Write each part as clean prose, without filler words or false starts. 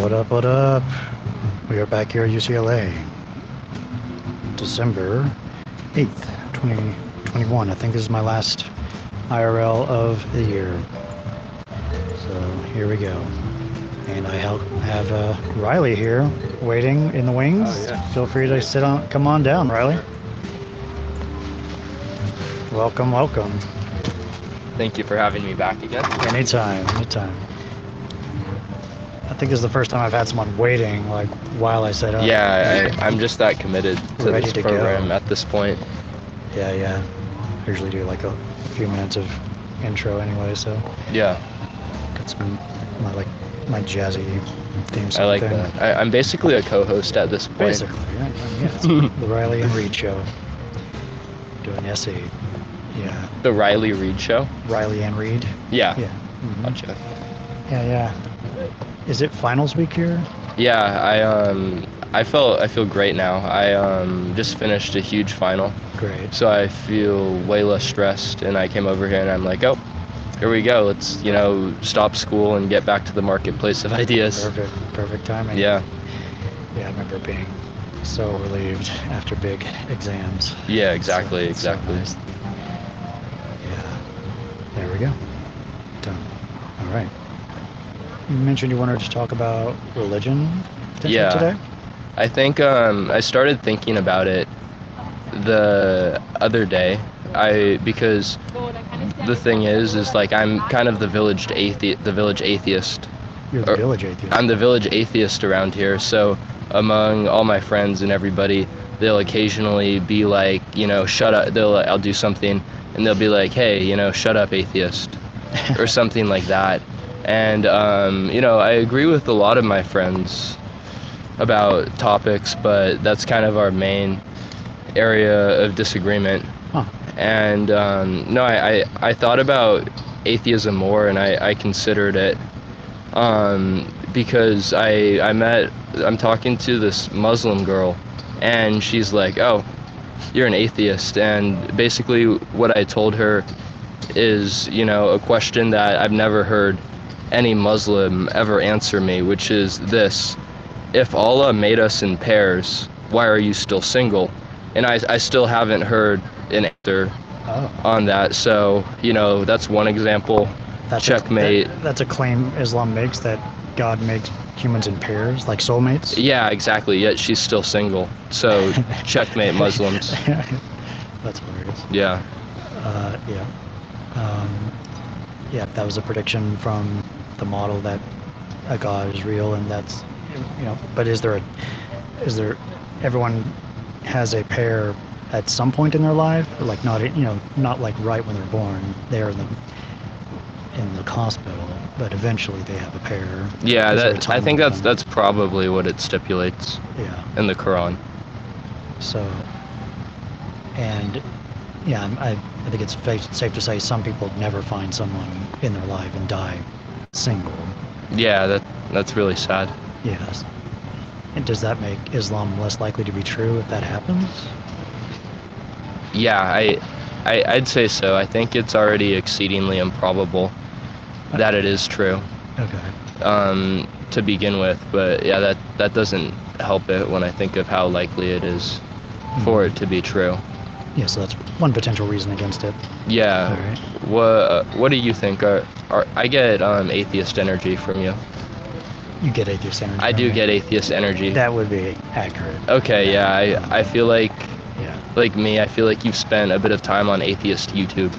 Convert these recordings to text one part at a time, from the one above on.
What up, what up? We are back here at UCLA. December 8th, 2021. I think this is my last IRL of the year. So here we go. And I have Riley here waiting in the wings. Oh, yeah. Feel free to come on down, Riley. Welcome, welcome. Thank you for having me back again. Anytime. I think this is the first time I've had someone waiting, like, while I set up. Yeah, I'm just that committed to Ready this to program go. at this point. Yeah. I usually do like a few minutes of intro anyway, so Yeah, got some my jazzy theme song I like thing. that. I'm basically a co-host at this point. Basically, yeah. It's the Riley and Reed show. Doing essay. Yeah. The Riley Reed Show. Riley and Reed. Yeah. Yeah. Mhm. Gotcha. Yeah. Is it finals week here? Yeah, I feel great now. I just finished a huge final, Great. so I feel way less stressed. And I came over here and I'm like, oh, here we go. Let's stop school and get back to the marketplace of ideas. Perfect timing. Yeah. Yeah, I remember being so relieved after big exams. Yeah, exactly. So nice. Yeah. There we go. Done. All right. You mentioned you wanted to talk about religion potentially Yeah. today? I think I started thinking about it the other day. Because the thing is like I'm kind of the village atheist. You're the village atheist. I'm the village atheist around here. So among all my friends and everybody, they'll occasionally be like, shut up. I'll do something, and they'll be like, hey, shut up, atheist, or something like that. And I agree with a lot of my friends about topics, but that's kind of our main area of disagreement. Huh. And no, I thought about atheism more, and I considered it because I'm talking to this Muslim girl, and she's like, oh, you're an atheist. And basically what I told her is, a question that I've never heard any Muslim ever answer me, which is this: if Allah made us in pairs, why are you still single? And I still haven't heard an answer on that. So, that's one example. Checkmate. That's a claim Islam makes, that God makes humans in pairs, like soulmates. Yeah, exactly. Yet she's still single. So, checkmate, Muslims. That's hilarious. Yeah. Yeah, that was a prediction from the model that a God is real, and that's, but is there everyone has a pair at some point in their life, like not like right when they're born, they're in the hospital, but eventually they have a pair. Yeah, I think that's probably what it stipulates. Yeah. In the Quran. So, and yeah, I think it's safe to say some people never find someone in their life and die single. Yeah, that's really sad. Yes. And does that make Islam less likely to be true if that happens? Yeah, I'd say so. I think it's already exceedingly improbable that it is true. Okay. To begin with, but yeah, that doesn't help it when I think of how likely it is for it to be true. Yeah, so that's one potential reason against it. Yeah. All right. What do you think? I get atheist energy from you. You get atheist energy. I do get atheist energy. That would be accurate. Okay, yeah, I feel like, Yeah. like me, I feel like you've spent a bit of time on atheist YouTube.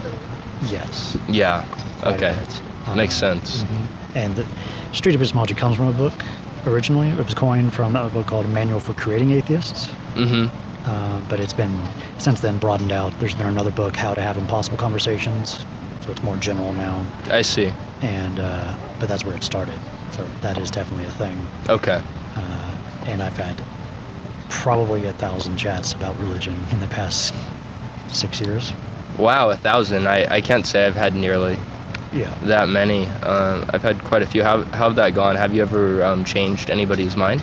Yes. Yeah, Quite a okay, bit. makes sense. And the Street Epistemology comes from a book originally. It was coined from a book called Manual for Creating Atheists. But it's been since then broadened out. There's been another book, How to Have Impossible Conversations, so it's more general now. I see. And but that's where it started. So that is definitely a thing. Okay. And I've had probably 1,000 chats about religion in the past 6 years. Wow, 1,000. I can't say I've had nearly that many. I've had quite a few. How'd that gone? Have you ever changed anybody's mind?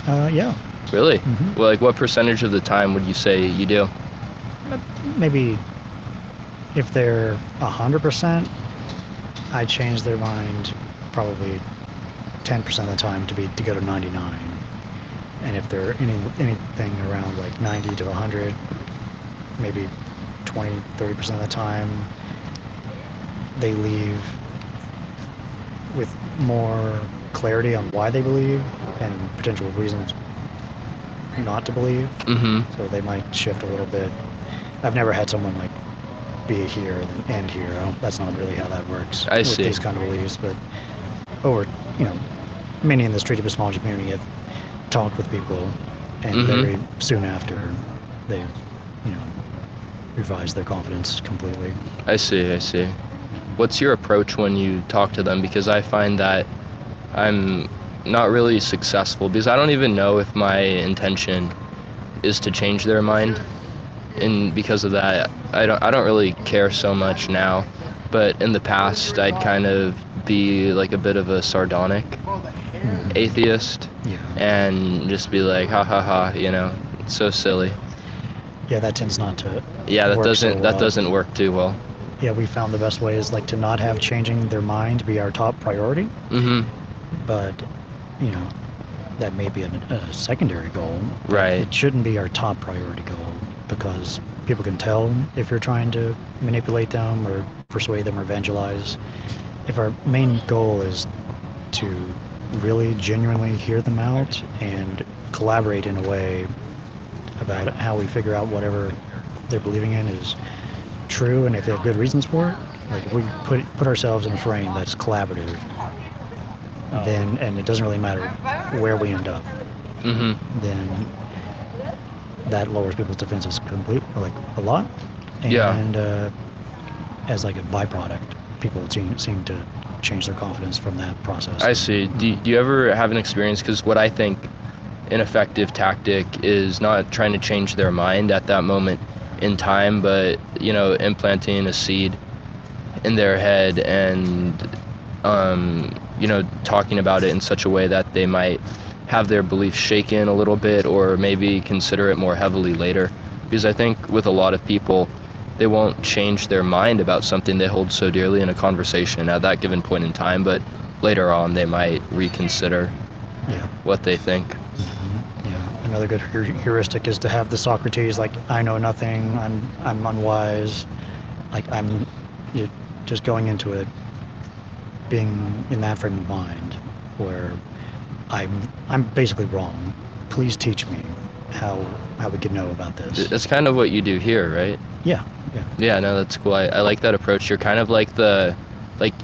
Yeah. Really? Well, like what percentage of the time would you say you do? Maybe if they're 100%, I change their mind probably 10% of the time to go to 99. And if they're anything around like 90 to 100, maybe 20-30% of the time, they leave with more clarity on why they believe and potential reasons not to believe. So they might shift a little bit. I've never had someone like be here and end here. That's not really how that works. I with see. These kind of beliefs, but many in the street epistemology community have talked with people, and very soon after, they've revised their confidence completely. I see. What's your approach when you talk to them? Because I find that I'm not really successful, because I don't even know if my intention is to change their mind, and because of that, I don't really care so much now. But in the past, I'd kind of be like a bit of a sardonic atheist, and just be like, ha ha ha, it's so silly. Yeah, that tends not to. Yeah, that work doesn't so that well. doesn't work too well. Yeah, we found the best way is like to not have changing their mind be our top priority. But that may be a secondary goal. Right. It shouldn't be our top priority goal, because people can tell if you're trying to manipulate them or persuade them or evangelize. If our main goal is to really genuinely hear them out and collaborate in a way about how we figure out whatever they're believing in is true, and if they have good reasons for it, like if we put ourselves in a frame that's collaborative, then, and it doesn't really matter where we end up, then that lowers people's defenses a lot. And as like a byproduct, people seem to change their confidence from that process. I see. Do you ever have an experience? Because what I think an effective tactic is not trying to change their mind at that moment in time, but implanting a seed in their head and talking about it in such a way that they might have their beliefs shaken a little bit, or maybe consider it more heavily later. Because I think with a lot of people, they won't change their mind about something they hold so dearly in a conversation at that given point in time, but later on they might reconsider what they think. Yeah, another good heuristic is to have the Socrates, like, I know nothing, I'm unwise, like you're just going into it being in that frame of mind where I'm basically wrong. Please teach me how we could know about this. That's kind of what you do here, right? Yeah. Yeah, no, that's cool. I like that approach. You're kind of like in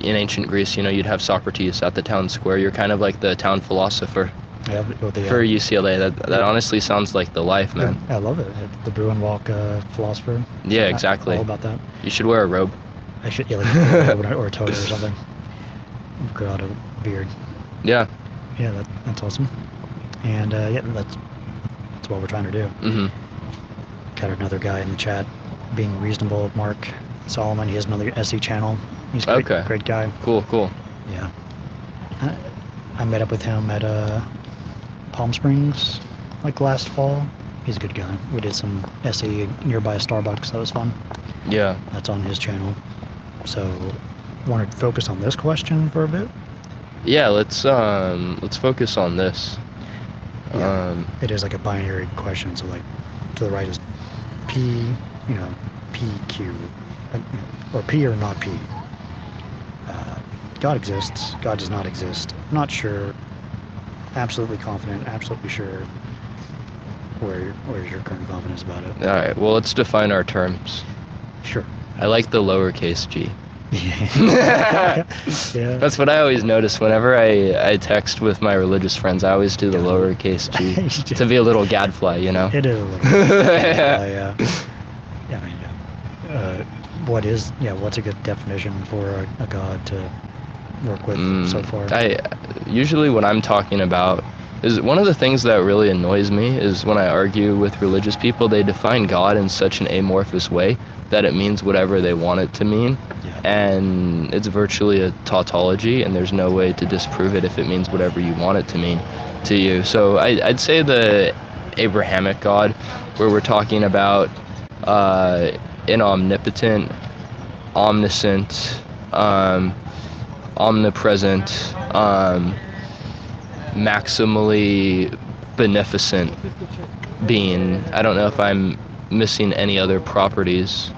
ancient Greece, you'd have Socrates at the town square. You're kind of like the town philosopher for UCLA. That honestly sounds like the life, man. I love it. The Bruin Walk philosopher. Yeah, exactly. All about that. You should wear a robe. I should, like a robe or a toga or something. Grow out a beard. Yeah. Yeah, that's awesome. And that's what we're trying to do. Got another guy in the chat being reasonable, Mark Solomon. He has another SE channel. He's a great guy. Cool. Yeah. I met up with him at Palm Springs like last fall. He's a good guy. We did some SE nearby a Starbucks. That was fun. Yeah. That's on his channel. So, want to focus on this question for a bit? Yeah, let's focus on this. Yeah. It is like a binary question. So like to the right is P, PQ, or P or not P. God exists. God does not exist. Not sure. Absolutely confident. Absolutely sure. Where's your current confidence about it? All right. Well, let's define our terms. Sure. I like the lowercase g. Yeah. That's what I always notice whenever I text with my religious friends. I always do the lowercase g to be a little gadfly, It is a little gadfly, yeah. What's a good definition for a god to work with so far? Usually what I'm talking about is one of the things that really annoys me is when I argue with religious people, they define God in such an amorphous way that it means whatever they want it to mean. And it's virtually a tautology, and there's no way to disprove it if it means whatever you want it to mean to you. So I'd say the Abrahamic God, where we're talking about an omnipotent, omniscient, omnipresent, maximally beneficent being. I don't know if I'm missing any other properties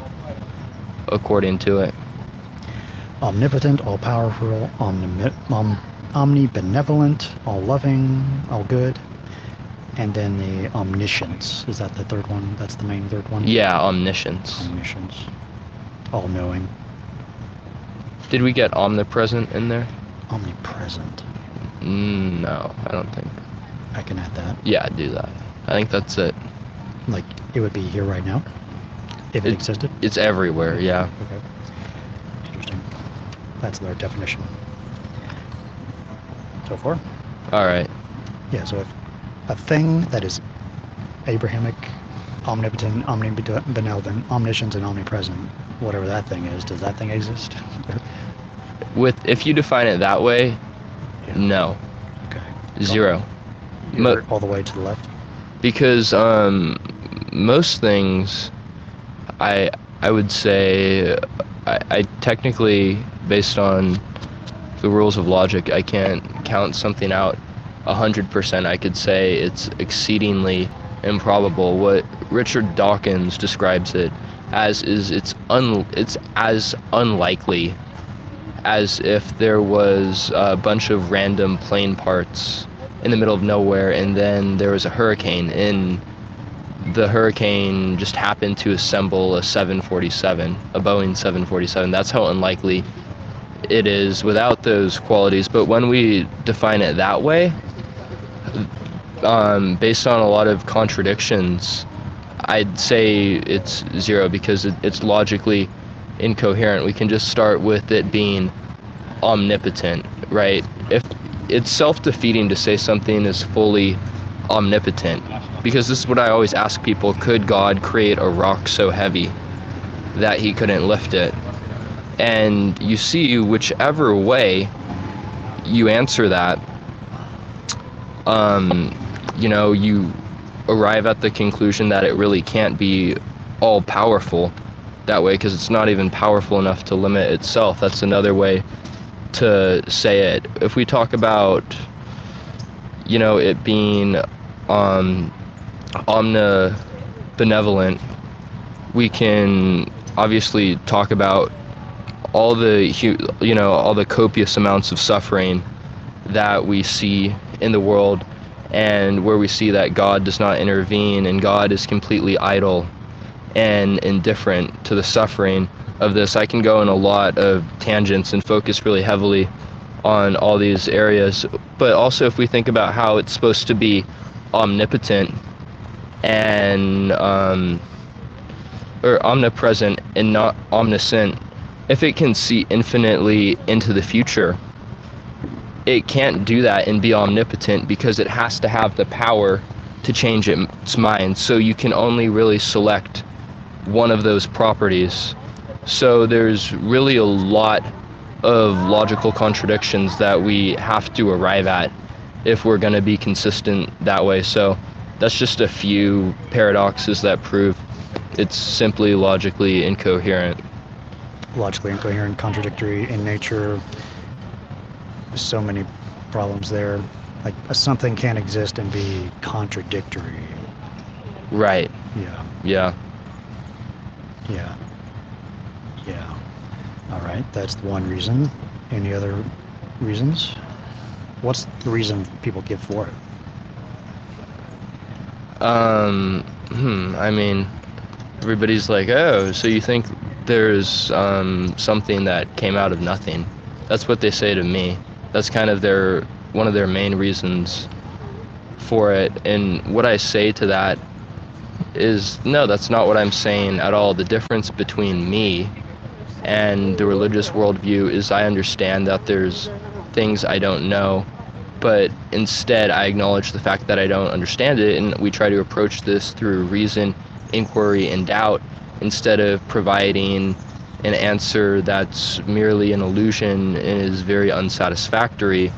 according to it. Omnipotent, all-powerful, omnibenevolent, all-loving, all-good. And then the omniscience. Is that the third one? That's the main third one? Yeah, omniscience. Omniscience. All-knowing. Did we get omnipresent in there? Omnipresent. No, I don't think. I can add that. Yeah, do that. I think that's it. Like, it would be here right now? If it existed? It's everywhere, yeah. Okay. Interesting. That's their definition. So far? All right. Yeah, so if a thing that is Abrahamic, omnipotent, omnibenevolent, omniscient, and omnipresent, whatever that thing is, does that thing exist? If you define it that way, Yeah. no. Okay. Zero. You're all the way to the left? Because most things, I would say, I technically, based on the rules of logic, I can't count something out 100%. I could say it's exceedingly improbable. What Richard Dawkins describes it as is it's as unlikely as if there was a bunch of random plane parts in the middle of nowhere and then there was a hurricane and the hurricane just happened to assemble a 747, a Boeing 747. That's how unlikely it is without those qualities. But when we define it that way, based on a lot of contradictions, I'd say it's zero because it's logically incoherent. We can just start with it being omnipotent, right? If it's self-defeating to say something is fully omnipotent, because this is what I always ask people: could God create a rock so heavy that he couldn't lift it? And you see, whichever way you answer that, you arrive at the conclusion that it really can't be all powerful that way, because it's not even powerful enough to limit itself. That's another way to say it. If we talk about, it being omnibenevolent, we can obviously talk about all the copious amounts of suffering that we see in the world, and where we see that God does not intervene and God is completely idle and indifferent to the suffering of this. I can go in a lot of tangents and focus really heavily on all these areas, but also if we think about how it's supposed to be omnipotent and or omnipresent and not omniscient, if it can see infinitely into the future, it can't do that and be omnipotent because it has to have the power to change its mind. So you can only really select one of those properties. So there's really a lot of logical contradictions that we have to arrive at if we're going to be consistent that way. So that's just a few paradoxes that prove it's simply logically incoherent. Logically incoherent, contradictory in nature. So many problems there. Like, something can't exist and be contradictory. Right. Yeah. Yeah. Yeah. Yeah. All right. That's one reason. Any other reasons? What's the reason people give for it? I mean, everybody's like, oh, so you think there's something that came out of nothing? That's what they say to me. That's kind of one of their main reasons for it. And what I say to that is, no, that's not what I'm saying at all. The difference between me and the religious worldview is I understand that there's things I don't know, but instead I acknowledge the fact that I don't understand it, and we try to approach this through reason, inquiry, and doubt, instead of providing an answer that's merely an illusion and is very unsatisfactory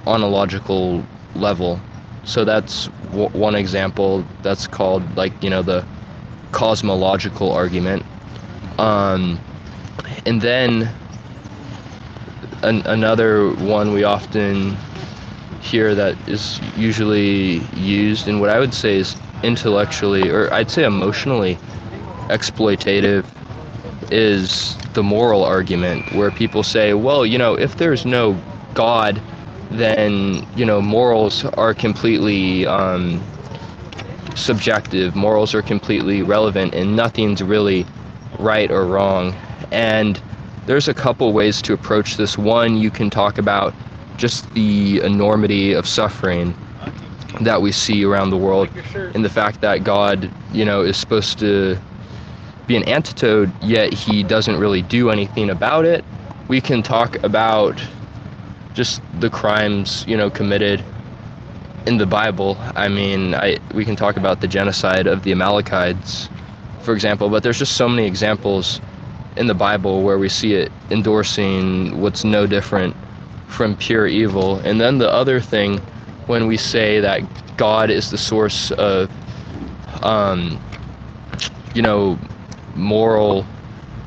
on a logical level. So that's one example. That's called, the cosmological argument. And then another one we often here that is usually used, and what I would say is intellectually, or I'd say emotionally exploitative, is the moral argument, where people say, well, if there's no God, then, morals are completely subjective, morals are completely relevant, and nothing's really right or wrong. And there's a couple ways to approach this. One, you can talk about just the enormity of suffering that we see around the world, and the fact that God, is supposed to be an antidote, yet he doesn't really do anything about it. We can talk about just the crimes, committed in the Bible. I mean, we can talk about the genocide of the Amalekites, for example, but there's just so many examples in the Bible where we see it endorsing what's no different from pure evil. And then the other thing, when we say that God is the source of, moral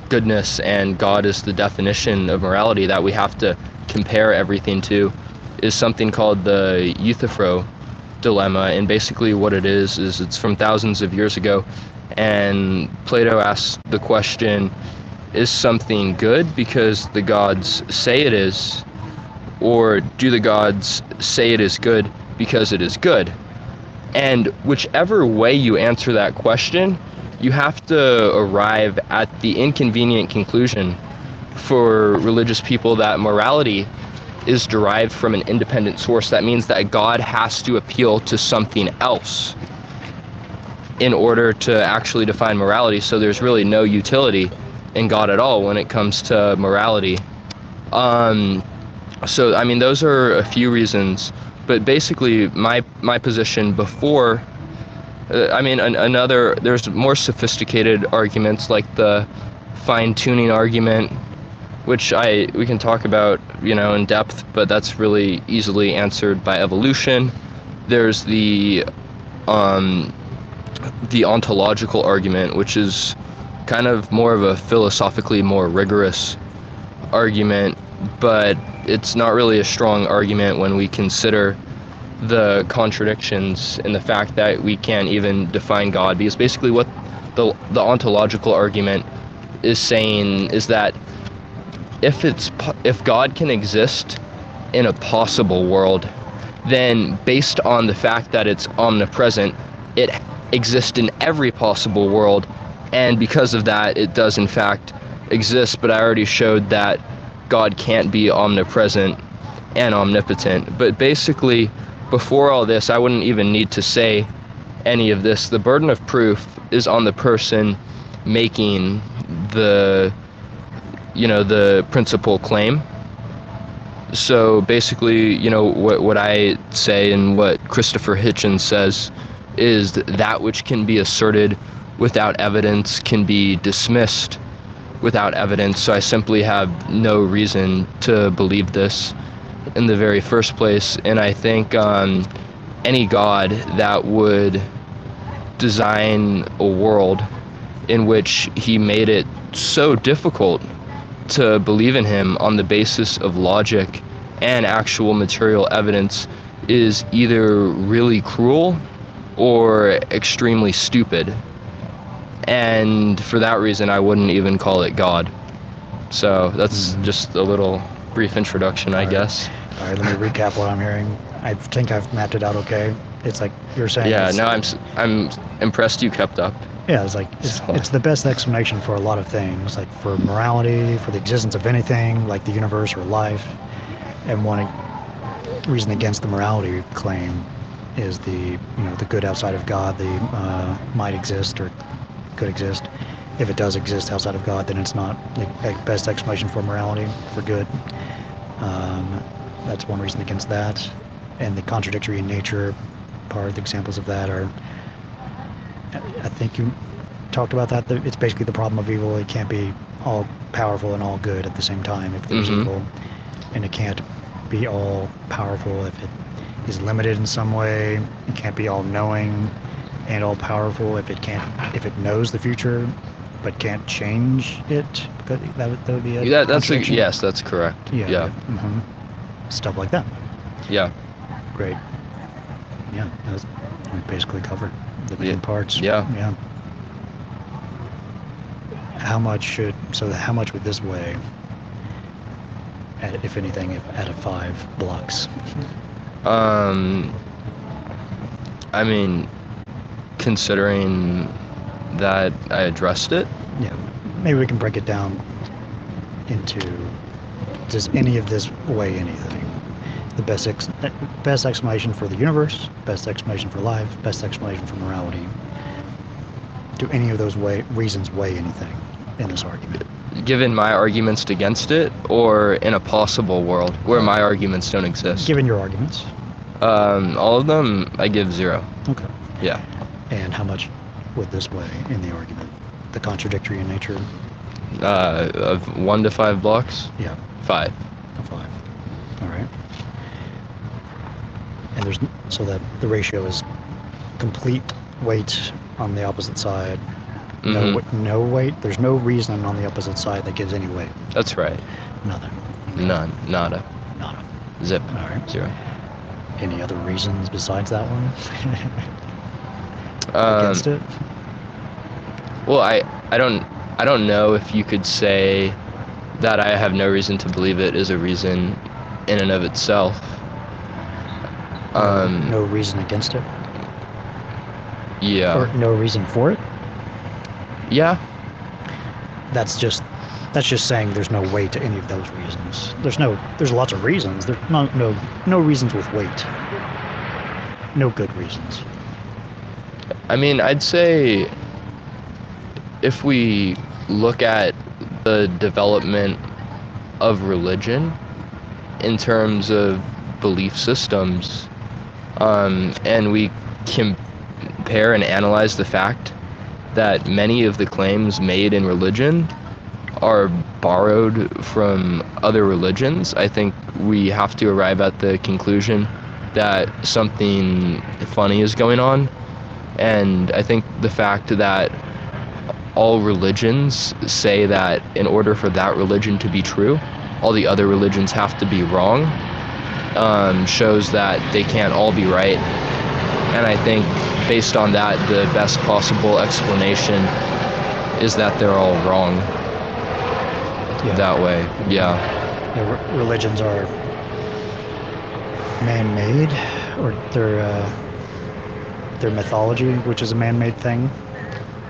goodness, and God is the definition of morality that we have to compare everything to, is something called the Euthyphro dilemma. And basically what it is it's from thousands of years ago, and Plato asks the question, is something good because the gods say it is, or do the gods say it is good because it is good? And whichever way you answer that question, you have to arrive at the inconvenient conclusion for religious people that morality is derived from an independent source. That means that God has to appeal to something else in order to actually define morality. So there's really no utility in God at all when it comes to morality. So, I mean, those are a few reasons, but basically my position before, there's more sophisticated arguments like the fine-tuning argument, which we can talk about, in depth, but that's really easily answered by evolution. There's the ontological argument, which is kind of more of a philosophically more rigorous argument, but it's not really a strong argument when we consider the contradictions in the fact that we can't even define God. Because basically what the ontological argument is saying is that if God can exist in a possible world, then based on the fact that it's omnipresent, it exists in every possible world, and because of that it does in fact exist. But I already showed that God can't be omnipresent and omnipotent. But basically, before all this, I wouldn't even need to say any of this. The burden of proof is on the person making the principal claim. So basically, what I say and what Christopher Hitchens says is that which can be asserted without evidence can be dismissed without evidence. So I simply have no reason to believe this in the very first place. And I think any God that would design a world in which he made it so difficult to believe in him on the basis of logic and actual material evidence is either really cruel or extremely stupid. And for that reason, I wouldn't even call it God. So that's just a little brief introduction, I guess. All right, let me recap what I'm hearing. I think I've mapped it out okay. It's like you're saying. Yeah, no, I'm impressed you kept up. Yeah, it's the best explanation for a lot of things, like for morality, for the existence of anything, like the universe or life. And one reason against the morality claim is the good outside of God, might exist or could exist. If it does exist outside of God, then it's not the best explanation for morality, for good. That's one reason against that. And the contradictory nature part, the examples of that are, I think you talked about that. It's basically the problem of evil. It can't be all powerful and all good at the same time if there's evil. And it can't be all powerful if it is limited in some way. It can't be all knowing and all powerful if it knows the future but can't change it. That would be a yes, that's correct. Yeah. Stuff like that. Yeah. great. Yeah, we basically covered the main Yeah. parts. Yeah. Yeah. How much would this weigh, if anything, out of 5 blocks? I mean, considering that I addressed it, Yeah. Maybe we can break it down into, does any of this weigh anything? The best explanation for the universe, best explanation for life, best explanation for morality. Do any of those reasons weigh anything in this argument? given my arguments against it, or in a possible world where my arguments don't exist? Given your arguments. All of them, I give 0. Okay. Yeah. And how much would this weigh in the argument? The contradictory in nature? Of 1 to 5 blocks? Yeah. 5. A 5. All right. And so that the ratio is complete weight on the opposite side. No weight. There's no reason on the opposite side that gives any weight. That's right. Nothing. Okay. None. Nada. Nada. Zip. All right. 0. Any other reasons besides that one? Against it? Well, I don't know if you could say that I have no reason to believe it is a reason in and of itself. No reason against it? Yeah. Or no reason for it? Yeah. That's just saying there's no weight to any of those reasons. There's lots of reasons. There's no reasons with weight. No good reasons. I mean, I'd say if we look at the development of religion in terms of belief systems, and we compare and analyze the fact that many of the claims made in religion are borrowed from other religions, I think we have to arrive at the conclusion that something funny is going on. And I think the fact that all religions say that in order for that religion to be true, all the other religions have to be wrong, shows that they can't all be right. And I think based on that, the best possible explanation is that they're all wrong. Yeah. That way. Yeah. Religions are man-made, or they're mythology, which is a man-made thing.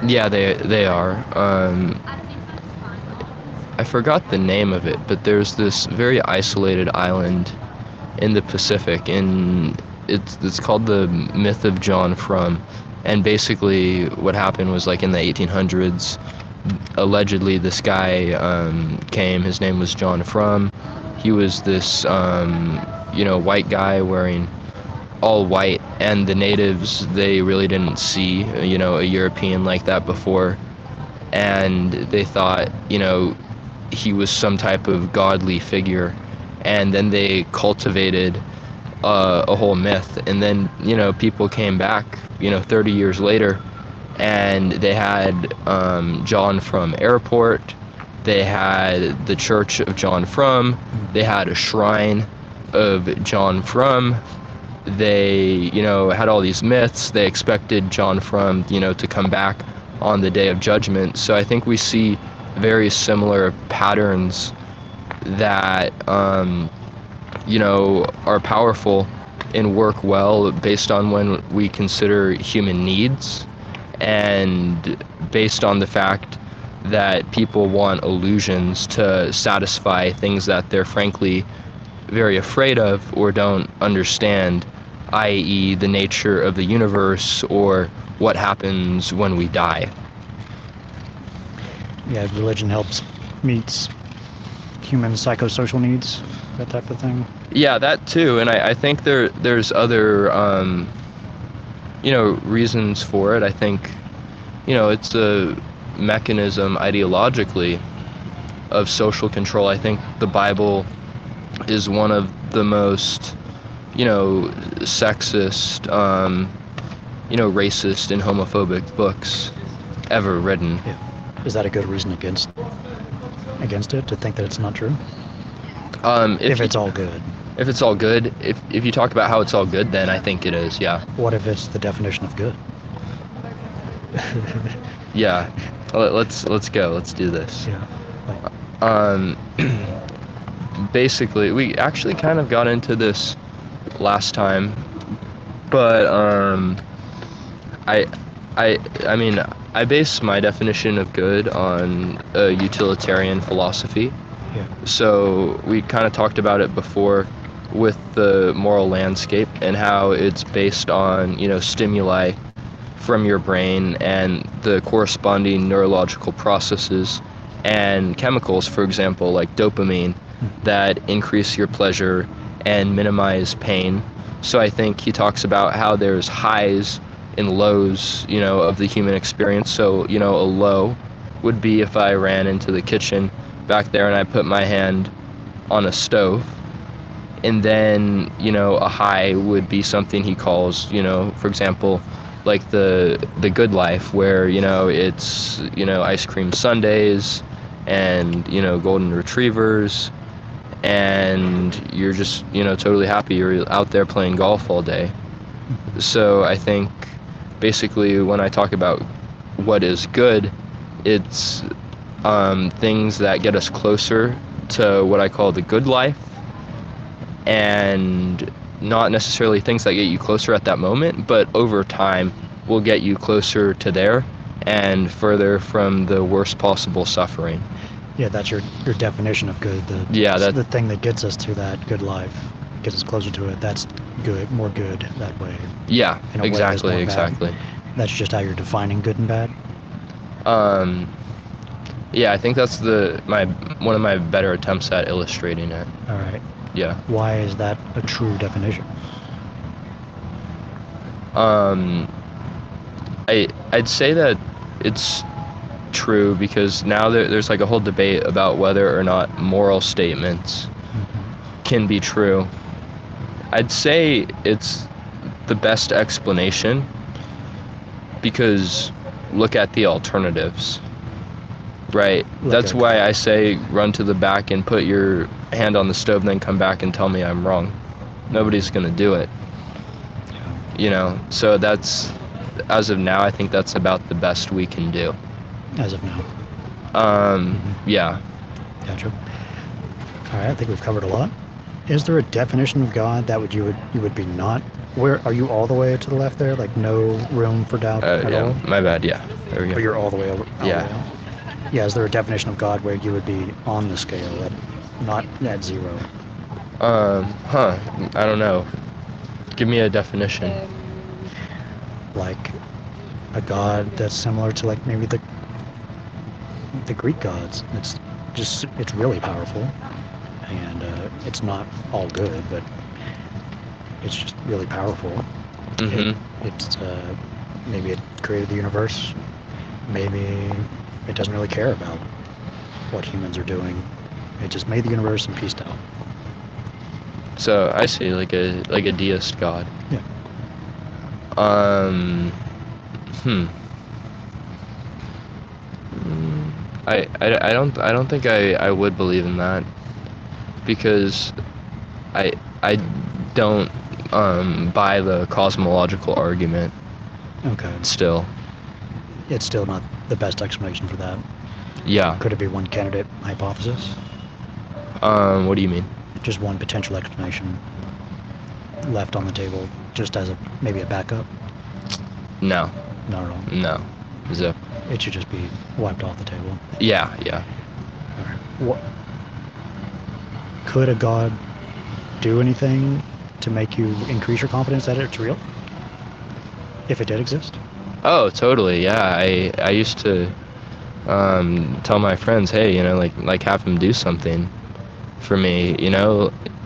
Yeah, they are. I forgot the name of it, but there's this very isolated island in the Pacific, and it's called the myth of John Frum. And basically what happened was, like, in the 1800s, allegedly this guy came. His name was John Frum. He was this white guy wearing all white, and the natives, they really didn't see a European like that before, and they thought he was some type of godly figure. And then they cultivated a whole myth, and then people came back 30 years later, and they had John Frum Airport, they had the Church of John Frum, they had a shrine of John Frum. They had all these myths. They expected John Frum to come back on the Day of Judgment. So I think we see very similar patterns that are powerful and work well based on when we consider human needs, and based on the fact that people want illusions to satisfy things that they're frankly very afraid of or don't understand, i.e. the nature of the universe or what happens when we die. Yeah, religion meets human psychosocial needs, that type of thing. Yeah, that too, and I think there's other reasons for it. I think it's a mechanism ideologically of social control. I think the Bible is one of the most sexist, racist and homophobic books ever written. Yeah. Is that a good reason against it, to think that it's not true? If it's all good. If it's all good, if you talk about how it's all good, then I think it is, yeah. What if it's the definition of good? Yeah. Let's go. Let's do this. Yeah. Like, Basically, we actually kind of got into this last time, but I mean, I base my definition of good on a utilitarian philosophy. yeah. So we kind of talked about it before with the moral landscape and how it's based on, stimuli from your brain and the corresponding neurological processes and chemicals, for example, like dopamine, that increase your pleasure and minimize pain. So I think he talks about how there's highs and lows, of the human experience. So, a low would be if I ran into the kitchen back there and I put my hand on a stove. And then, a high would be something he calls, for example, like the good life, where, it's, ice cream sundaes and, golden retrievers, and you're just, totally happy. You're out there playing golf all day. So I think basically when I talk about what is good, it's things that get us closer to what I call the good life, and not necessarily things that get you closer at that moment, but over time will get you closer to there and further from the worst possible suffering. Yeah, that's your definition of good. The thing that gets us to that good life, gets us closer to it. That's good, more good that way. Yeah, in a way that's more exactly. bad. That's just how you're defining good and bad. Yeah, I think that's one of my better attempts at illustrating it. All right. Yeah. Why is that a true definition? I'd say that it's true because now there's like a whole debate about whether or not moral statements can be true. I'd say it's the best explanation because look at the alternatives, right? That's why I say run to the back and put your hand on the stove and then come back and tell me I'm wrong. Nobody's gonna do it. So that's, as of now, I think that's about the best we can do. As of now. Yeah. Gotcha. All right, I think we've covered a lot. Is there a definition of God that you would be not? Where are you all the way to the left there? Like no room for doubt at all? My bad. Yeah. There we go. But you're all the way over. Yeah. Yeah. Is there a definition of God where you would be on the scale, not at zero? I don't know. Give me a definition. Like a God that's similar to like maybe the Greek gods. It's really powerful, and it's not all good, but it's just really powerful. Mm-hmm. Maybe it created the universe. Maybe it doesn't really care about what humans are doing. It just made the universe and peaced out. So I see, like a deist God. Yeah. I don't think I would believe in that because I don't buy the cosmological argument. Okay. Still. It's still not the best explanation for that. Yeah. Could it be one candidate hypothesis? What do you mean? Just one potential explanation left on the table, just as maybe a backup? No. Not at all. No. Zip. It should just be wiped off the table. Yeah. All right. What could a God do anything to make you increase your confidence that it's real? If it did exist? Oh, totally. Yeah. I used to tell my friends, hey, like have him do something for me.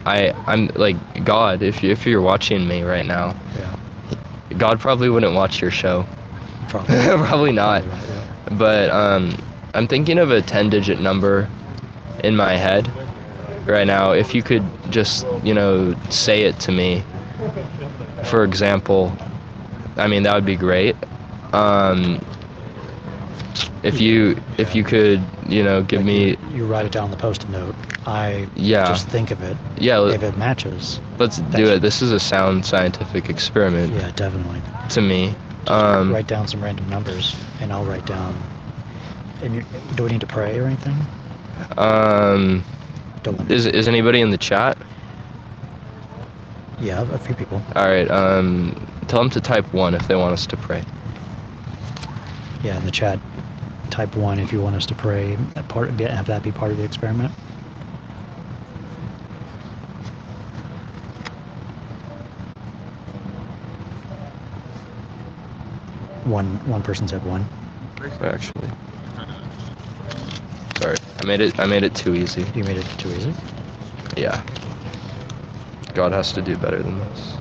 I'm like, God, if you're watching me right now, yeah. God probably wouldn't watch your show. Probably. Probably not. Probably right, yeah. But I'm thinking of a 10-digit number in my head right now. If you could just, say it to me, for example, I mean, that would be great. If you could, give me... You write it down on the Post-it note. Yeah. just think of it. Yeah. If it matches. Let's do it. This is a sound scientific experiment. Yeah, definitely. To me. Just write down some random numbers, and I'll write down. And do we need to pray or anything? Is anybody in the chat? Yeah, a few people. All right. Tell them to type 1 if they want us to pray. Yeah, in the chat, type 1 if you want us to pray. Have that be part of the experiment. One person said 1. Actually. Sorry, I made it too easy. You made it too easy? Yeah. God has to do better than this.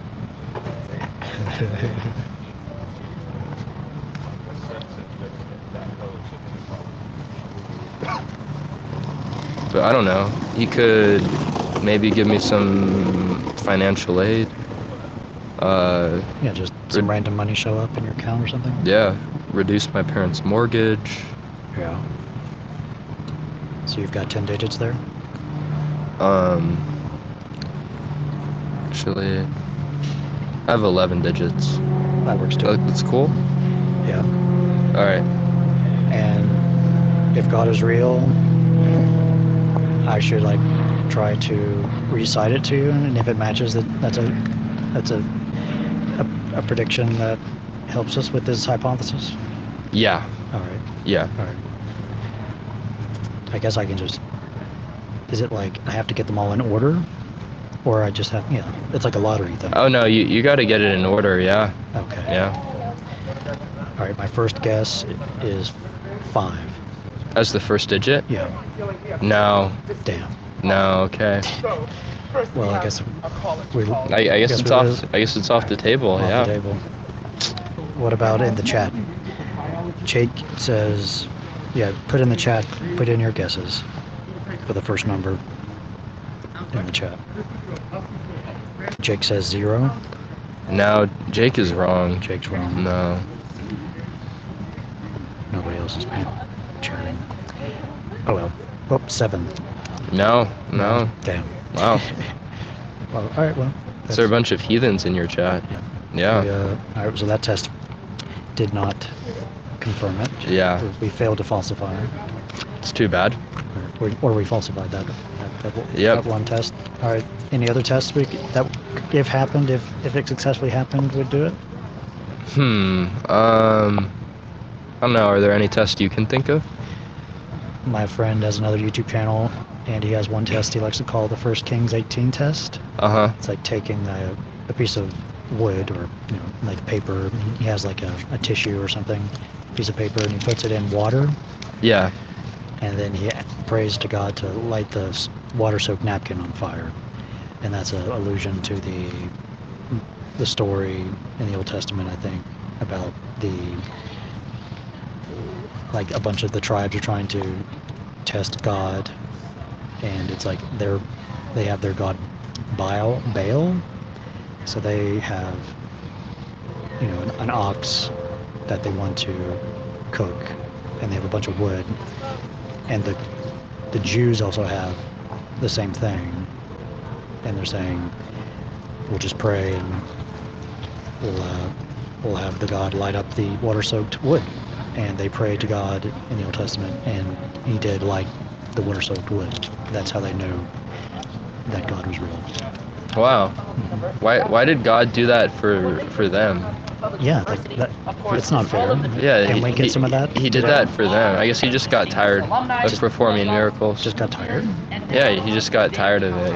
But I don't know. He could maybe give me some financial aid. Yeah, just some random money show up in your account or something? Yeah, reduce my parents' mortgage. Yeah. So you've got 10 digits there? Actually, I have 11 digits. That works too. That's cool? Yeah. Alright. And if God is real, I should try to recite it to you, and if it matches, that's a prediction that helps us with this hypothesis. Yeah. All right. Yeah. All right. I guess I can just. Is it I have to get them all in order, or I just have? Yeah, it's like a lottery thing. Oh no, you got to get it in order. Yeah. Okay. Yeah. All right. My first guess is 5. As the first digit? Yeah. No. Damn. No. Okay. Well, I guess I guess it's off. I guess it's off the table. Off yeah. the table. What about in the chat? Jake says, yeah, put in the chat, put in your guesses for the first number in the chat. Jake says 0. No, Jake is wrong. Jake's wrong. No. Nobody else is chatting. Oh well. Oh, 7. No. Damn. Wow. Well, all right. Well. Is there a bunch of heathens in your chat? Yeah. All right. So that test did not confirm it. Yeah. We failed to falsify it. It's too bad. Or we falsified that one test. All right. Any other tests that if happened, if it successfully happened, would do it? I don't know. Are there any tests you can think of? My friend has another YouTube channel, and he has one test he likes to call the 1 Kings 18 test. It's like taking a piece of wood or paper. He has a tissue or something, piece of paper, and he puts it in water. Yeah. And then he prays to God to light the water-soaked napkin on fire, and that's an allusion to the story in the Old Testament, I think, about a bunch of the tribes are trying to test God, and it's they have their god Baal, so they have an ox that they want to cook, and they have a bunch of wood, and the Jews also have the same thing, and they're saying we'll just pray and we'll have the god light up the water-soaked wood. And they prayed to God in the Old Testament, and he did light the water-soaked wood. That's how they knew that God was real. Wow. Mm-hmm. Why did God do that for them? Yeah, it's not fair. Yeah, and we get some of that. He did that for them. I guess he just got tired of performing miracles. Just got tired? Yeah, he just got tired of it,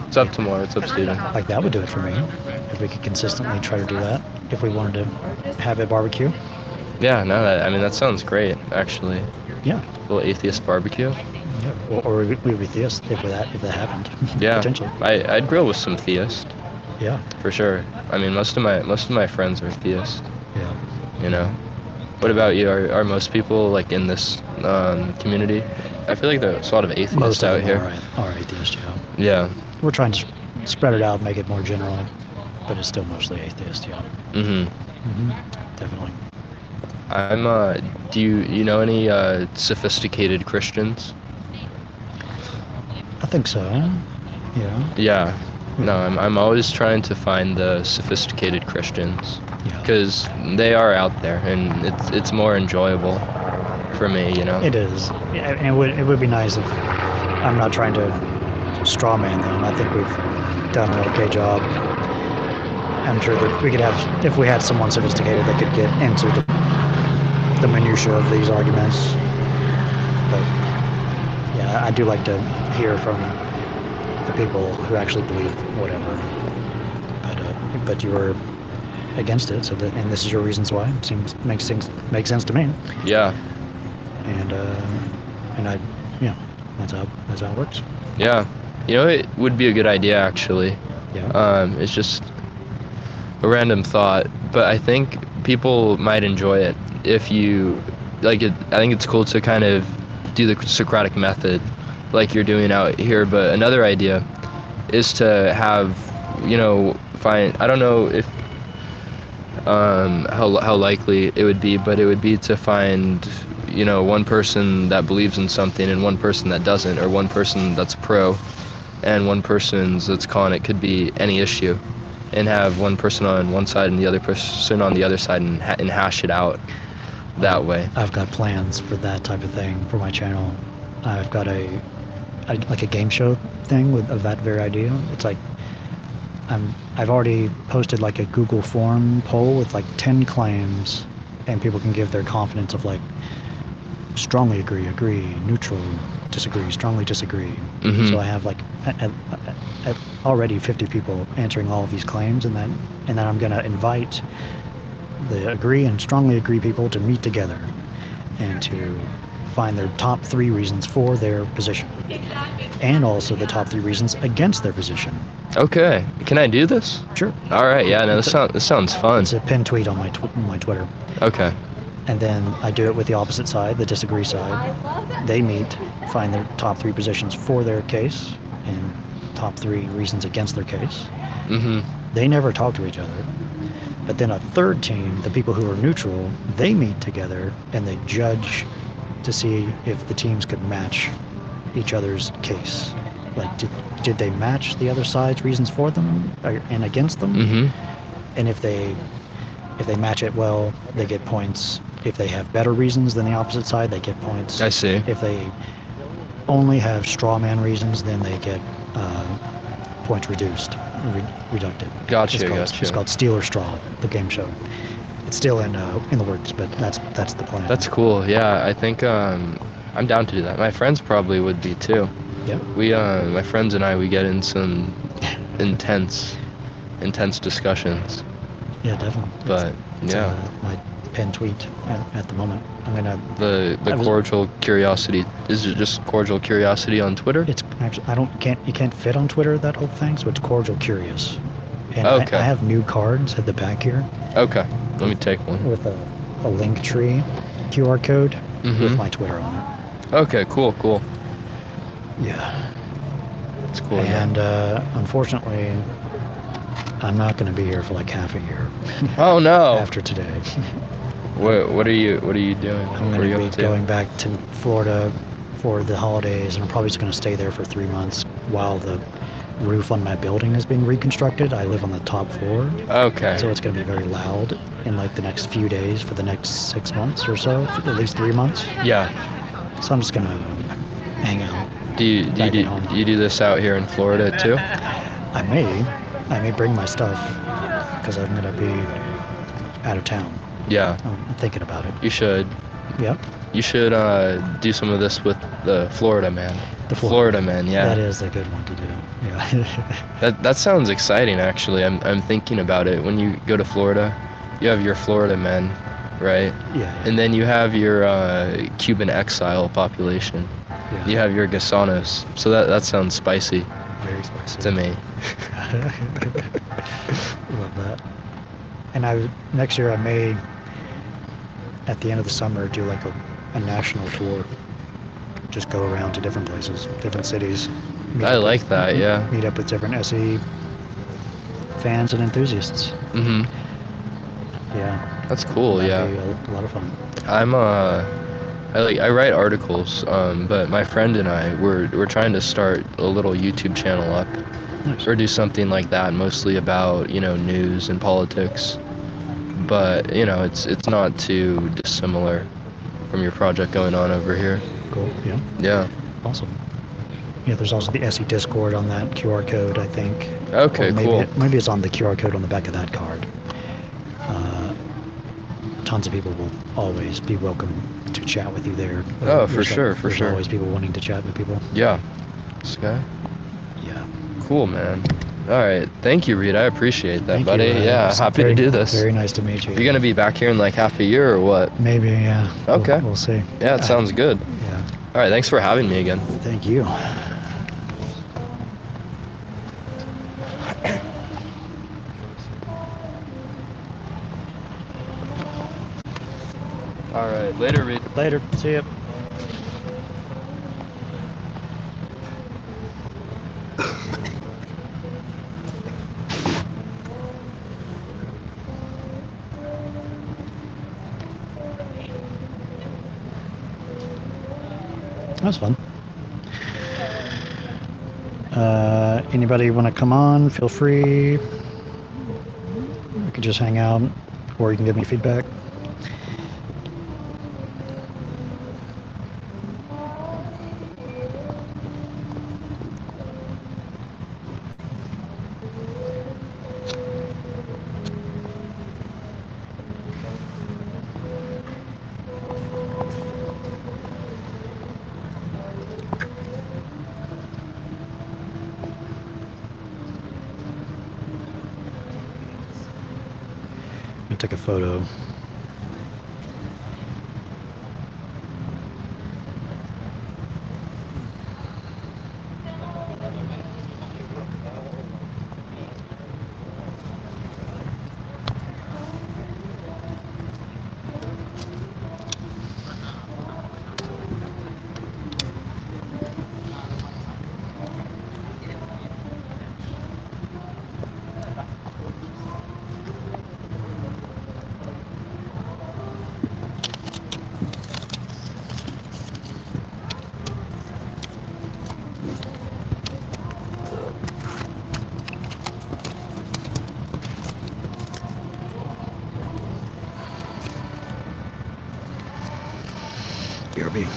It's up to more. It's up to Steven. That would do it for me. If we could consistently try to do that. If we wanted to have a barbecue. Yeah, no, that sounds great, actually. Yeah. A little atheist barbecue. Yeah. Or we would be theist if that happened. Yeah. Potentially. I'd grill with some theists. Yeah. For sure. I mean, most of my friends are theists. Yeah. What about you? Are most people in this community? I feel like there's a lot of atheists most out here. Are atheists, yeah. Yeah. We're trying to spread it out, make it more general, but it's still mostly atheist, yeah. Definitely. Do you know any sophisticated Christians? think so. Yeah. Yeah. No, I'm always trying to find the sophisticated Christians Yeah. because they are out there, and it's more enjoyable for me, you know. It is. Yeah, and it would be nice if I'm not trying to straw man them. I think we've done an okay job. I'm sure that we could have, if we had someone sophisticated that could get into the minutia of these arguments. But yeah, I do like to hear from the people who actually believe whatever. But you were against it, so that, and this is your reasons why. Makes sense to me. Yeah. And I, yeah, that's how it works. Yeah. You know, it would be a good idea actually. Yeah. It's just a random thought, but I think people might enjoy it if you like it. I think it's cool to kind of do the Socratic method like you're doing out here, but another idea is to have, you know, find, I don't know if how likely it would be, but it would be to find, you know, one person that believes in something and one person that doesn't, or one person that's pro and one person's that's con. It could be any issue, and have one person on one side and the other person on the other side, and hash it out that way. I've got plans for that type of thing for my channel. I've got like a game show thing of that very idea. It's like I've already posted like a Google form poll with like 10 claims, and people can give their confidence of like strongly agree, neutral, disagree, strongly disagree. Mm-hmm. So I have like already 50 people answering all of these claims, and then I'm gonna invite the agree and strongly agree people to meet together and to find their top 3 reasons for their position, and also the top 3 reasons against their position. Okay, can I do this? Sure. All right, yeah, no, this sounds fun. It's a pinned tweet on my Twitter. Okay. And then I do it with the opposite side, the disagree side. They meet, find their top 3 positions for their case and top 3 reasons against their case. Mm-hmm. They never talk to each other. But then a third team, the people who are neutral, they meet together and they judge to see if the teams could match each other's case. Like, did they match the other side's reasons for them and against them? Mm-hmm. And if they match it well, they get points. If they have better reasons than the opposite side, they get points. I see. If they only have straw man reasons, then they get points reduced, reducted. Gotcha. It's called Steal or Straw, the game show. It's still in the works, but that's the plan. That's cool. Yeah, I think I'm down to do that. My friends probably would be too. Yeah. My friends and I, we get in some intense discussions. Yeah, definitely. But it's yeah, my pinned tweet at the moment. I'm gonna. the Cordial Curiosity, is it just Cordial Curiosity on Twitter? It's actually you can't fit on Twitter, that whole thing, so it's Cordial Curious. And Okay. I have new cards at the back here Okay, let me take one. with a link tree QR code with Mm-hmm. my Twitter on it. Okay, cool. Yeah. That's cool. And unfortunately, I'm not going to be here for like half a year Oh no. after today. What are you doing? I'm What are going you to up be to? going back to Florida for the holidays, and I'm probably just going to stay there for 3 months while the roof on my building is being reconstructed. I live on the top floor, Okay. so it's going to be very loud in like the next few days for the next 6 months or so, at least 3 months. Yeah. So I'm just going to hang out. Do you do this out here in Florida too? I may bring my stuff because I'm going to be out of town. Yeah. I'm thinking about it. You should. Yep. You should do some of this with the Florida man. The Florida man, yeah. That is a good one to do. Yeah. That sounds exciting actually. I'm thinking about it. When you go to Florida, you have your Florida men, right? Yeah. And then you have your Cuban exile population. Yeah. You have your Gasanos. So that sounds spicy Very spicy. to me. Love that. And next year I may, at the end of the summer, do like a national tour. Just go around to different places, different cities. I like that, yeah. Meet up with different SE fans and enthusiasts. Mhm. Yeah. That's cool, That'd yeah. be a lot of fun. I'm I write articles, but my friend and I we're trying to start a little YouTube channel up, Nice. or do something like that, mostly about news and politics. But it's not too dissimilar from your project going on over here. Cool. Yeah. Yeah. Awesome. Yeah, there's also the SE Discord on that QR code, I think. Okay. Or maybe Cool. maybe it's on the QR code on the back of that card. Tons of people will always be welcome to chat with you there. Oh, for sure, for There's sure. always people wanting to chat with people. Yeah. This guy. Yeah. Cool, man. All right. Thank you, Reed. I appreciate that, Thank buddy. you, Yeah. it's Happy very, to do this. Very nice to meet you. You're gonna be back here in like half a year or what? Maybe, yeah. Okay. We'll see. Yeah, it sounds good. Yeah. All right. Thanks for having me again. Thank you. All right. Later, Reed. Later. See ya. That was fun. Anybody want to come on? Feel free. We could just hang out, or you can give me feedback. I took a photo. BRB.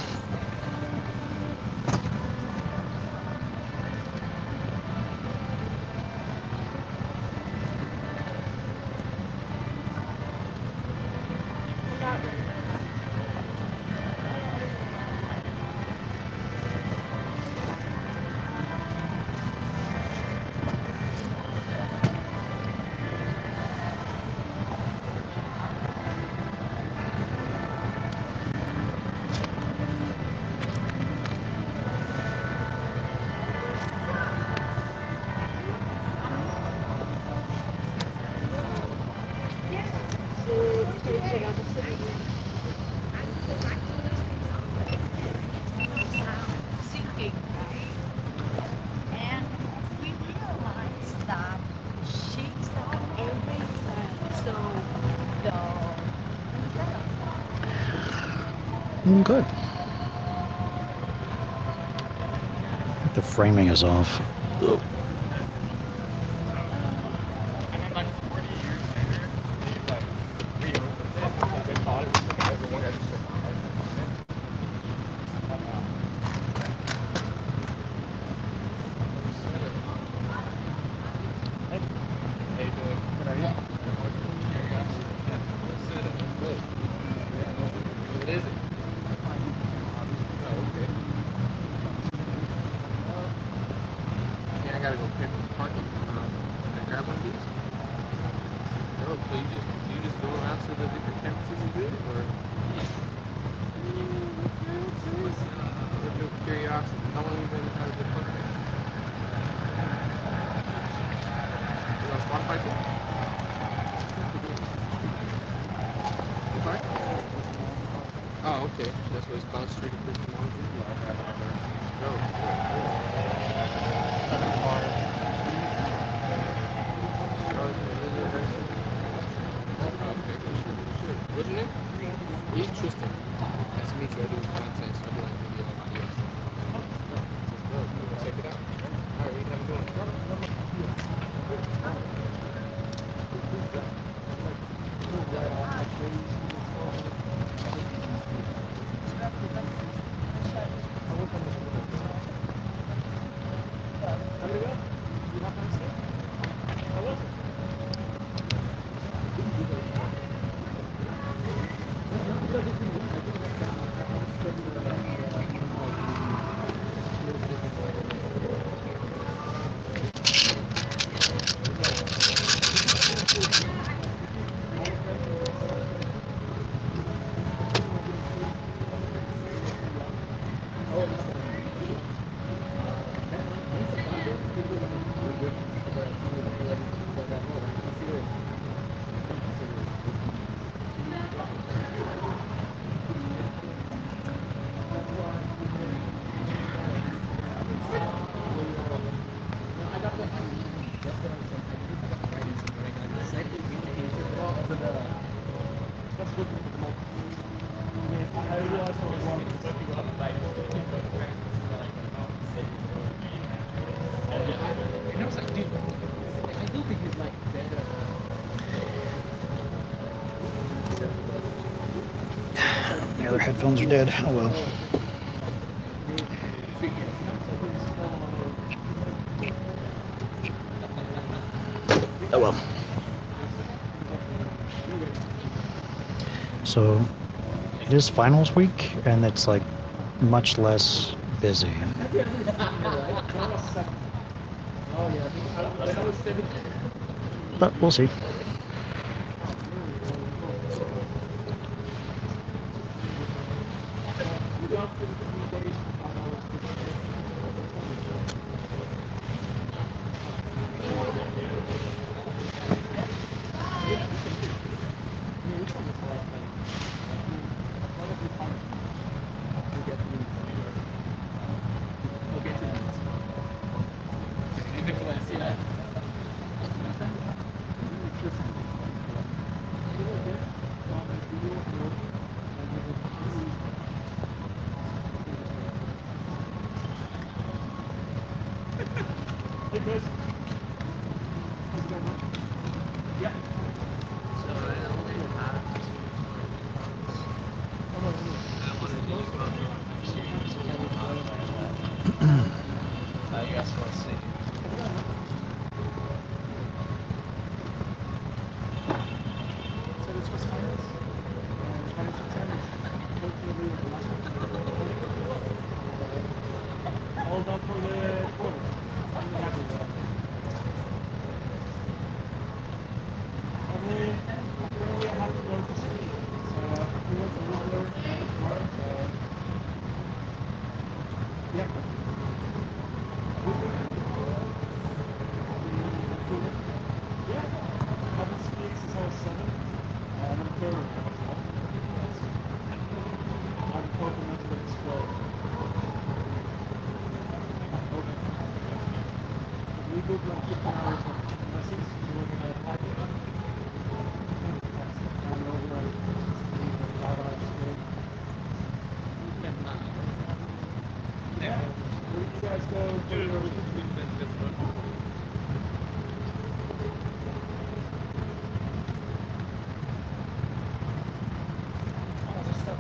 Good. I think the framing is off. Oh, okay. That's what it's called, Street Epistemology. What's your name? Interesting. Nice to meet you. The other headphones are dead. Oh well. Oh well. So it is finals week, and it's like much less busy. But we'll see.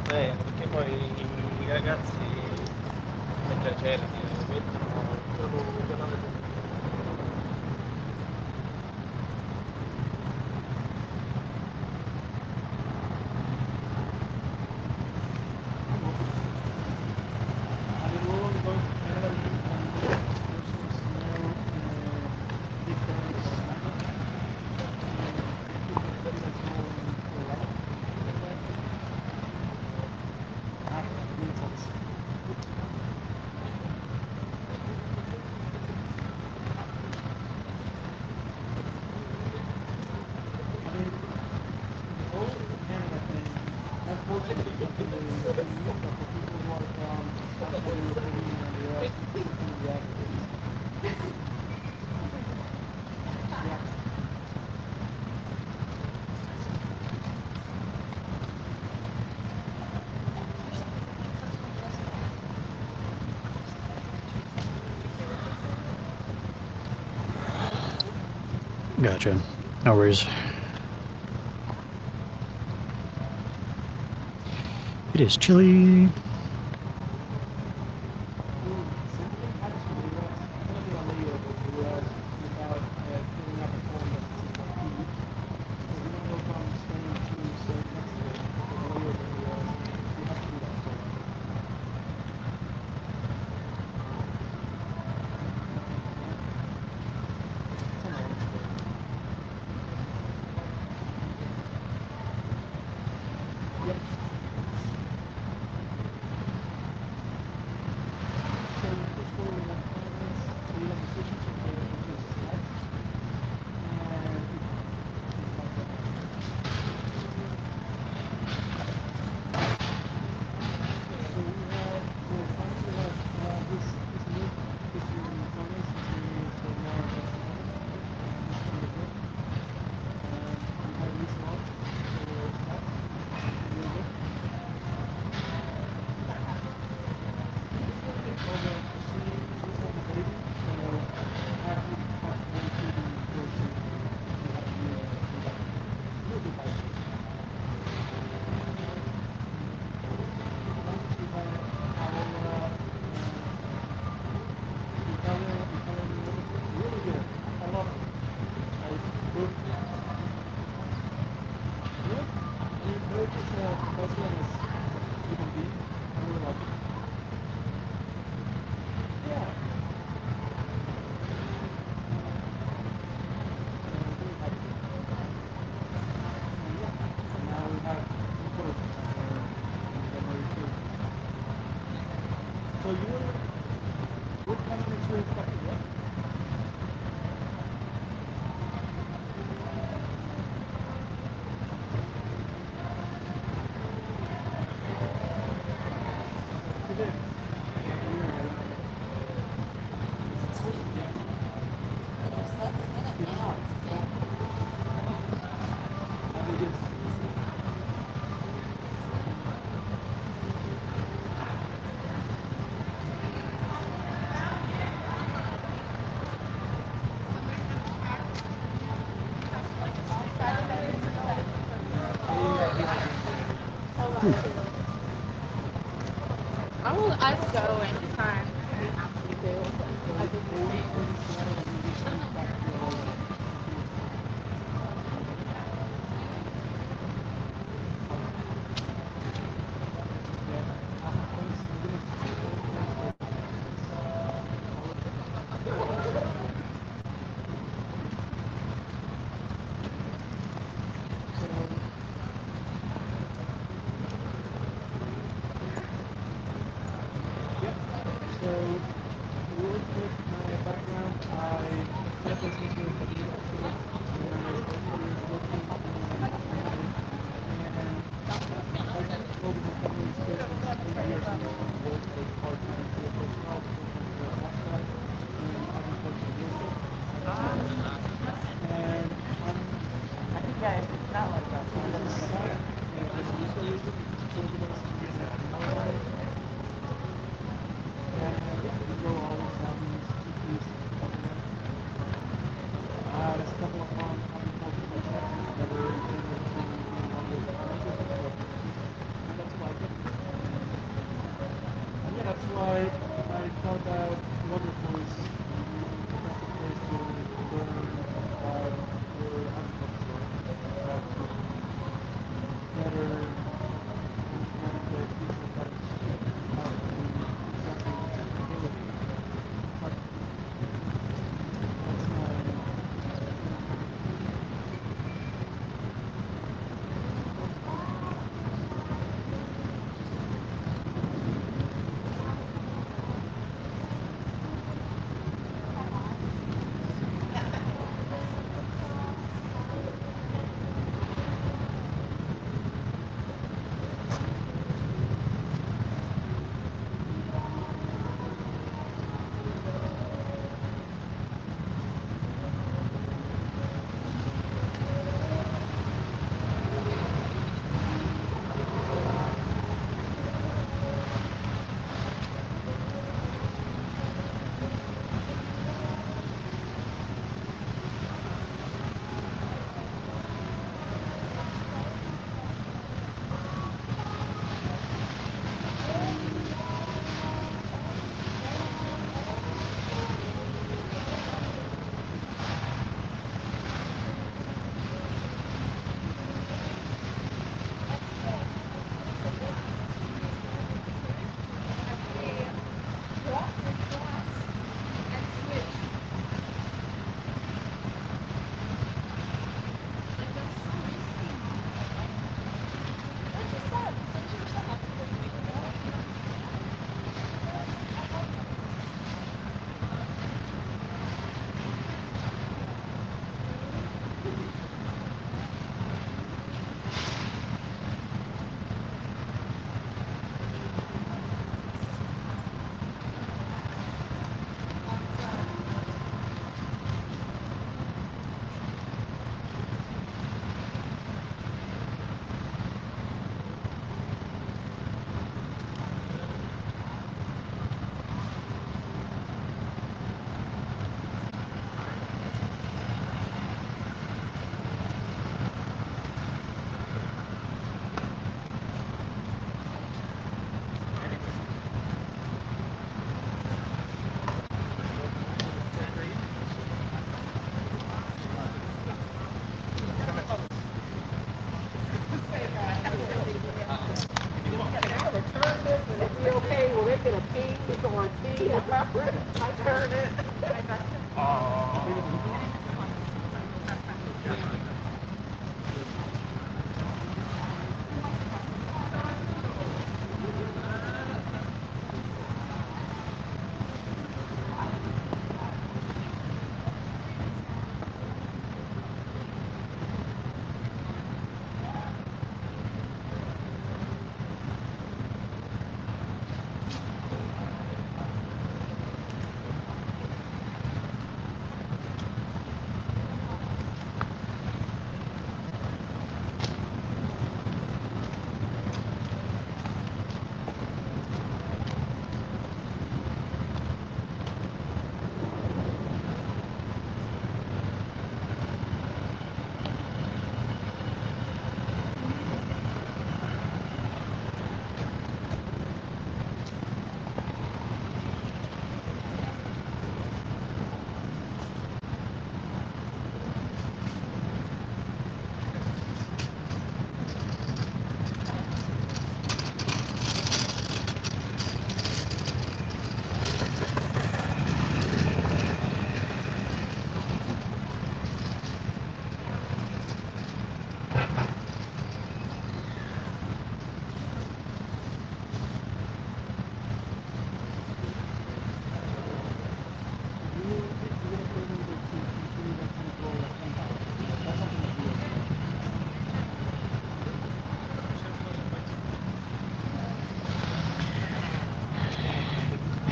Perché poi i ragazzi mentre c'erano mettono il canale. Gotcha. No worries. It is chilly. go anytime we have to do. I do the same. So, real quick, my background, I started business with the university, and I spent 4 years working in and I just told my family experience 8 years ago, worked for part-time for the first job, working for outside, and agriculture real estate. And I think guys, it's not like that. So I'm inside, and I'm UCLA, organized in Epistemology. And we go all examines, GPs, let's couple upon agricultural challenges that are intended to be one of the challenges of work. And that's why I did it. And yeah, that's why I thought that wonderful is the best place to learn about your agriculture, how to better understand the different types, how to exactly ability. But that's my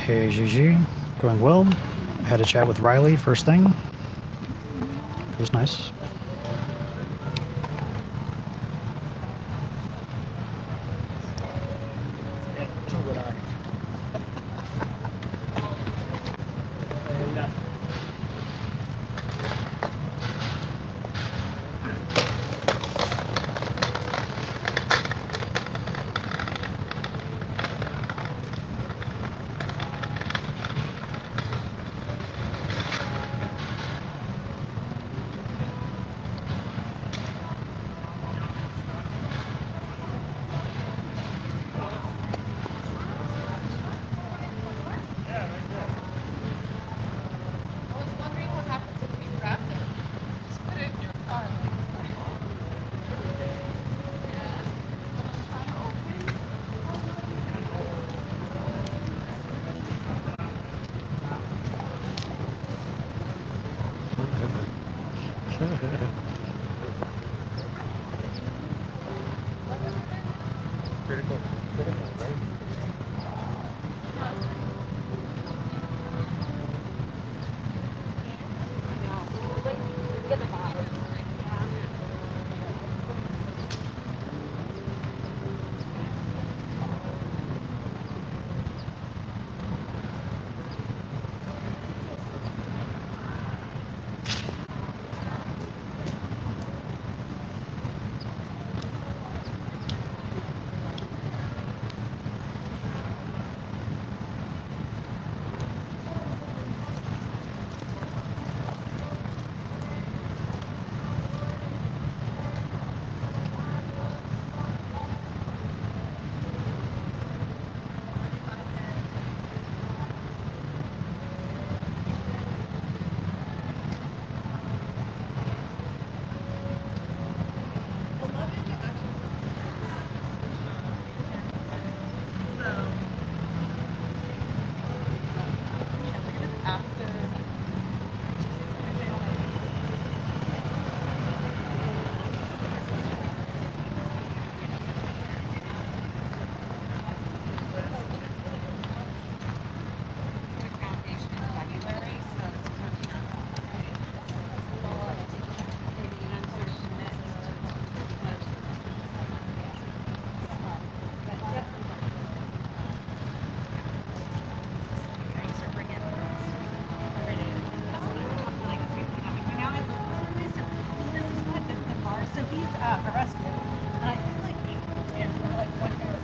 Hey, Gigi. Going well. Had a chat with Riley first thing. It was nice. I was wondering what happens if we wrap it. Just put it in your car. Yeah. Trying to open. Critical, right? Get the vibe. So he's arrested, and I feel like for like 1 year,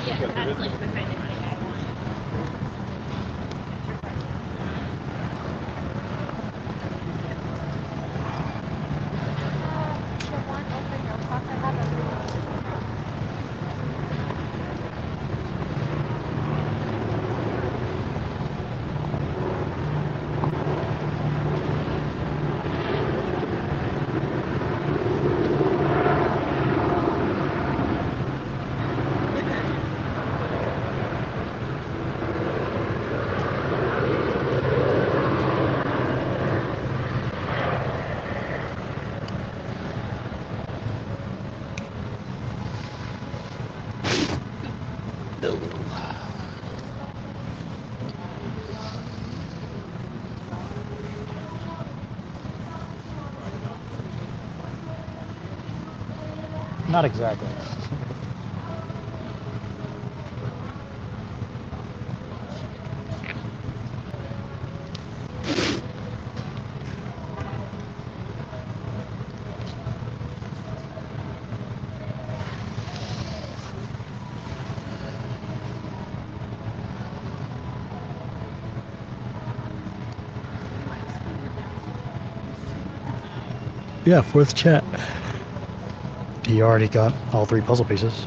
Yeah, that's like the kind of thing I want. Not exactly. Yeah, fourth chat. He already got all 3 puzzle pieces.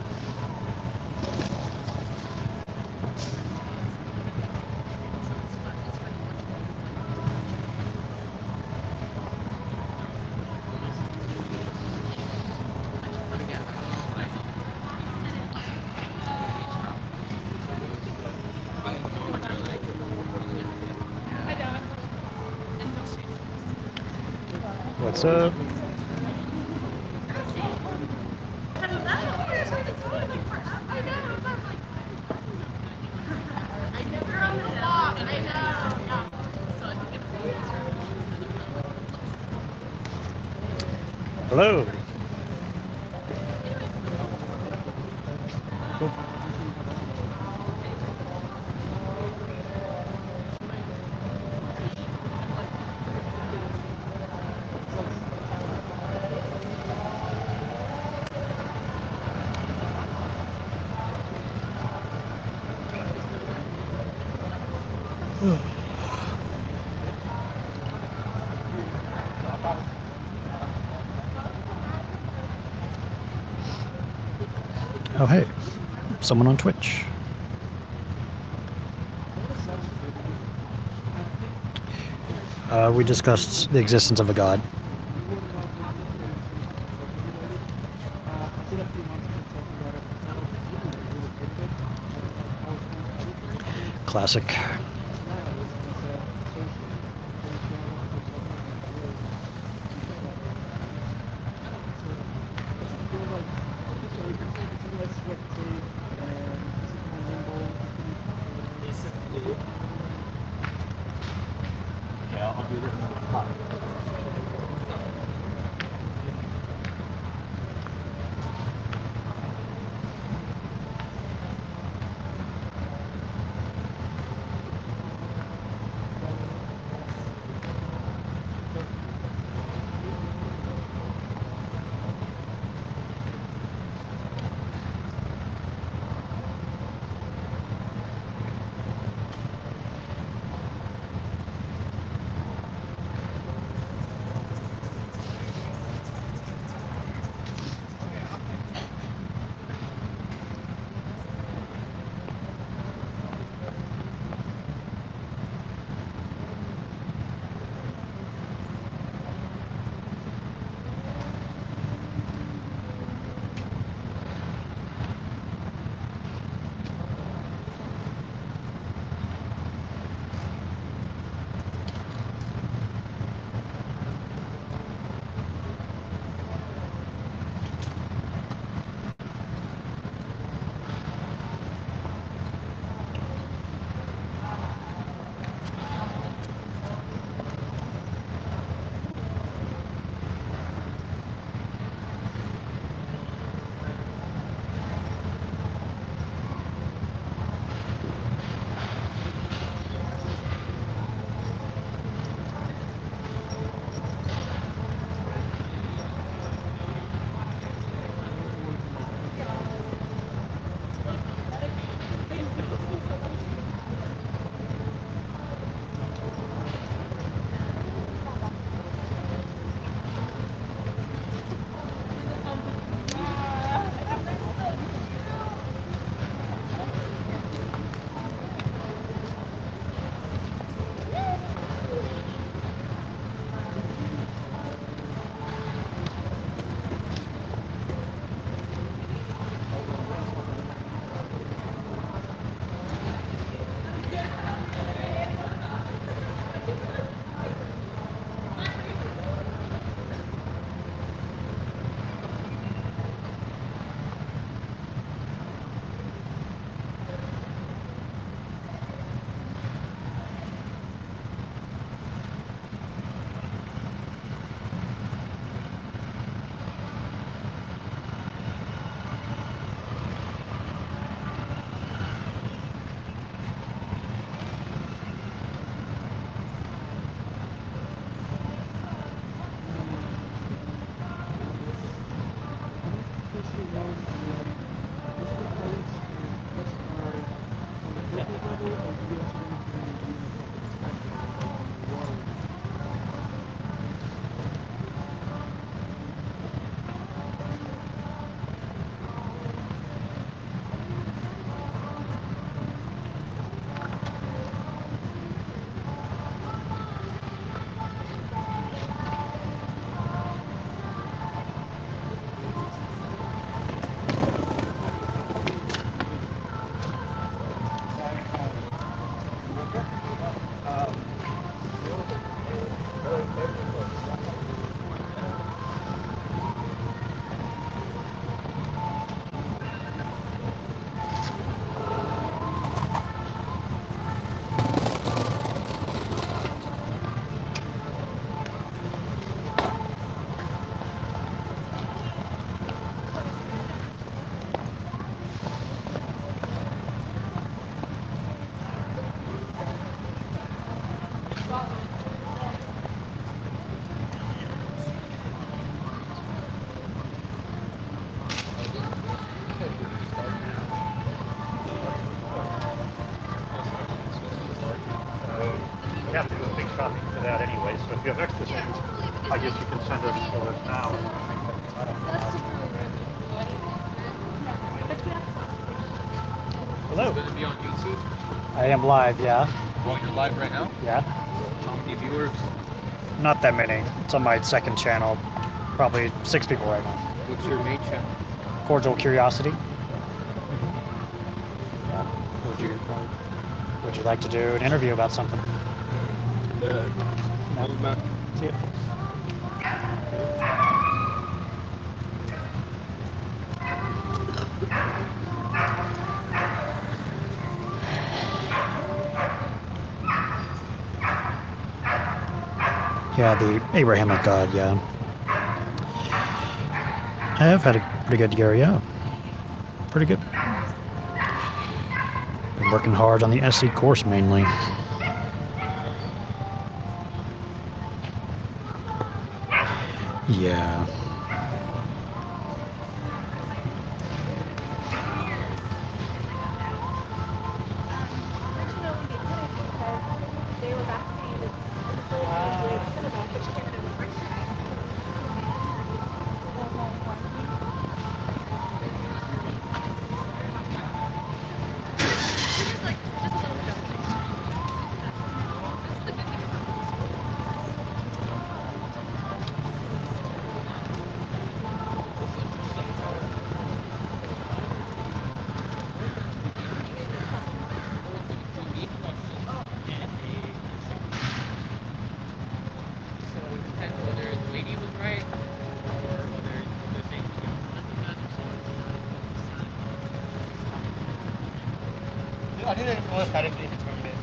What's up? Hello. Oh, hey, someone on Twitch. We discussed the existence of a god. Classic. copy for that anyway, so if you have extra things, I guess you can send us to us now. Hello. Going to be on YouTube. I am live, yeah. Oh, you're live right now? Yeah. How many viewers? Not that many. It's on my second channel. Probably 6 people right now. What's your main channel? Cordial Curiosity. Would you like to do an interview about something? No. See ya. Yeah, the Abrahamic God, yeah. I have had a pretty good year, yeah. Pretty good. Been working hard on the SE course mainly. Yeah. They were vaccinated. I didn't influence directly from this.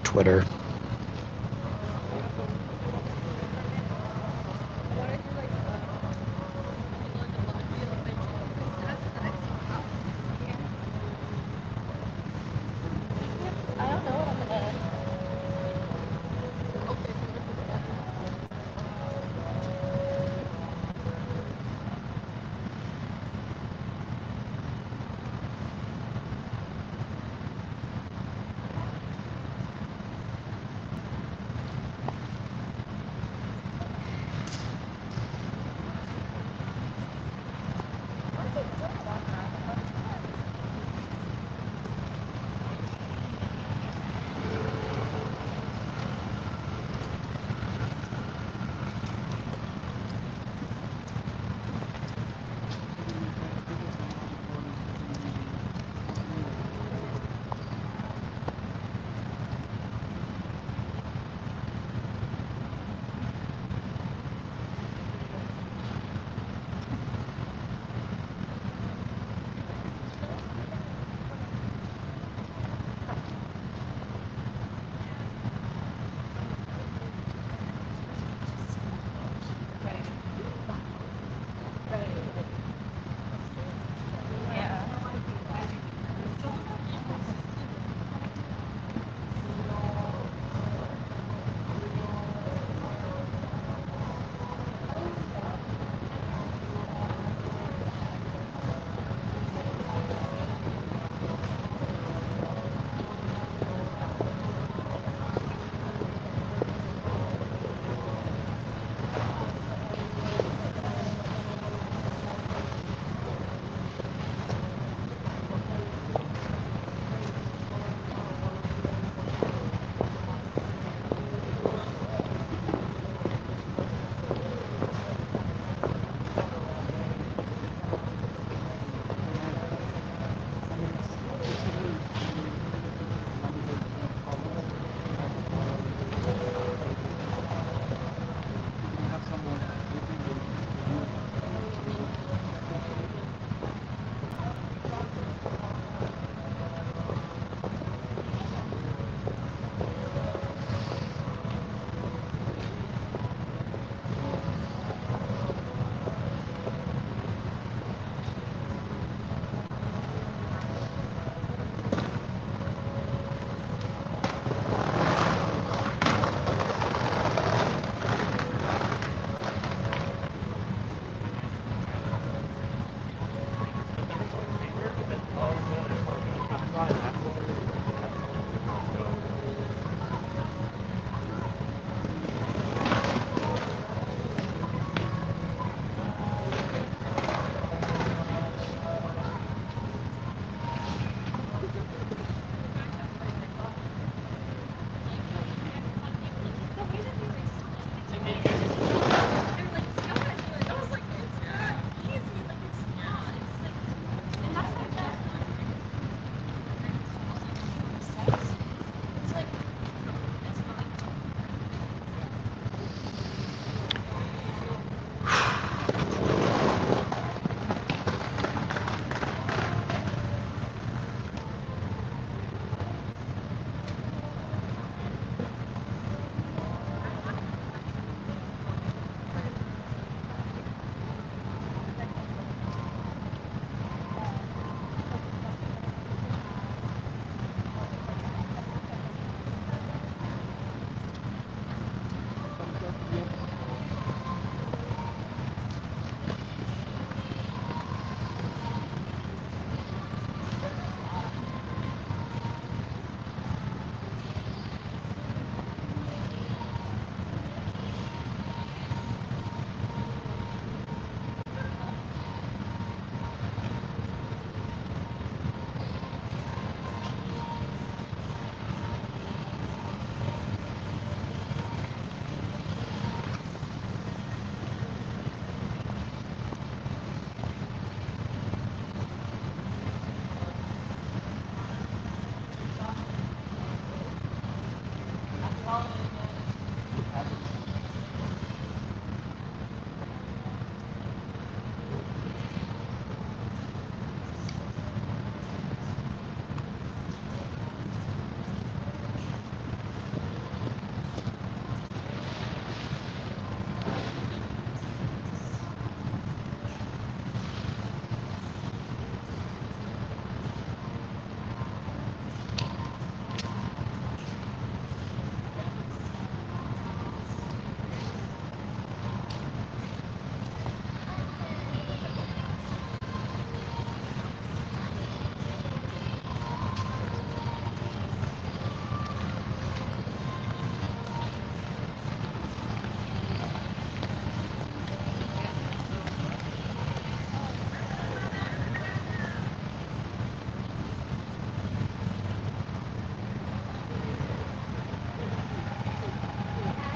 Twitter. I don't know what I'm gonna.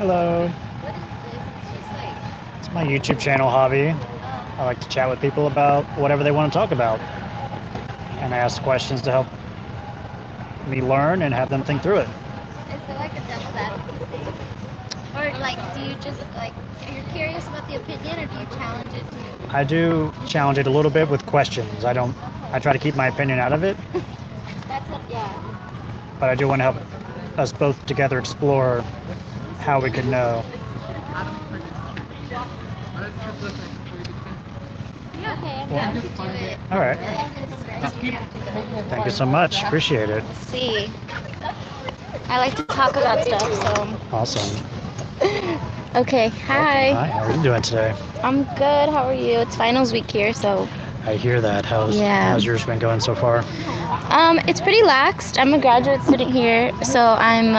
Hello. What is this? It's just like, It's my YouTube channel hobby. I like to chat with people about whatever they want to talk about. And I ask questions to help me learn and have them think through it. is it like a devil's advocate thing? Or like, do you just like, are you curious about the opinion, or do you challenge it to? I do challenge it a little bit with questions. I try to keep my opinion out of it, That's a, yeah. but I do want to help us both together explore how we could know. Okay, I'm happy to do it. All right. Thank you so much. Appreciate it. See, I like to talk about stuff, so. Awesome. Okay, hi. Hi, how are you doing today? I'm good. How are you? It's finals week here, so. I hear that. How's yours been going so far? It's pretty laxed. I'm a graduate student here, so I'm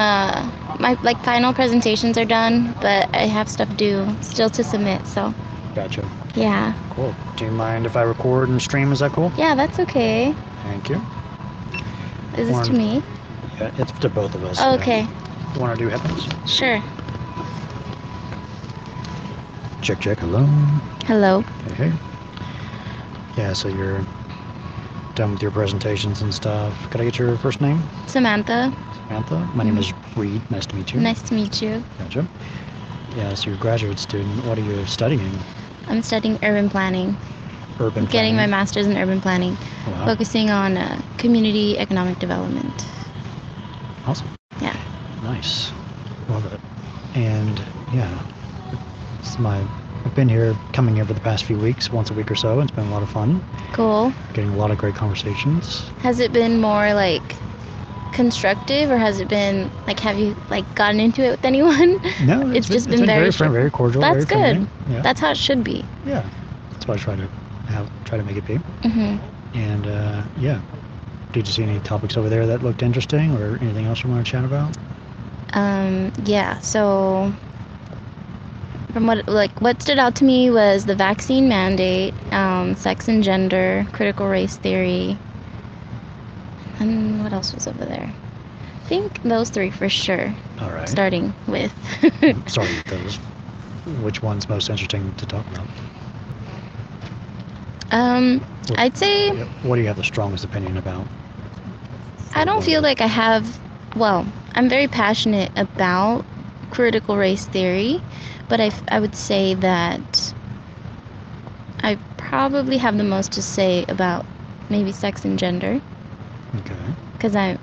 my like final presentations are done, but I have stuff due still to submit. So Gotcha. yeah, Cool. Do you mind if I record and stream? Is that cool? yeah, that's okay. Thank you. Is this to me? Yeah, it's to both of us. Oh, okay, You want to do headphones? sure. Check, check. Hello. Hello. Hey, hey. Yeah, so you're done with your presentations and stuff. Could I get your first name? Samantha. Samantha. My name is Reed. Nice to meet you. Nice to meet you. Gotcha. Yeah, so you're a graduate student. What are you studying? I'm studying urban planning. Urban Getting my planning? master's in urban planning, Wow. focusing on community economic development. Awesome. Yeah. Nice. Love it. And yeah, I've been here, coming here for the past few weeks, once a week or so. It's been a lot of fun. Cool. Getting a lot of great conversations. Has it been more like constructive, or has it been like, have you like gotten into it with anyone? No, It's just been very very friendly, very cordial. That's very friendly. good. Yeah. That's how it should be. Yeah. That's what I try to make it be. Mhm. And yeah. Did you see any topics over there that looked interesting, or anything else you want to chat about? Yeah. So, from what stood out to me was the vaccine mandate, sex and gender, critical race theory, and what else was over there? I think those three for sure. All right. Starting with. Sorry, those. Which one's most interesting to talk about? I'd say What do you have the strongest opinion about? I don't feel like I have. Well, I'm very passionate about critical race theory, but I would say that I probably have the most to say about maybe sex and gender, Okay. because I'm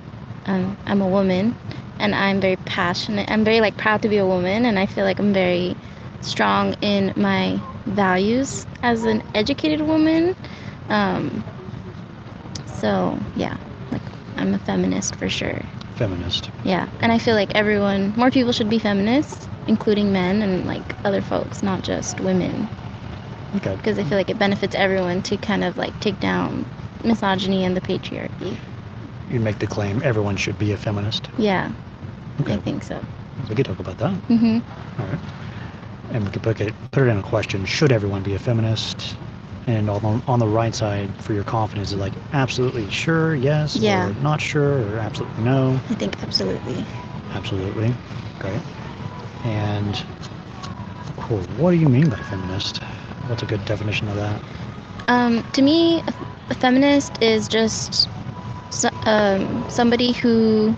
a woman, and I'm very passionate. I'm very like proud to be a woman, and I feel like I'm very strong in my values as an educated woman. So yeah, like I'm a feminist for sure. Feminist. Yeah, and I feel like more people should be feminists, including men and like other folks, not just women, Okay. because I feel like it benefits everyone to kind of like take down misogyny and the patriarchy. You make the claim everyone should be a feminist. Yeah, Okay. I think so. We could talk about that. Mhm. All right. And we could put it in a question: should everyone be a feminist? And on the right side for your confidence is like absolutely sure, yes, Yeah. or not sure, or absolutely no. I think absolutely. Absolutely. Okay. And cool. What do you mean by feminist? What's a good definition of that? To me, a feminist is just somebody who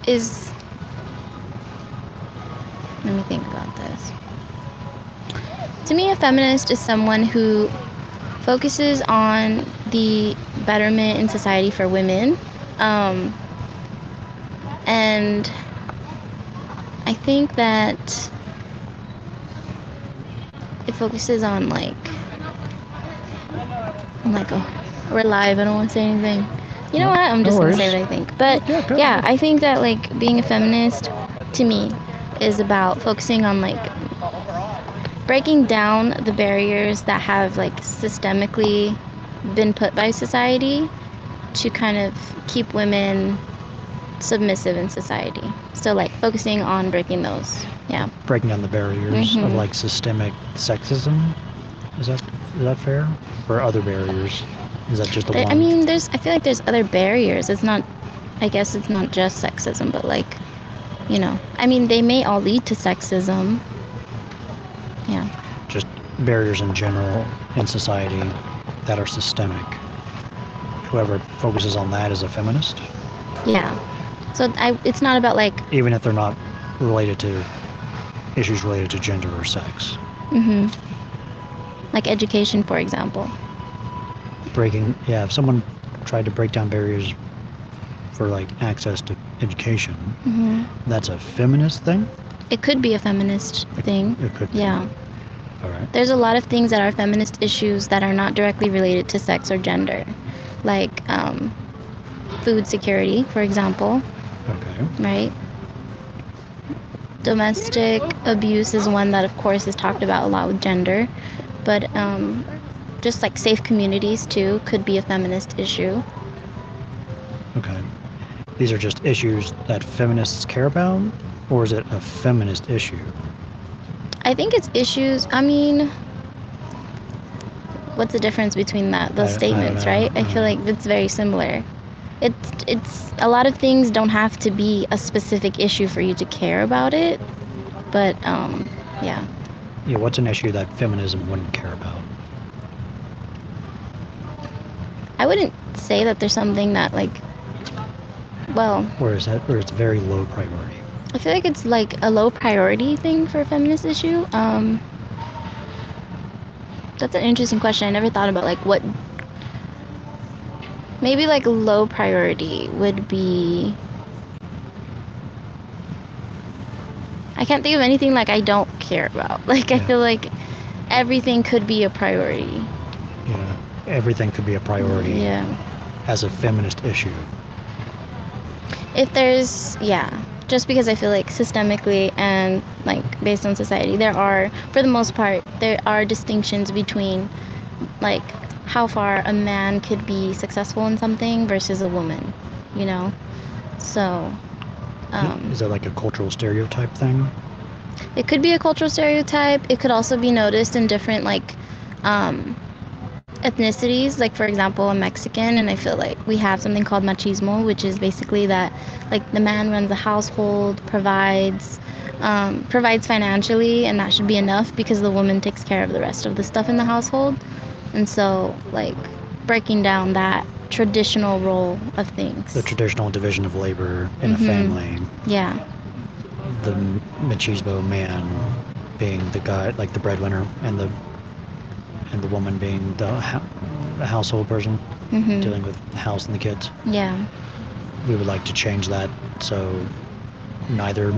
is. Let me think about this. To me, a feminist is someone who focuses on the betterment in society for women. And I think that it focuses on we're live, I don't want to say anything. You know what? I'm just going to say what I think. But Yeah, go yeah, ahead. I think that like being a feminist to me is about focusing on like breaking down the barriers that have like systemically been put by society to kind of keep women submissive in society. So like focusing on breaking those. Yeah. Breaking down the barriers of Mhm. like systemic sexism. Is that fair? Or other barriers? Is that just the one? I mean, I feel like there's other barriers. I guess it's not just sexism, but like you know, I mean, they may all lead to sexism. Yeah. Just barriers in general in society that are systemic. Whoever focuses on that is a feminist, Yeah. So it's not about like, even if they're not related to issues related to gender or sex. like education, for example. If someone tried to break down barriers for like access to education, that's a feminist thing? It could be a feminist thing. It could be. Yeah. All right. There's a lot of things that are feminist issues that are not directly related to sex or gender, like food security, for example, Okay. right? Domestic abuse is one that, of course, is talked about a lot with gender, but just like safe communities too could be a feminist issue. Okay. These are just issues that feminists care about, or is it a feminist issue? I think it's issues. I mean, what's the difference between those I don't statements, know. right? I feel like it's very similar. It's a lot of things don't have to be a specific issue for you to care about it, but yeah. Yeah, what's an issue that feminism wouldn't care about? I wouldn't say that there's something that like, well, Where it's very low priority? I feel like it's like a low priority thing for a feminist issue. That's an interesting question. I never thought about like what. Maybe like low priority would be. I can't think of anything like I don't care about. Like I Yeah. feel like everything could be a priority. Yeah, everything could be a priority Yeah. as a feminist issue. If there's, yeah, just because I feel like systemically and like based on society, there are, for the most part, there are distinctions between like how far a man could be successful in something versus a woman, you know? So, Is that like a cultural stereotype thing? it could be a cultural stereotype. It could also be noticed in different like ethnicities. Like for example, I'm Mexican, and I feel like we have something called machismo, which is basically that like the man runs the household, provides financially, and that should be enough because the woman takes care of the rest of the stuff in the household. And so like breaking down that traditional role of things. The traditional division of labor in a family. Yeah. The machismo man being the guy, like the breadwinner, and the woman being the household person dealing with the house and the kids. Yeah. We would like to change that so neither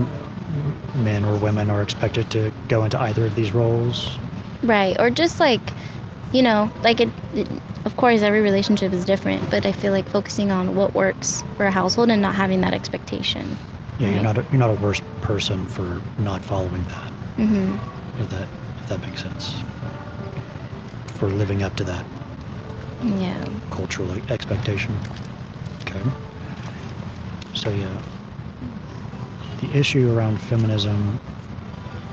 men or women are expected to go into either of these roles. Right. Or just like, you know, like it of course every relationship is different, but I feel like focusing on what works for a household and not having that expectation. Yeah, Right. you're not a worse person for not following that. Mhm. If that makes sense. For living up to that Yeah. cultural expectation. Okay. So yeah, the issue around feminism,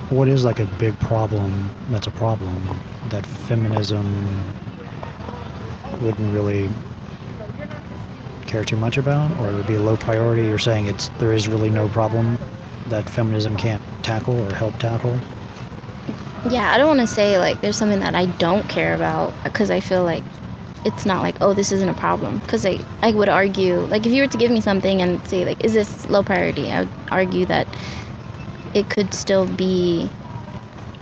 what is like a big problem that's a problem that feminism wouldn't really care too much about, or it would be a low priority? You're saying there is really no problem that feminism can't tackle or help tackle? Yeah, I don't want to say like there's something that I don't care about, because I feel like it's not like, oh, this isn't a problem, because I would argue, like if you were to give me something and say like, is this low priority, I would argue that it could still be,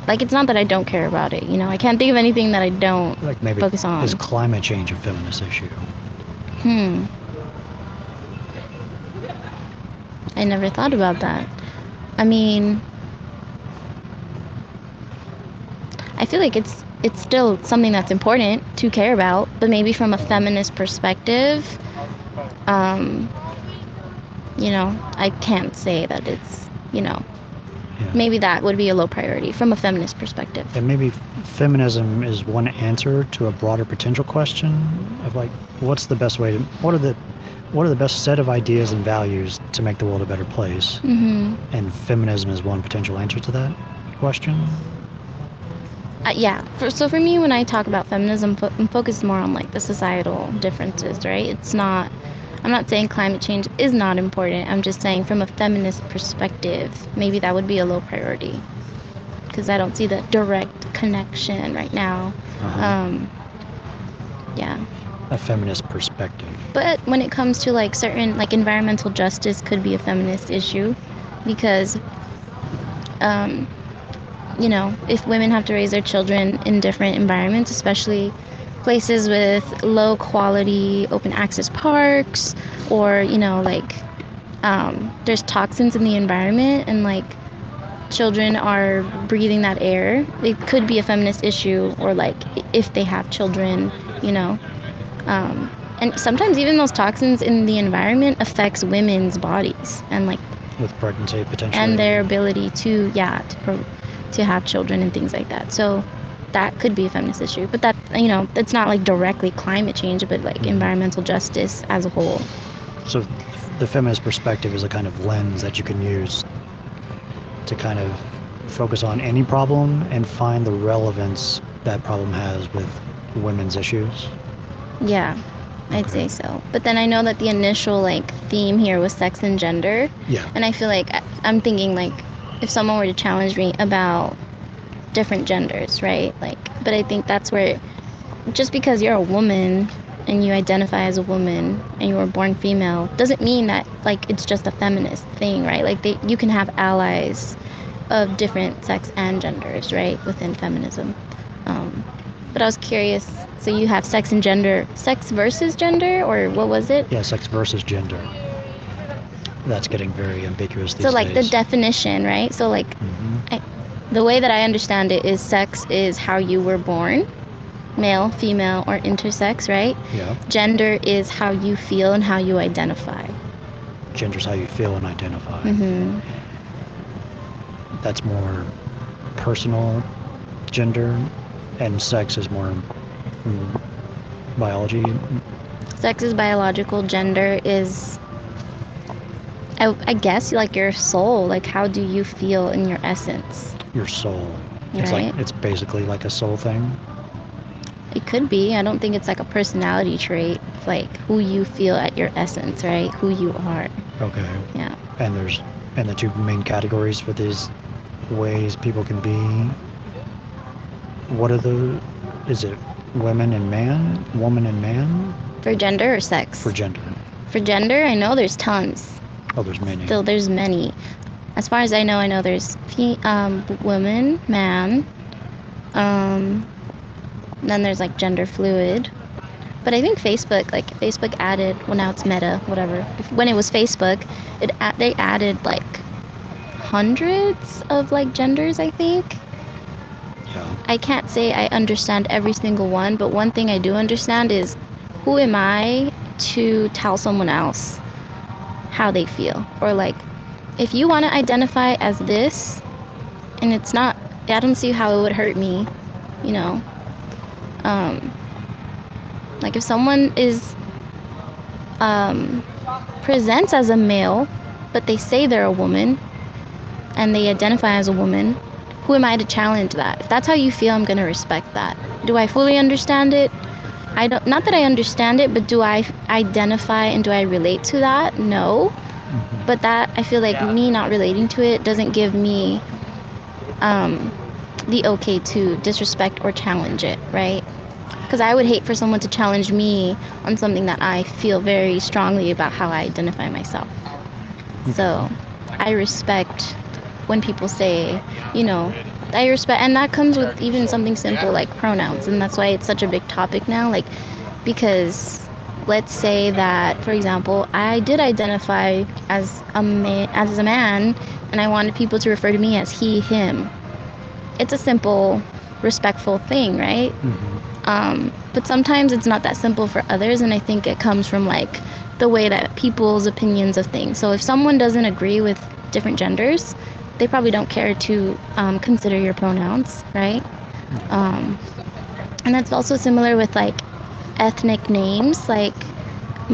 like it's not that I don't care about it, you know, I can't think of anything that I don't Like maybe focus on. is climate change a feminist issue? I never thought about that. I mean, I feel like it's still something that's important to care about, but maybe from a feminist perspective, you know, I can't say that it's, you know, Yeah. maybe that would be a low priority from a feminist perspective. And maybe feminism is one answer to a broader potential question of like, what's the best way to, what are the best set of ideas and values to make the world a better place? And feminism is one potential answer to that question. Yeah. So for me, when I talk about feminism, I'm focused more on like the societal differences, right? It's not I'm not saying climate change is not important. I'm just saying from a feminist perspective, maybe that would be a low priority because I don't see the direct connection right now. Yeah. A feminist perspective. But when it comes to like certain, like environmental justice could be a feminist issue because, you know, if women have to raise their children in different environments, especially places with low quality open access parks, or, you know, like there's toxins in the environment and like children are breathing that air, it could be a feminist issue. Or like if they have children, you know, and sometimes even those toxins in the environment affects women's bodies and like With pregnancy potentially. and their ability to to have children and things like that. So that could be a feminist issue, but that, you know, that's not like directly climate change, but like environmental justice as a whole. So the feminist perspective is a kind of lens that you can use to kind of focus on any problem and find the relevance that problem has with women's issues. Yeah, I'd say so. But then I know that the initial like theme here was sex and gender, Yeah. and I feel like I'm thinking like if someone were to challenge me about different genders, right? Like, but I think that's where, just because you're a woman and you identify as a woman and you were born female doesn't mean that like it's just a feminist thing, right? Like you can have allies of different sex and genders, right, within feminism. But I was curious, so you have sex and gender, sex versus gender, or what was it? Yeah, sex versus gender. That's getting very ambiguous these So like the days. definition, right? So like Mhm. the way that I understand it is sex is how you were born, male, female, or intersex, right? Yeah. Gender is how you feel and how you identify. Gender's how you feel and identify. Hmm. That's more personal gender, and sex is more biology. Sex is biological, gender is, I guess, like your soul. Like, how do you feel in your essence? Your soul. It's Right. like, it's basically like a soul thing. It could be. I don't think it's like a personality trait, like who you feel at your essence, right? Who you are. Okay. Yeah. And the two main categories for these ways people can be, what are is it women and man, woman and man, For gender or sex? for gender? For gender, I know there's tons. Oh, there's many. Still, there's many. As far as I know there's woman, man. Then there's like gender fluid. But I think Facebook added, well now it's Meta, whatever. When it was Facebook, they added like hundreds of like genders, I think. Yeah. I can't say I understand every single one, but one thing I do understand is who am I to tell someone else how they feel? Or like, if you want to identify as this, and it's not, I don't see how it would hurt me, you know. Like if someone presents as a male, but they say they're a woman, and they identify as a woman, who am I to challenge that? If that's how you feel, I'm going to respect that. Do I fully understand it? I don't, not that I understand it, but do I identify and do I relate to that? No. But that, I feel like me not relating to it doesn't give me the okay to disrespect or challenge it, right? Because I would hate for someone to challenge me on something that I feel very strongly about how I identify myself. So I respect when people say, you know, I respect, and that comes with even something simple like pronouns, and that's why it's such a big topic now, like, because let's say that, for example, I did identify as a man, and I wanted people to refer to me as he, him. It's a simple, respectful thing, right? But sometimes it's not that simple for others, and I think it comes from like the way that people's opinions of things. So if someone doesn't agree with different genders, they probably don't care to consider your pronouns, right? And that's also similar with like ethnic names. Like,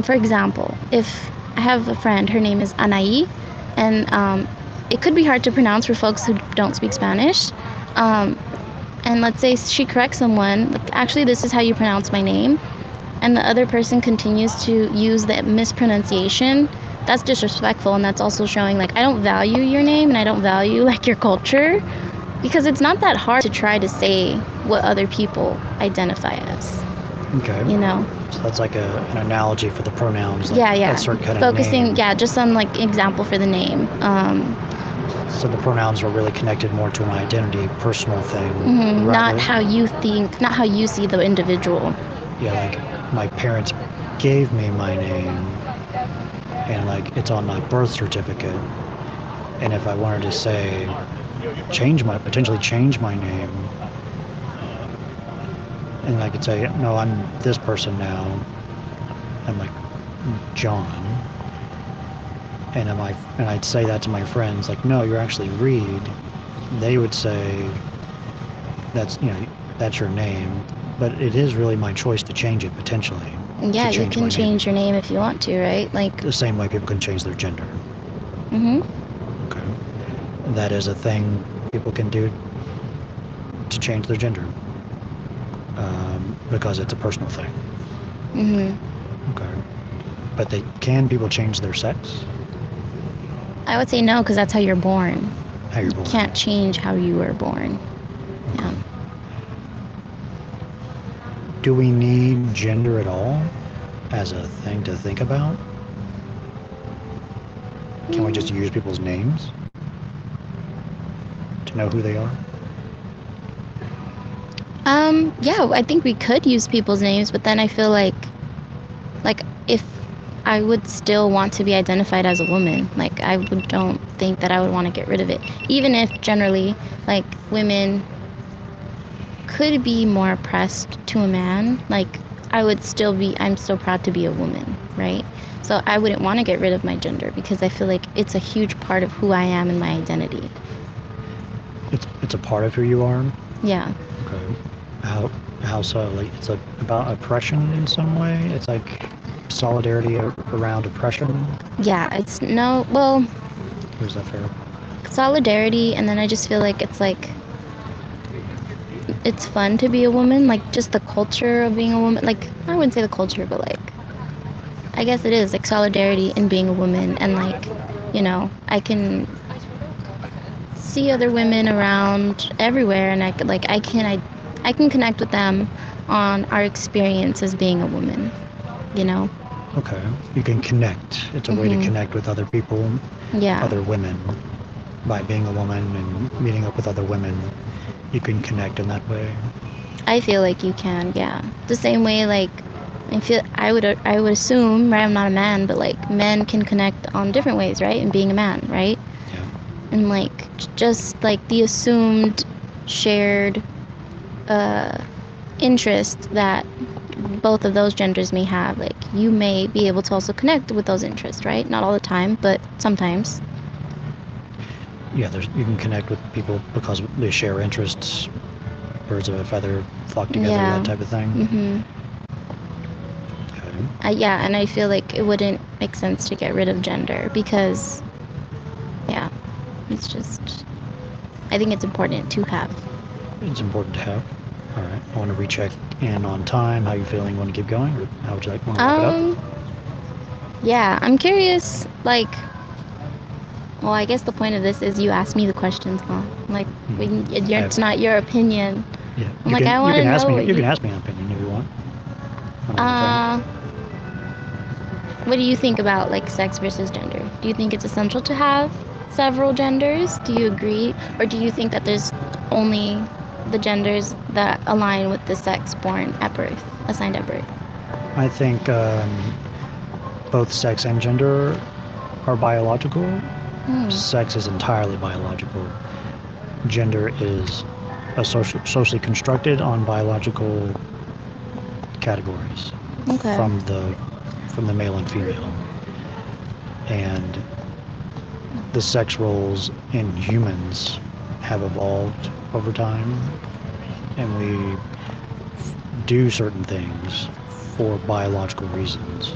for example, if I have a friend, her name is Anaí, and it could be hard to pronounce for folks who don't speak Spanish. And let's say she corrects someone, actually this is how you pronounce my name. and the other person continues to use the mispronunciation, that's disrespectful, and that's also showing like I don't value your name and I don't value like your culture, because it's not that hard to try to say what other people identify as, Okay. you know. So that's like an analogy for the pronouns. Like Yeah. a certain kind of Focusing, name. yeah, just on like example for the name. So the pronouns are really connected more to an identity, personal thing. Not how you think, not how you see the individual. Yeah, like my parents gave me my name, and like it's on my birth certificate. And if I wanted to say, potentially change my name, and I could say, no, I'm this person now. I'm like John. And I'd say that to my friends, like, no, you're actually Reed. They would say, that's your name, but it is really my choice to change it potentially. Yeah, you change my can name. change your name if you want to, right? Like, The same way people can change their gender. Okay. That is a thing people can do to change their gender, because it's a personal thing. Okay. But people change their sex? I would say no, because that's how you're born. How you're born. You can't change how you were born. Okay. Yeah. Do we need gender at all as a thing to think about? Can we just use people's names to know who they are? Yeah, I think we could use people's names, but then I feel like if I would still want to be identified as a woman, like don't think that I would want to get rid of it, even if generally like women could be more oppressed to a man. Like I'm still proud to be a woman, right? So I wouldn't want to get rid of my gender because I feel like it's a huge part of who I am and my identity. It's a part of who you are? Yeah. Okay. How so? Like it's about oppression in some way? It's like solidarity around oppression? Yeah, or is that fair? solidarity, and then I just feel like it's fun to be a woman, like just the culture of being a woman. Like I wouldn't say the culture, but like I guess it is like solidarity in being a woman, and like, you know, I can see other women around everywhere, and I can connect with them on our experience as being a woman, you know. Okay. You can connect. It's a way to connect with other people, Yeah. other women. By being a woman and meeting up with other women, you can connect in that way. I feel like you can, yeah. The same way, like, I would assume, right? I'm not a man, but like men can connect on different ways, right? In being a man, right? Yeah. And like just like the assumed shared interest that both of those genders may have, like you may be able to also connect with those interests, right? Not all the time, but sometimes. Yeah, you can connect with people because they share interests. Birds of a feather flock together, Yeah. that type of thing. Okay. Yeah, and I feel like it wouldn't make sense to get rid of gender because, yeah, it's just, I think it's important to have. It's important to have. All right. I want to recheck in on time. How you feeling? Want to keep going? Or how would you like want to wrap it up? Yeah, I'm curious, like, well, I guess the point of this is you ask me the questions, huh? Like, it's not your opinion. Yeah. I'm like, I want to know what you can ask me an opinion if you want. What do you think about, like, sex versus gender? Do you think it's essential to have several genders? Do you agree? Or do you think that there's only the genders that align with the sex born at birth, assigned at birth? I think both sex and gender are biological. Sex is entirely biological. Gender is socially constructed on biological categories. Okay. From the male and female. And the sex roles in humans have evolved over time, and we do certain things for biological reasons,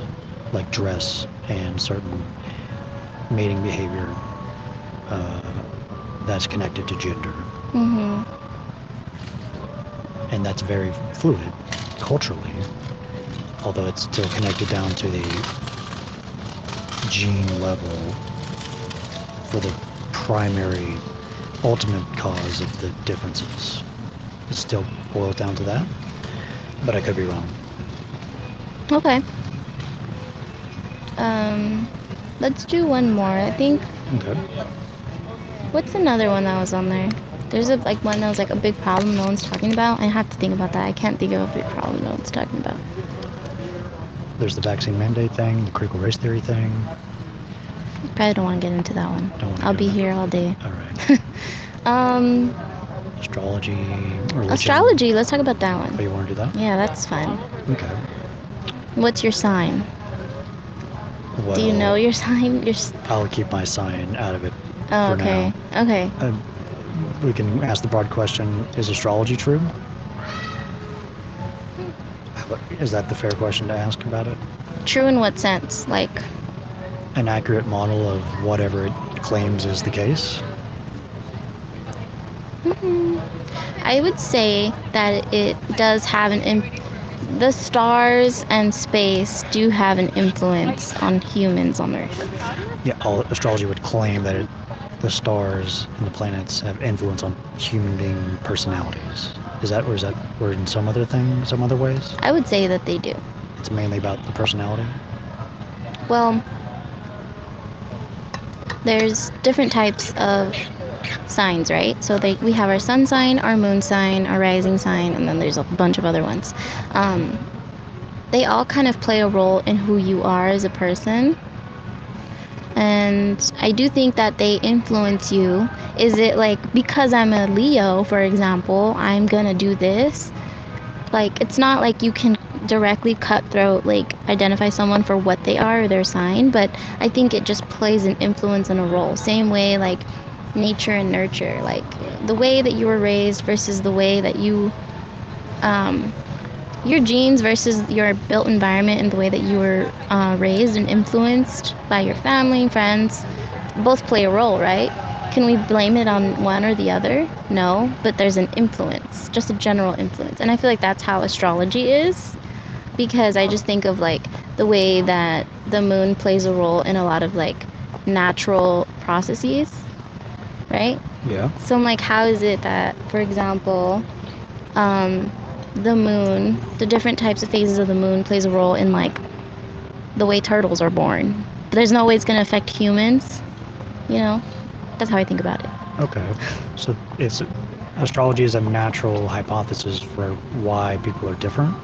like dress and certain mating behavior that's connected to gender. And that's very fluid culturally. although it's still connected down to the gene level for the primary ultimate cause of the differences. It still boils down to that, but I could be wrong. Okay. Let's do one more. I think, Okay. what's another one that was on there? There's a like one that was like a big problem no one's talking about. I have to think about that. I can't think of a big problem no one's talking about. There's the vaccine mandate thing, the critical race theory thing. Probably don't want to get into that one. Don't wanna I'll get be into here all day. All right. Astrology, religion. Astrology. Let's talk about that Oh, one. you want to do that? Yeah, that's fun. Okay. What's your sign? Well, Do you know your sign? I'll keep my sign out of it Oh, for okay. now. Okay. We can ask the broad question, is astrology true? Is that the fair question to ask about it? True in what sense? Like, An accurate model of whatever it claims is the case? I would say that it does have the stars and space do have an influence on humans on Earth. Yeah, all astrology would claim that the stars and the planets have influence on human being personalities. Is that, or in some other thing, some other ways? I would say that they do. It's mainly about the personality? Well, there's different types of signs, right? So we have our sun sign, our moon sign, our rising sign, and then there's a bunch of other ones. They all kind of play a role in who you are as a person. And I do think that they influence you. Is it like, because I'm a Leo, for example, I'm gonna do this? Like, it's not like you can directly cutthroat, like, identify someone for what they are or their sign, but I think it just plays an influence and a role. Same way, like, nature and nurture. Like, the way that you were raised versus the way that you, your genes versus your built environment and the way that you were raised and influenced by your family and friends, both play a role, right? Can we blame it on one or the other? No, but there's an influence, just a general influence. And I feel like that's how astrology is, because I just think of like the way that the moon plays a role in a lot of like natural processes, right? Yeah. So I'm like, how is it that, for example, the moon, the different types of phases of the moon plays a role in like the way turtles are born. But there's no way it's going to affect humans, you know? That's how I think about it. Okay. So astrology is a natural hypothesis for why people are different?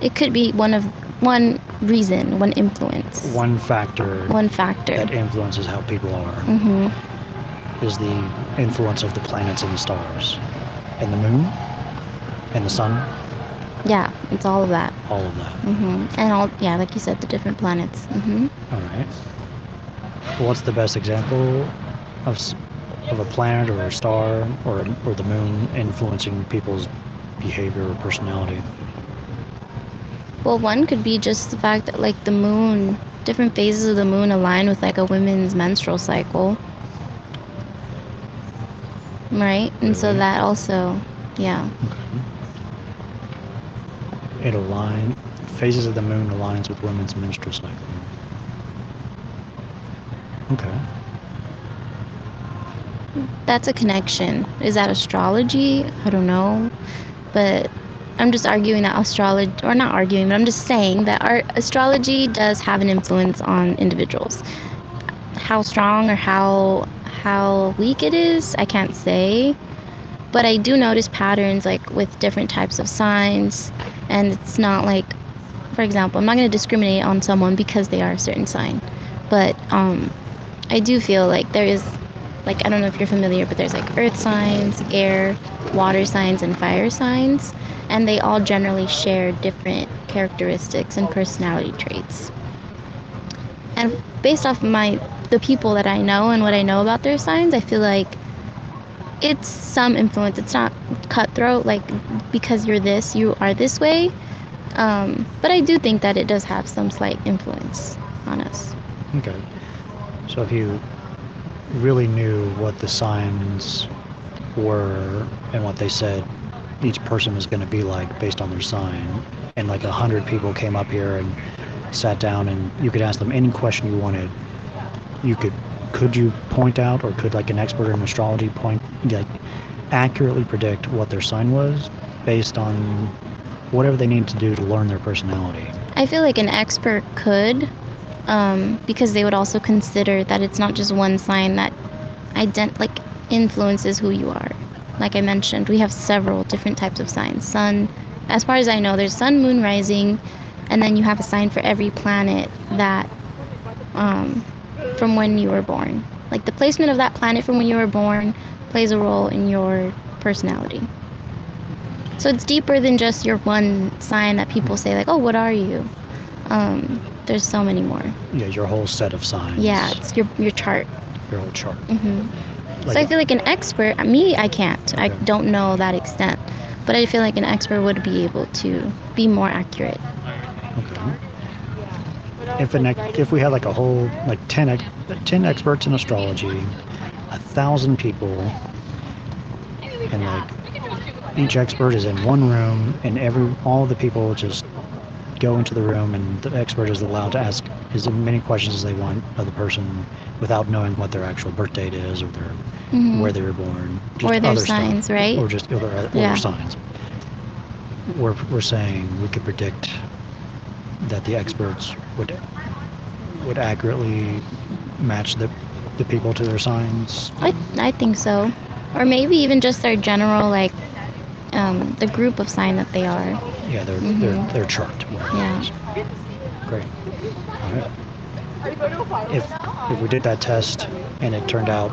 It could be one reason, one influence. One factor that influences how people are is the influence of the planets and the stars. And the moon? And the sun? Yeah, it's all of that. All of that. And yeah, like you said, the different planets. All right. What's the best example of a planet or a star or the moon influencing people's behavior or personality? Well, one could be just the fact that like the moon, different phases of the moon align with like a woman's menstrual cycle. Right? And so Really? that also, yeah. Okay. Phases of the moon aligns with women's menstrual cycle. Okay. That's a connection. Is that astrology? I don't know. But I'm just arguing that astrology, or not arguing, but I'm just saying that our astrology does have an influence on individuals. How strong or how weak it is, I can't say. But I do notice patterns like with different types of signs, and it's not like, for example, I'm not going to discriminate on someone because they are a certain sign. But I do feel like there is, like, I don't know if you're familiar, but there's like earth signs, air, water signs, and fire signs. And they all generally share different characteristics and personality traits. And based off the people that I know and what I know about their signs, I feel like it's some influence. It's not cutthroat, like because you're this, you are this way. But I do think that it does have some slight influence on us. Okay. So if you really knew what the signs were and what they said each person was going to be like based on their sign, and like 100 people came up here and sat down, and you could ask them any question you wanted, could you point out, or could like an expert in astrology like accurately predict what their sign was based on whatever they need to do to learn their personality? I feel like an expert could, because they would also consider that it's not just one sign that influences who you are. Like I mentioned, we have several different types of signs. Sun, as far as I know, there's sun, moon, rising, and then you have a sign for every planet that from when you were born. Like the placement of that planet from when you were born plays a role in your personality. So it's deeper than just your one sign that people say like, oh, what are you? There's so many more. Yeah, your whole set of signs. Yeah, it's your chart. Your whole chart. So I feel like an expert, I can't. Okay. I don't know that extent. But I feel like an expert would be able to be more accurate. Okay. If we had like a whole, like 10 experts in astrology, 1,000 people, and like each expert is in one room, and all the people just go into the room, and the expert is allowed to ask as many questions as they want of the person without knowing what their actual birth date is, or where they were born, just or their other signs, stuff, right? or just their signs. We're saying we could predict that the experts would accurately match the people to their signs. I think so, or maybe even just their general the group of sign that they are. Yeah, their chart. Yeah. Great. All right. If we did that test and it turned out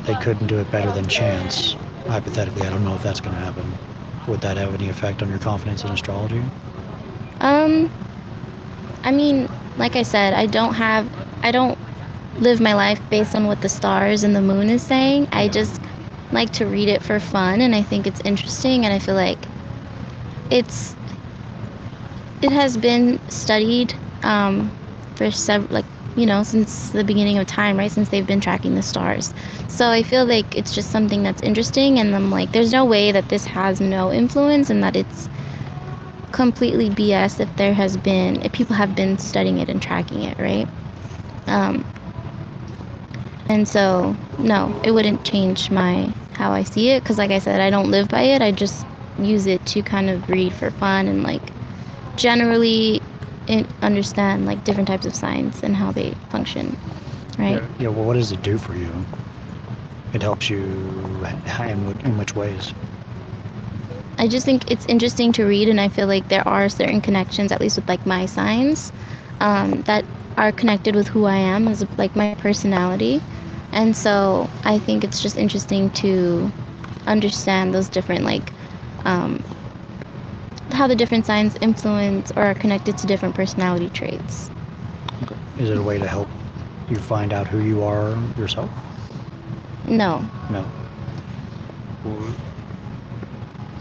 they couldn't do it better than chance, hypothetically, I don't know if that's going to happen. Would that have any effect on your confidence in astrology? I mean, like I said, I don't live my life based on what the stars and the moon is saying. I just like to read it for fun, and I think it's interesting, and I feel like it has been studied for several, since the beginning of time, right? Since they've been tracking the stars. So I feel like it's just something that's interesting, and I'm like, there's no way that this has no influence, and that it's completely BS if people have been studying it and tracking it, right? And so, no, it wouldn't change how I see it, because like I said, I don't live by it. I just use it to kind of read for fun and generally understand different types of signs and how they function, right? Yeah, well, what does it do for you? It helps you in which ways? I just think it's interesting to read, and I feel like there are certain connections, at least with my signs, that are connected with who I am as my personality. And so I think it's just interesting to understand those different how the different signs influence or are connected to different personality traits. Okay. Is it a way to help you find out who you are yourself? No.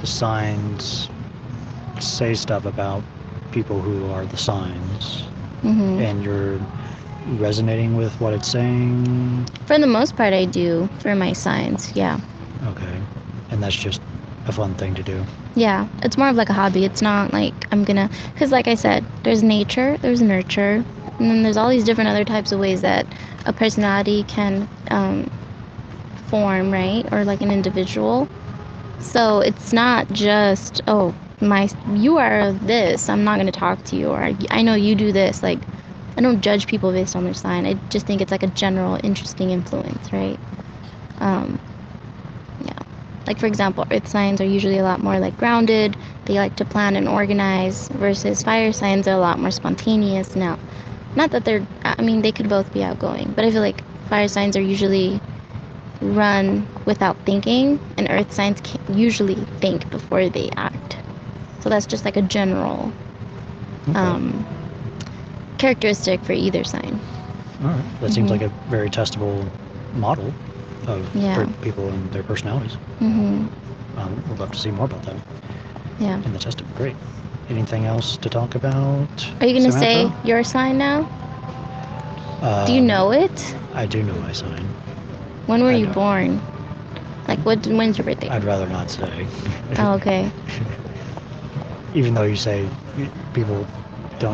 The signs say stuff about people who are the signs, and you're resonating with what it's saying? For the most part, I do, for my signs, yeah. Okay. And that's just a fun thing to do? Yeah, it's more of a hobby. It's not because like I said, there's nature, there's nurture, and then there's all these different other types of ways that a personality can form, right? Or an individual. So it's not just, you are this, I'm not going to talk to you, or I know you do this. I don't judge people based on their sign. I just think it's a general interesting influence, right? Yeah. For example, earth signs are usually a lot more grounded. They like to plan and organize, versus fire signs are a lot more spontaneous. Now, not that they could both be outgoing, but I feel like fire signs are usually run without thinking, and earth signs usually think before they act. So that's just a general characteristic for either sign. All right. That seems like a very testable model of people and their personalities. We'd love to see more about that. Yeah. In the testing. Great. Anything else to talk about? Are you going to say your sign now? Do you know it? I do know my sign. When were you born? When's your birthday? I'd rather not say. Oh, okay. Even though you say people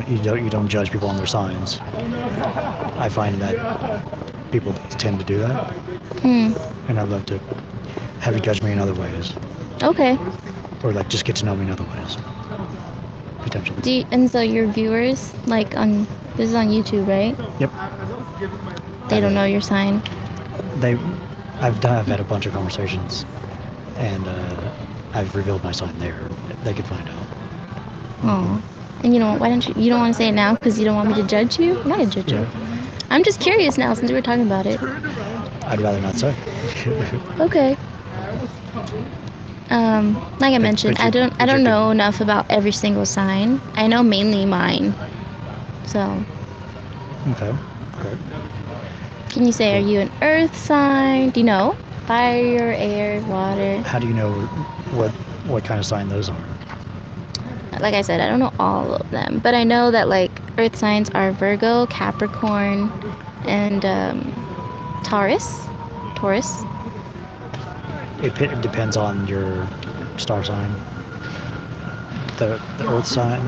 you don't judge people on their signs. I find that people tend to do that, Hmm. and I'd love to have you judge me in other ways, Okay. or like just get to know me in other ways, potentially. And so your viewers, like this is on YouTube, right? Yep. They don't know your sign. I've had a bunch of conversations, and I've revealed my sign there. They could find out. Oh. And you know, why don't you don't want to say it now because you don't want me to judge you? I'm not gonna judge you. I'm just curious now since we're talking about it. I'd rather not say. Okay. Like I mentioned, but you- I don't know enough about every single sign. I know mainly mine. So, Okay. Great. can you say, are you an earth sign? Do you know? Fire, air, water. How do you know what kind of sign those are? Like I said, I don't know all of them, but I know that like earth signs are Virgo, Capricorn, and Taurus. Taurus. It depends on your star sign. The earth sign,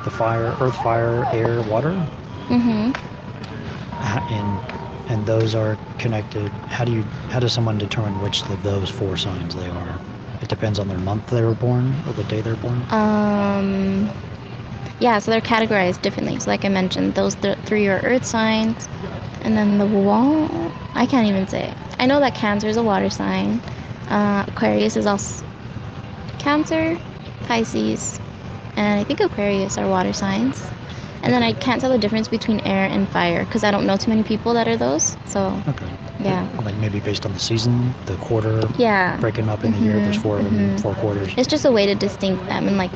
the fire, earth, fire, air, water, Mhm. and those are connected. How does someone determine which of those 4 signs they are? It depends on their month they were born or the day they're born. Yeah, so they're categorized differently. So like I mentioned, those 3 are earth signs, and then the wall, I can't even say. I know that Cancer is a water sign. Aquarius is also Cancer, Pisces, and I think Aquarius are water signs. And then I can't tell the difference between air and fire because I don't know too many people that are those. So Okay. yeah, Like maybe based on the season, the quarter, yeah. breaking them up in the year. There's 4 of them, 4 quarters. It's just a way to distinct them and like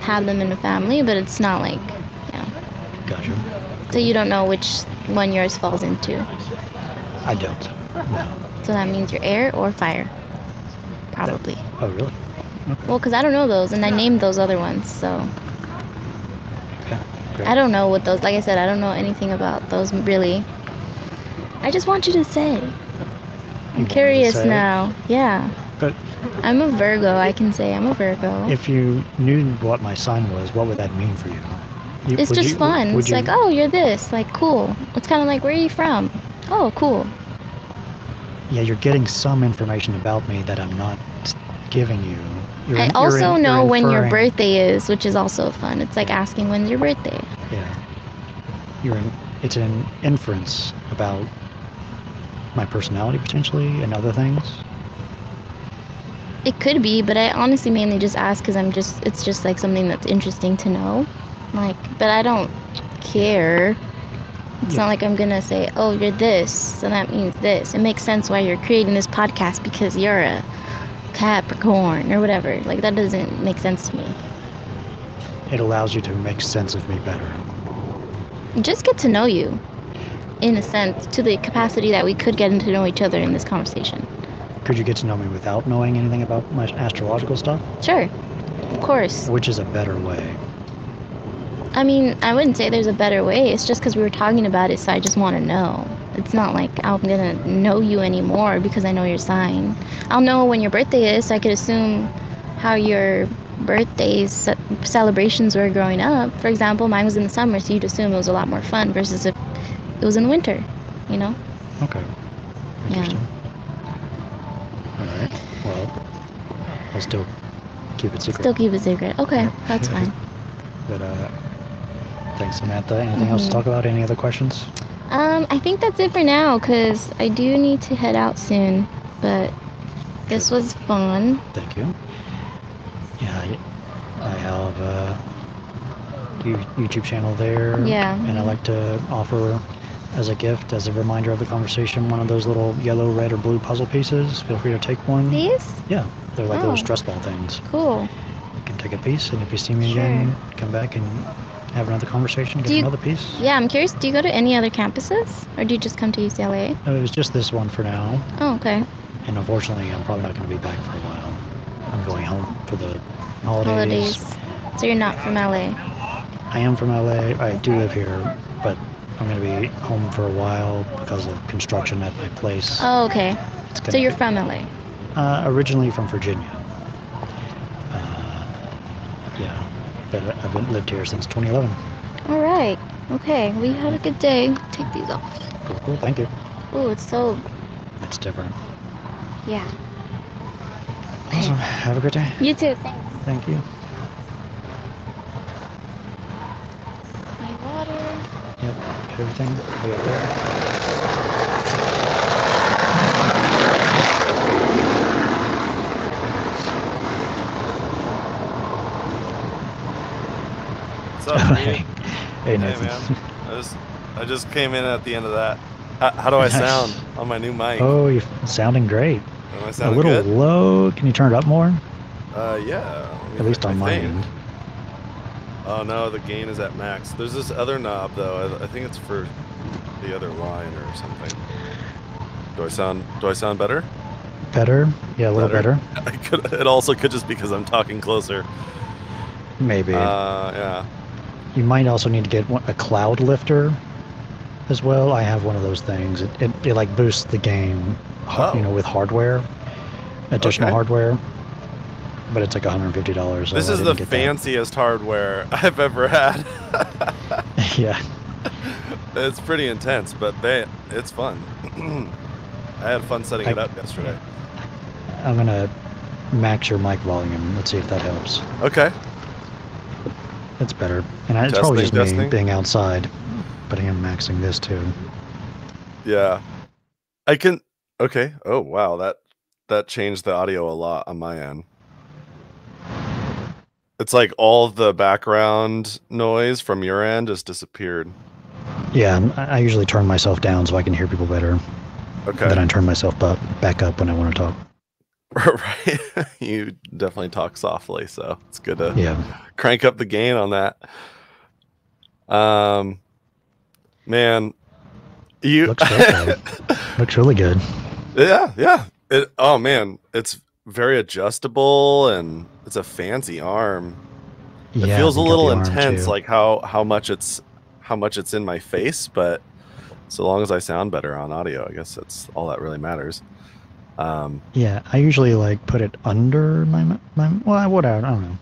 have them in a family, but it's not like, yeah. Gotcha. So you don't know which one yours falls into. I don't. No. So that means you're air or fire, probably. Oh, really? Well, because I don't know those, and I named those other ones, so Okay. Great. I don't know what those. Like I said, I don't know anything about those really. I just want you to say. You I'm want me to curious say? now. Yeah, But I'm a Virgo. I can say I'm a Virgo. if you knew what my sign was, what would that mean for you? It's Would just you- fun. would It's you- like, oh, you're this. Like, cool. It's kind of like, where are you from? Oh, cool. Yeah, you're getting some information about me that I'm not giving you. I also know when your inferring- birthday is, which is also fun. It's like asking when's your birthday. Yeah. It's an inference about my personality potentially and other things. It could be, but I honestly mainly just ask because it's just like something that's interesting to know. Like, but I don't care. It's Yeah. not like I'm gonna say, oh, you're this, so that means this. It makes sense why you're creating this podcast because you're a Capricorn or whatever. Like, that doesn't make sense to me. It allows you to make sense of me better. Just get to know you, in a sense, to the capacity that we could get to know each other in this conversation. Could you get to know me without knowing anything about my astrological stuff? Sure, of course. Which is a better way? I mean, I wouldn't say there's a better way. It's just because we were talking about it, so I just want to know. It's not like I'm gonna know you anymore because I know your sign. I'll know when your birthday is, so I could assume how your birthdays celebrations were growing up. For example, mine was in the summer, so you'd assume it was a lot more fun versus if it was in the winter, you know? Okay. Yeah. Interesting. All right. Well, I'll still keep it secret. Still keep it secret. Okay, that's fine. But thanks, Samantha. Anything else to talk about? Any other questions? I think that's it for now, because I do need to head out soon, but this was fun. Thank you. Yeah, I have a YouTube channel there. Yeah. And I like to offer as a gift, as a reminder of the conversation, one of those little yellow, red, or blue puzzle pieces. Feel free to take one. These? Yeah, they're like Oh. those stress ball things. Cool. You can take a piece, and if you see me Sure. again, come back and have another conversation, get you- another piece. Yeah, I'm curious, do you go to any other campuses? Or do you just come to UCLA? It was just this one for now, Oh, okay. and unfortunately, I'm probably not going to be back for a while. I'm going home for the Holidays. So you're not from LA? I am from LA. I do live here, but I'm going to be home for a while because of construction at my place. Oh, okay. It's gonna So you're be- from LA. Originally from Virginia. Yeah, but I've lived here since 2011. All right. Okay. We have a good day. Take these off. Cool. Thank you. Oh, it's so. It's different. Yeah. Awesome. Have a good day. You too. Thanks. Thank you. My water. Yep. Got everything. Way up there. What's up, Hey, Reed? hey, Hey, Nathan. man. I just came in at the end of that. How do I Nice. sound on my new mic? Oh, you're sounding great. Am I A sounding little good? low. Can you turn it up more? Yeah. At least on my think. end. Oh no, the gain is at max. There's this other knob though. I think it's for the other line or something. Do I sound better? Better? Yeah, a little better. It also could just because I'm talking closer. Maybe. Yeah. You might also need to get a cloud lifter as well. I have one of those things. It like boosts the gain, Oh. with hardware, additional Okay. hardware. But it's like $150. So This I is the didn't get that. fanciest hardware I've ever had. Yeah. It's pretty intense, but it's fun. I had fun setting it up yesterday. I'm gonna max your mic volume. Let's see if that helps. Okay. It's better. And it's probably just Testing, me testing. being outside, but I am maxing this too. Yeah. I can. Okay. Oh wow, that changed the audio a lot on my end. It's like all the background noise from your end just disappeared. Yeah, I usually turn myself down so I can hear people better. Okay. Then I turn myself back up when I want to talk. Right. You definitely talk softly, so it's good to Yeah. crank up the gain on that. Man, you Looks good. Looks really good. yeah. Oh man, it's very adjustable and it's a fancy arm. It Yeah, feels a we got little the arm, intense, too. like how much it's in my face, but so long as I sound better on audio, I guess that's all that really matters. Yeah, I usually like put it under my well, whatever. I don't know.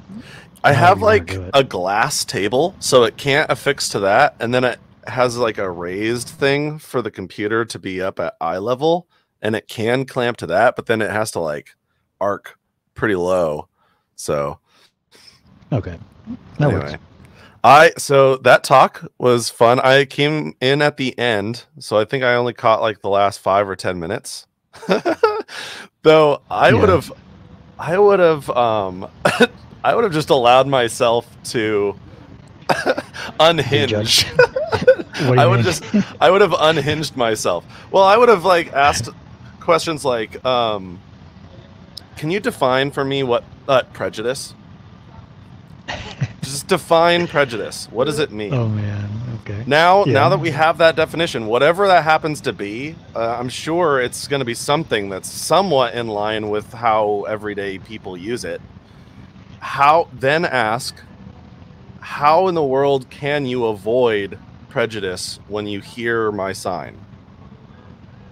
I However have you wanna like do it. a glass table, so it can't affix to that, and then it has like a raised thing for the computer to be up at eye level, and it can clamp to that, but then it has to like arc pretty low. So Okay, that works. So that talk was fun. I came in at the end, so I think I only caught like the last 5 or 10 minutes. Though I would have I would have just allowed myself to unhinge. What do you mean? I would have unhinged myself. Well, I would have like asked questions like, can you define for me what prejudice? Just define prejudice. What does it mean? Oh man. Okay. Now Yeah. that we have that definition, whatever that happens to be, I'm sure it's going to be something that's somewhat in line with how everyday people use it. Then ask, how in the world can you avoid prejudice when you hear my sign?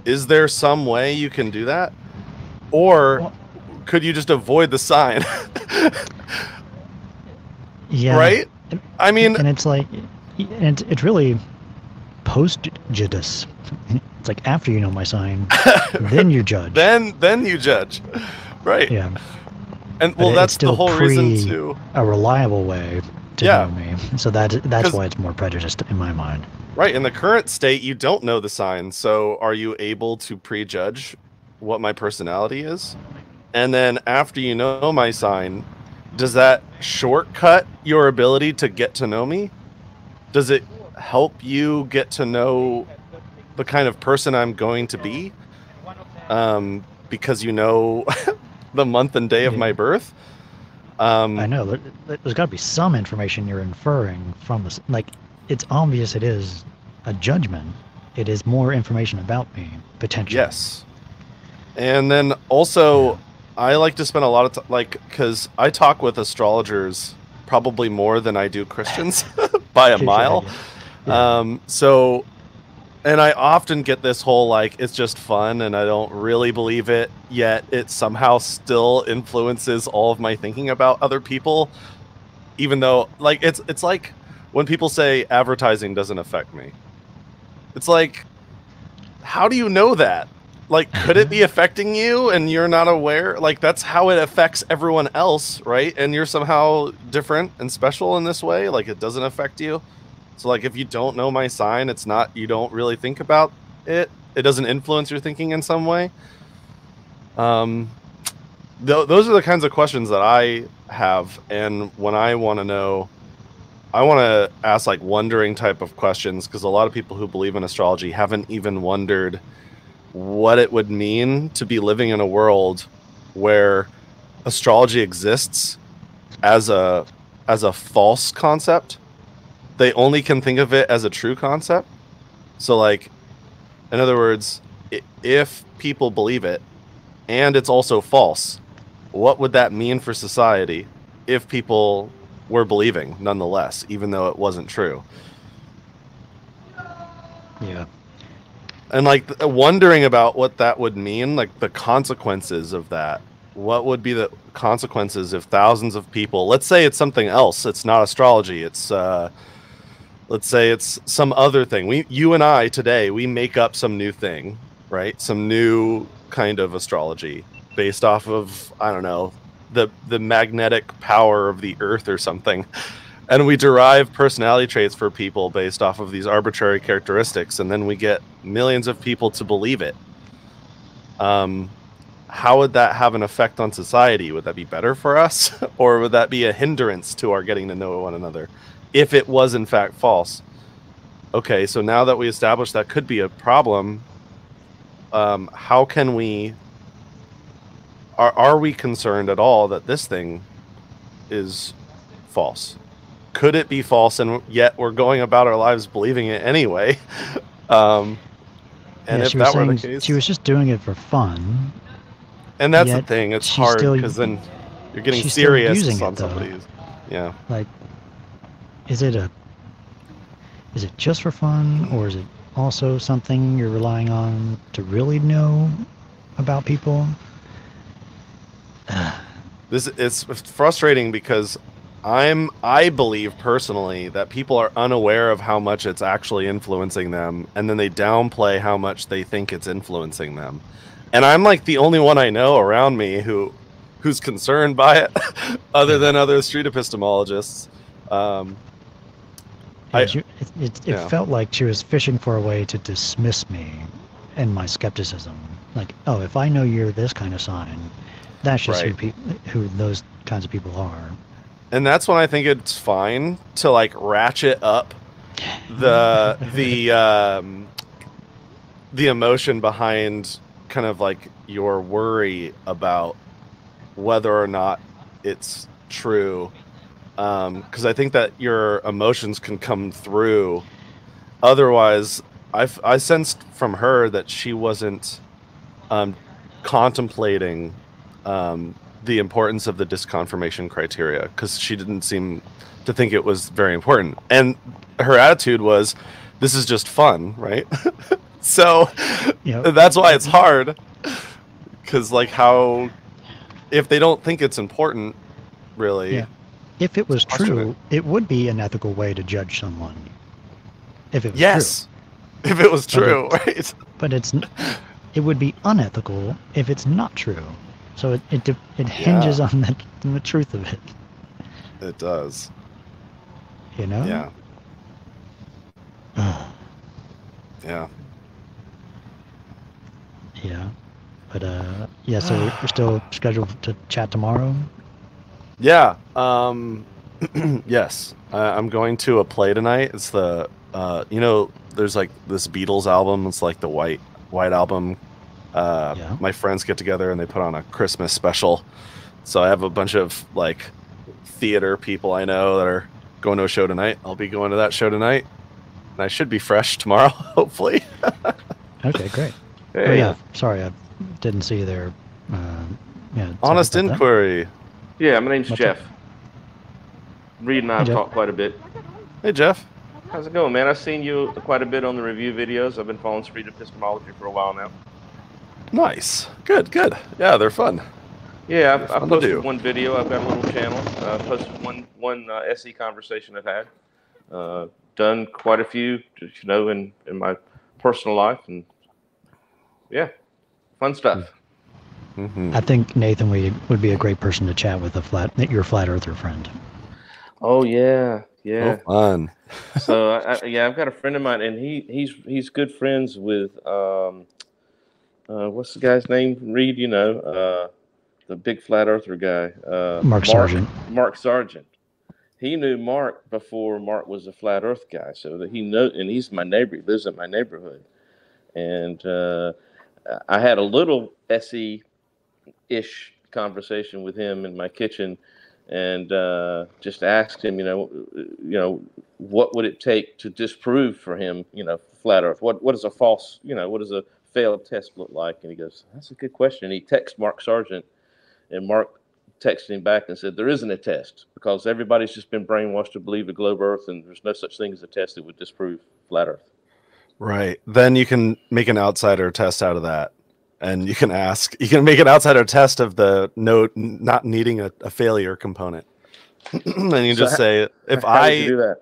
Is there some way you can do that? Or could you just avoid the sign? Yeah. Right? I mean, and it's like, and it's really post-judice. It's like after you know my sign, then you judge. then you judge. Right. Yeah. And But well, it's that's the still whole reason to. a reliable way to Yeah. know me. So that's 'Cause- why it's more prejudiced in my mind. Right. In the current state, you don't know the sign. So are you able to prejudge what my personality is? And then after you know my sign, does that shortcut your ability to get to know me? Does it help you get to know the kind of person I'm going to be? Because you know the month and day of Yeah. my birth? I know. There's got to be some information you're inferring from this. Like, it's obvious it is a judgment. It is more information about me, potentially. Yes. And then also, I like to spend a lot of time, because I talk with astrologers probably more than I do Christians by a mile. Yeah. So And I often get this whole, like, it's just fun and I don't really believe it, yet it somehow still influences all of my thinking about other people. Even though, like, it's like when people say advertising doesn't affect me. It's like, how do you know that? Like, could it be affecting you and you're not aware? Like, that's how it affects everyone else, right? And you're somehow different and special in this way. Like, it doesn't affect you. So, like, if you don't know my sign, it's not, you don't really think about it. It doesn't influence your thinking in some way. Those are the kinds of questions that I have. And when I want to know, I want to ask, like, wondering type of questions, because a lot of people who believe in astrology haven't even wondered what it would mean to be living in a world where astrology exists as a false concept. They only can think of it as a true concept. So, like, in other words, if people believe it and it's also false, what would that mean for society if people were believing nonetheless, even though it wasn't true? Yeah. And, like, wondering about what that would mean, like the consequences of that. What would be the consequences if thousands of people, let's say it's something else, it's not astrology, it's let's say it's some other thing. You and I today, we make up some new thing, right? Some new kind of astrology based off of, I don't know, the magnetic power of the earth or something. And we derive personality traits for people based off of these arbitrary characteristics. And then we get millions of people to believe it. How would that have an effect on society? Would that be better for us? Or would that be a hindrance to our getting to know one another? If it was in fact false. Okay, so now that we established that could be a problem, how can we... Are we concerned at all that this thing is false? Could it be false, and yet we're going about our lives believing it anyway? And if that were the case, she was just doing it for fun. And that's the thing; it's hard because then you're getting serious on somebody's. Yeah. Like, is it just for fun, or is it also something you're relying on to really know about people? It's frustrating because I believe personally that people are unaware of how much it's actually influencing them, and then they downplay how much they think it's influencing them. And I'm like the only one I know around me who's concerned by it, other than other street epistemologists. It felt like she was fishing for a way to dismiss me and my skepticism. Like, oh, if I know you're this kind of sign, that's just who those kinds of people are. And that's when I think it's fine to, like, ratchet up the emotion behind kind of like your worry about whether or not it's true. Because I think that your emotions can come through. Otherwise, I sensed from her that she wasn't contemplating the importance of the disconfirmation criteria, because she didn't seem to think it was very important. And her attitude was, this is just fun, right? So that's why it's hard. Because, like, if they don't think it's important, really. Yeah. If it was true, it would be an ethical way to judge someone. If it was true. If it was true, right? But it would be unethical if it's not true. So it hinges on the truth of it. It does. You know? Yeah. Yeah. Yeah. But so we're still scheduled to chat tomorrow? Yeah. Yes. I'm going to a play tonight. It's the there's like this Beatles album. It's like the white album. My friends get together and they put on a Christmas special. So I have a bunch of, like, theater people I know that are going to a show tonight. I'll be going to that show tonight. And I should be fresh tomorrow, hopefully. Okay, great. Hey. Oh, yeah. Sorry, I didn't see there. Honest inquiry. Yeah, my name's Jeff. Reed and I have talked quite a bit. Hey, Jeff. How's it going, man? I've seen you quite a bit on the review videos. I've been following Street Epistemology for a while now. Nice. Good. Yeah, they're fun. Yeah, I fun to posted do. one video. I've got a little channel. I posted one SE conversation I've had. Done quite a few, in my personal life, and yeah, fun stuff. Mm-hmm. I think Nathan would be a great person to chat with, your flat earther friend. Oh yeah. Oh, fun. So I've got a friend of mine, and he's good friends with what's the guy's name? Reed, the big flat earther guy. Mark Sargent. Mark Sargent. He knew Mark before Mark was a flat Earth guy, so that he knows, and he's my neighbor. He lives in my neighborhood, and I had a little SE-ish conversation with him in my kitchen, and just asked him, what would it take to disprove for him, flat Earth? What does a false, what does a failed test look like? And he goes, that's a good question. And he texts Mark Sargent, and Mark texted him back and said, there isn't a test because everybody's just been brainwashed to believe a globe Earth, and there's no such thing as a test that would disprove flat Earth. Right. Then you can make an outsider test out of that. And you can make an outsider test of the not needing a failure component. And you just say, if I do that?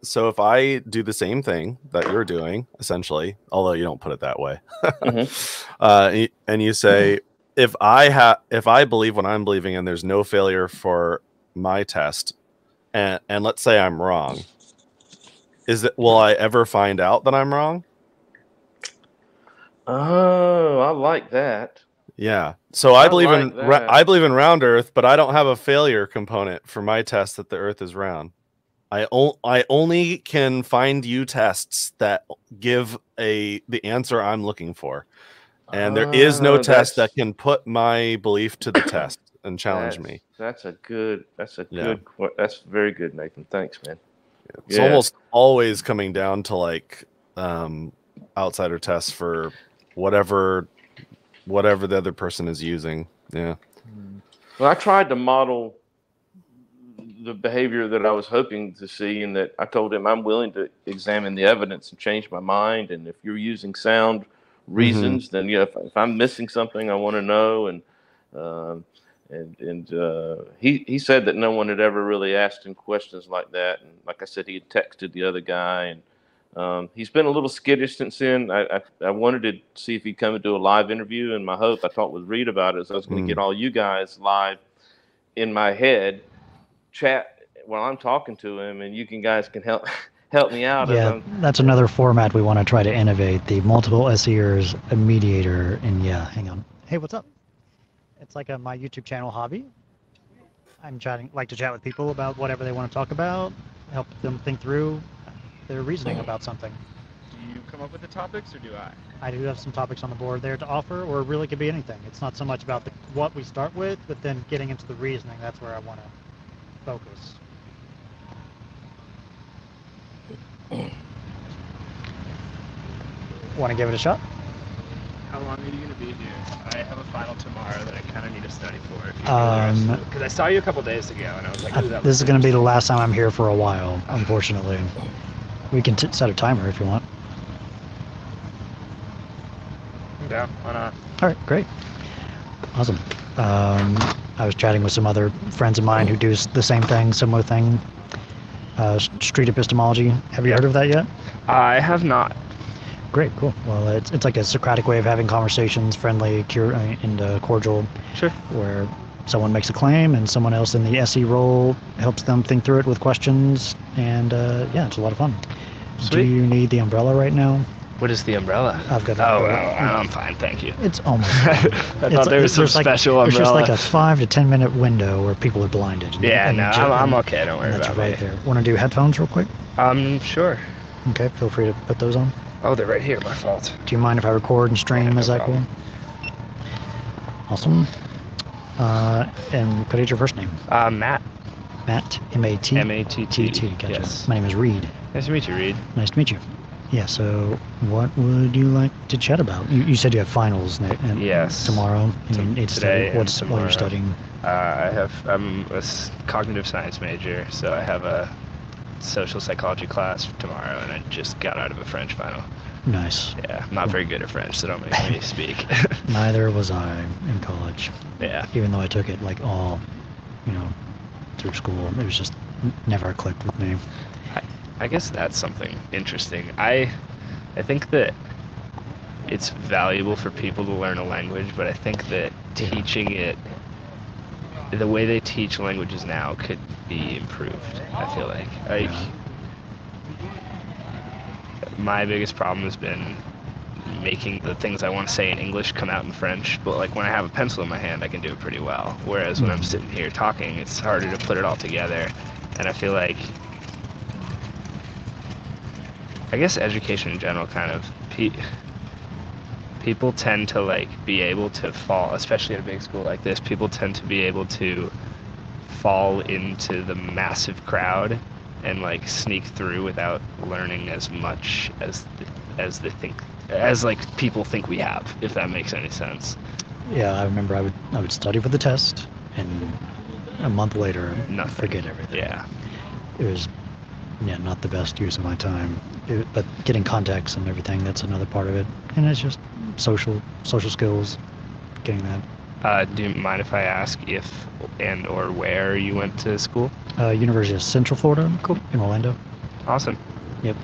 So if I do the same thing that you're doing, essentially, although you don't put it that way, mm-hmm. And you say, if I believe what I'm believing and there's no failure for my test, and let's say I'm wrong, will I ever find out that I'm wrong? Oh, I like that. Yeah. So I believe in round Earth, but I don't have a failure component for my test that the Earth is round. I only can find you tests that give the answer I'm looking for. And there is no test that can put my belief to the test and challenge me. That's very good, Nathan. Thanks, man. It's almost always coming down to like outsider tests for whatever the other person is using. Yeah. Well, I tried to model the behavior that I was hoping to see, and that I told him I'm willing to examine the evidence and change my mind. And if you're using sound reasons, then if I'm missing something, I want to know. And he said that no one had ever really asked him questions like that. And like I said, he had texted the other guy, and he's been a little skittish since then. I wanted to see if he'd come and do a live interview, and my hope, I talked with Reed about it, is I was going to get all you guys live in my head, chat while I'm talking to him, and you guys can help me out. Yeah, that's another format we want to try to innovate, the multiple SEers, a mediator, and hang on. Hey, what's up? It's like my YouTube channel hobby. I'm like to chat with people about whatever they want to talk about, help them think through their reasoning about something. Do you come up with the topics, or do I? I do have some topics on the board there to offer, or it really could be anything. It's not so much about what we start with, but then getting into the reasoning. That's where I want to focus. Want to give it a shot? How long are you going to be here? I have a final tomorrow that I kind of need to study for. Because I saw you a couple days ago, and I was like, this is going to be the last time I'm here for a while, unfortunately. We can set a timer if you want. Yeah, why not? All right, great. Awesome. I was chatting with some other friends of mine who do the same thing, similar thing. Street Epistemology. Have you heard of that yet? I have not. Great, cool. Well, it's like a Socratic way of having conversations, friendly, and cordial. Sure. Where someone makes a claim and someone else in the SE role helps them think through it with questions, and it's a lot of fun. Sweet. Do you need the umbrella right now? What is the umbrella? I've got the umbrella. I'm fine, thank you. It's almost I thought there was some special umbrella. It's just like a 5 to 10 minute window where people are blinded. I'm okay, don't worry about right it. there. Want to do headphones real quick? Sure. Okay, feel free to put those on. Oh, they're right here, my fault. Do you mind if I record and stream? Is that cool? Awesome. And what is your first name? Matt. Matt, M-A-T? M-A-T-T. Gotcha. Yes. My name is Reed. Nice to meet you, Reed. Nice to meet you. Yeah, so what would you like to chat about? You said you have finals tomorrow. Today what are you studying? I'm a cognitive science major, so I have a social psychology class tomorrow, and I just got out of a French final. Nice. Yeah, I'm not very good at French, so don't make me speak. Neither was I in college. Yeah. Even though I took it like all, through school, it was just never clicked with me. I guess that's something interesting. I think that it's valuable for people to learn a language, but I think that teaching it, the way they teach languages now could be improved, I feel like. My biggest problem has been making the things I want to say in English come out in French, but like when I have a pencil in my hand, I can do it pretty well. Whereas when I'm sitting here talking, it's harder to put it all together. And I feel like, I guess education in general kind of, people tend to like be able to fall, especially at a big school like this, people tend to be able to fall into the massive crowd and like sneak through without learning as much as they think, as like people think we have, if that makes any sense. Yeah, I remember I would study for the test, and a month later, forget everything. Yeah. It was, not the best use of my time. But getting context and everything, that's another part of it. And it's just social skills, getting that. Do you mind if I ask if and or where you went to school? University of Central Florida. Cool. In Orlando. Awesome. Yep.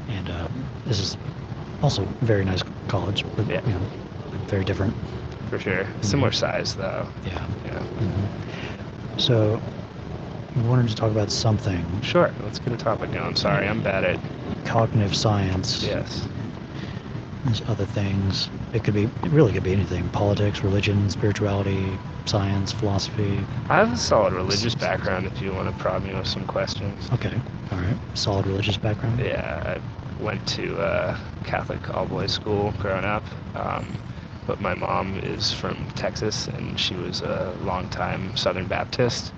And this is also a very nice college, but very different. For sure. Similar size though. Yeah. So we wanted to talk about something. Sure. Let's get a topic going. Sorry, I'm bad at cognitive science. Yes. There's other things. It really could be anything. Politics, religion, spirituality, science, philosophy. I have a solid religious background if you want to prod me with some questions. Okay. All right. Solid religious background? Yeah. I went to Catholic all-boys school growing up. But my mom is from Texas, and she was a longtime Southern Baptist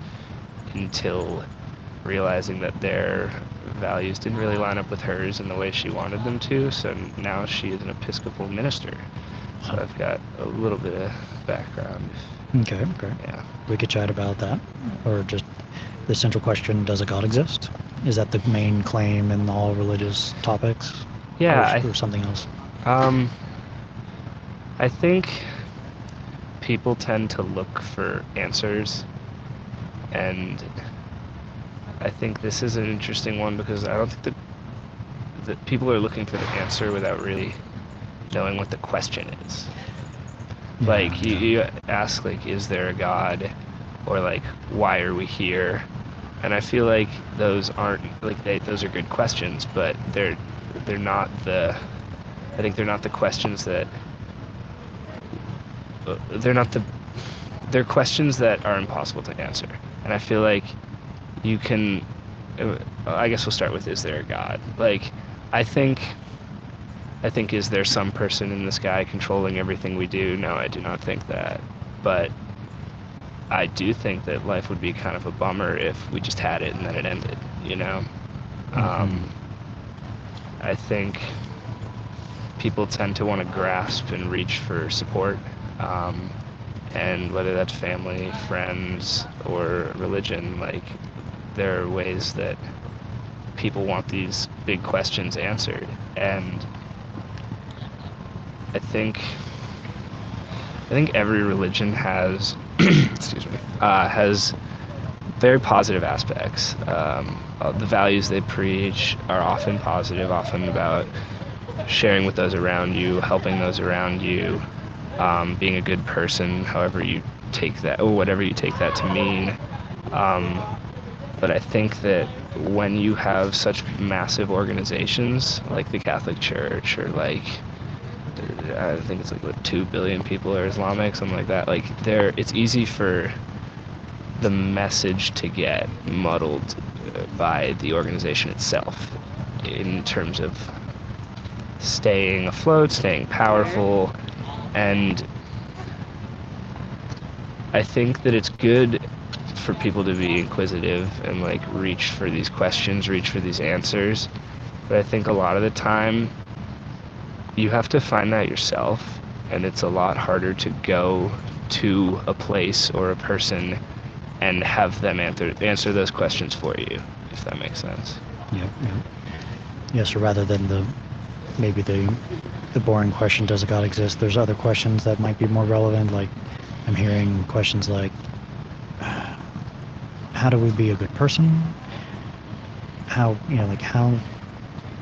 until realizing that their values didn't really line up with hers in the way she wanted them to, so now she is an Episcopal minister. So I've got a little bit of background. Okay. Yeah. We could chat about that, or just the central question, does a God exist? Is that the main claim in all religious topics? Yeah. Or something else? I think people tend to look for answers, and I think this is an interesting one because I don't think that people are looking for the answer without really knowing what the question is. Like you ask, like, is there a God, or like, why are we here? And I feel like those aren't like those are good questions, but they're not the questions that they're questions that are impossible to answer. And I feel like you can, I guess we'll start with, is there a God? Like, I think, is there some person in the sky controlling everything we do? No, I do not think that. But I do think that life would be kind of a bummer if we just had it and then it ended, I think people tend to want to grasp and reach for support. And whether that's family, friends, or religion, like, there are ways that people want these big questions answered. And I think every religion has, has very positive aspects. The values they preach are often positive, often about sharing with those around you, helping those around you, being a good person, however you take that, or whatever you take that to mean. But I think that when you have such massive organizations like the Catholic Church, or like, I think it's like 2 billion people are Islamic, something like that, like, it's easy for the message to get muddled by the organization itself in terms of staying afloat, staying powerful. And I think that it's good for people to be inquisitive and like reach for these questions, reach for these answers. But I think a lot of the time you have to find that yourself, and it's a lot harder to go to a place or a person and have them answer those questions for you. if that makes sense. Yeah. Yeah, so rather than maybe the boring question, does a God exist, there's other questions that might be more relevant. Like, I'm hearing questions like, how do we be a good person? How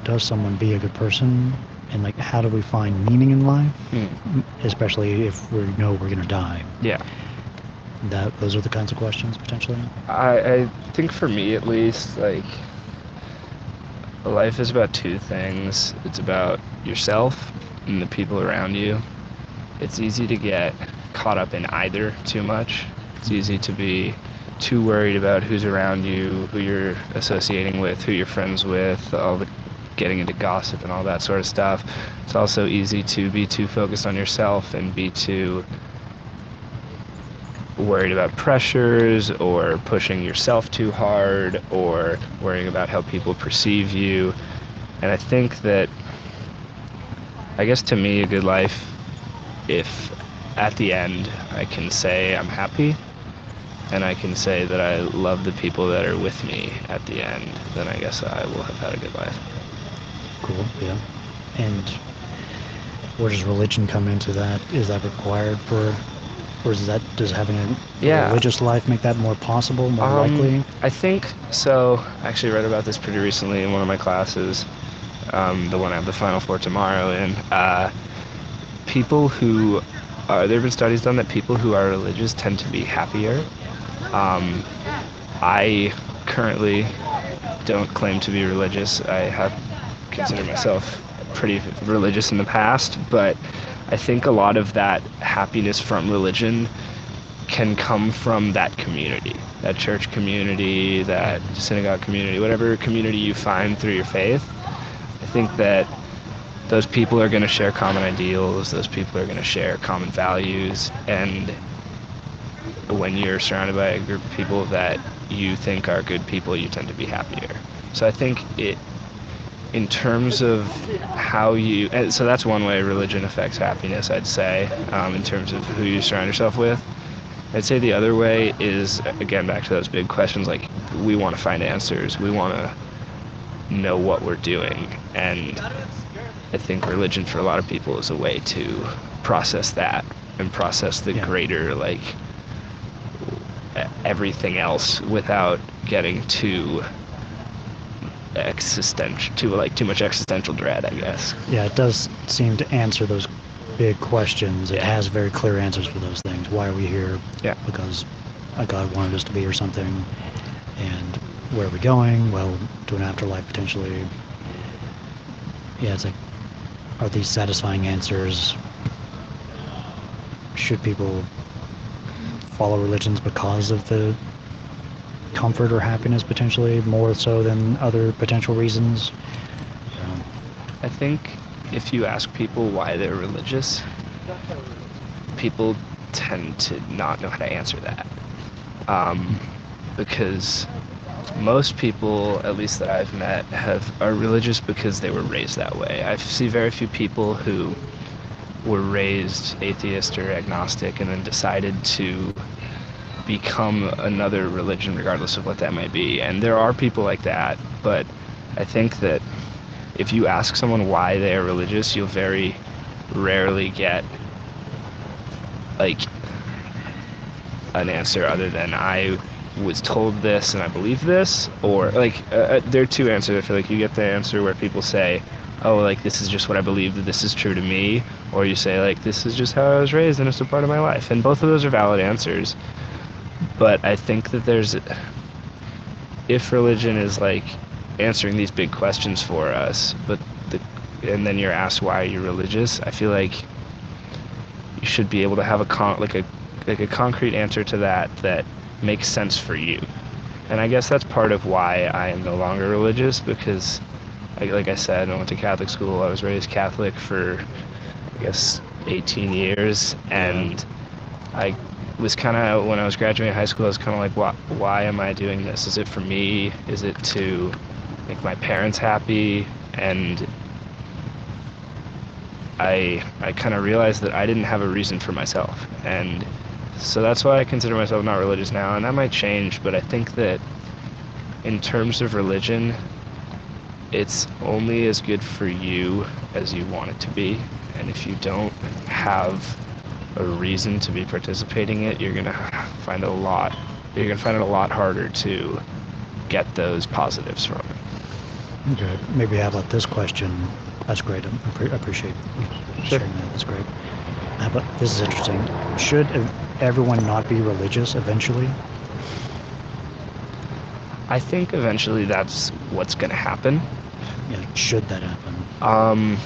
does someone be a good person? And like, how do we find meaning in life? Especially if we know we're going to die. Yeah. Those are the kinds of questions, potentially. I think for me, at least, like, life is about two things. It's about yourself and the people around you. It's easy to get caught up in either too much. It's easy to be too worried about who's around you, who you're associating with, who you're friends with, all the getting into gossip and all that sort of stuff. It's also easy to be too focused on yourself and be too worried about pressures or pushing yourself too hard or worrying about how people perceive you. And I think that, I guess to me, a good life, if at the end I can say I'm happy and I can say that I love the people that are with me at the end, then I guess I will have had a good life. Cool, yeah. And where does religion come into that? Is that required for, or does having a religious life make that more possible, more likely? I think so. I actually read about this pretty recently in one of my classes, the one I have the final for tomorrow. And people who there have been studies done that people who are religious tend to be happier. I currently don't claim to be religious. I have considered myself pretty religious in the past, but I think a lot of that happiness from religion can come from that community, that church community, that synagogue community, whatever community you find through your faith. I think that those people are going to share common ideals, those people are going to share common values, and when you're surrounded by a group of people that you think are good people, you tend to be happier. So I think in terms of how you, so that's one way religion affects happiness, I'd say, in terms of who you surround yourself with. I'd say the other way is, again, back to those big questions, like, we want to find answers, we want to know what we're doing, and I think religion for a lot of people is a way to process that and process the greater, like, everything else without getting too much existential dread, I guess. Yeah, it does seem to answer those big questions. It has very clear answers for those things. Why are we here? Yeah. Because a God wanted us to be or something. And where are we going? Well, to an afterlife, potentially. Yeah, it's like, are these satisfying answers? Should people follow religions because of the comfort or happiness, potentially, more so than other potential reasons? I think if you ask people why they're religious, people tend to not know how to answer that. Because most people, at least that I've met, are religious because they were raised that way. I see very few people who were raised atheist or agnostic and then decided to become another religion, regardless of what that might be. And there are people like that, but I think that if you ask someone why they are religious, you'll very rarely get, like, an answer other than I was told this and I believe this, or like there are two answers. I feel like you get the answer where people say, oh, like, this is just what I believe, that this is true to me, or you say, like, this is just how I was raised and it's a part of my life. And both of those are valid answers. But I think that if religion is like answering these big questions for us, and then you're asked why you're religious, I feel like you should be able to have a concrete answer to that makes sense for you. And I guess that's part of why I am no longer religious, because like I said, I went to Catholic school. I was raised Catholic for, I guess, 18 years, and I was kind of, when I was graduating high school, I was kind of like, why am I doing this? Is it for me? Is it to make my parents happy? And I kind of realized that I didn't have a reason for myself, and so that's why I consider myself not religious now. And that might change, but I think that in terms of religion, it's only as good for you as you want it to be. And if you don't have a reason to be participating in it, you're gonna find it a lot harder to get those positives from it. Okay. Maybe how about this question? That's great. I appreciate you sharing that. That's great. How about, this is interesting. Should everyone not be religious eventually? I think eventually that's what's going to happen. Yeah, should that happen?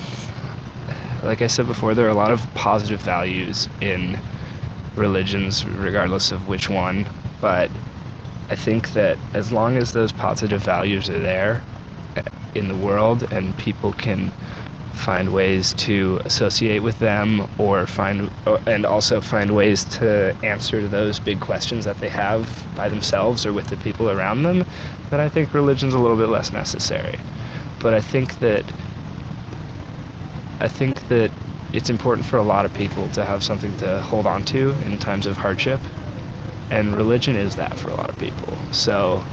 Like I said before, there are a lot of positive values in religions, regardless of which one. But I think that as long as those positive values are there in the world and people can find ways to associate with them and also find ways to answer those big questions that they have by themselves or with the people around them, then I think religion's a little bit less necessary. But I think that it's important for a lot of people to have something to hold on to in times of hardship, and religion is that for a lot of people. So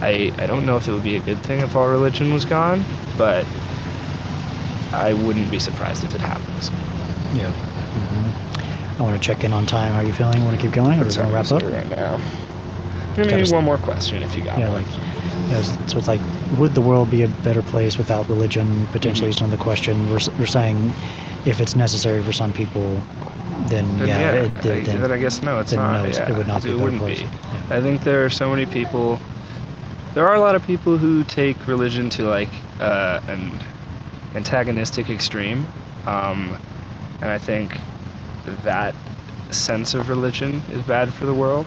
I don't know if it would be a good thing if all religion was gone, but I wouldn't be surprised if it happens. Yeah. I want to check in on time. How are you feeling? Want to keep going, or do you want to wrap up? Right now. Maybe one more question if you got one. So it's like, would the world be a better place without religion? Potentially is another question. We're saying if it's necessary for some people, then then I guess no, it's not. No, yeah. It would not be a better wouldn't place. be. Yeah. I think there are so many people. There are a lot of people who take religion to like an antagonistic extreme, and I think that sense of religion is bad for the world.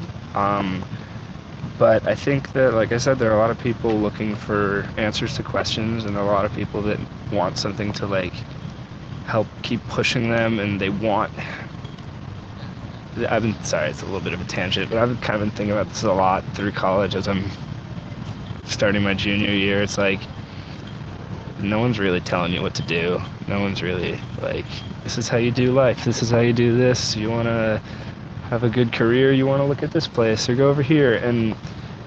But I think that, like I said, there are a lot of people looking for answers to questions, and there are a lot of people that want something to like help keep pushing them, and they want. Sorry, it's a little bit of a tangent, but I've kind of been thinking about this a lot through college as I'm starting my junior year. It's like no one's really telling you what to do. No one's really like, this is how you do life. This is how you do this. You want to have a good career, you want to look at this place or go over here. And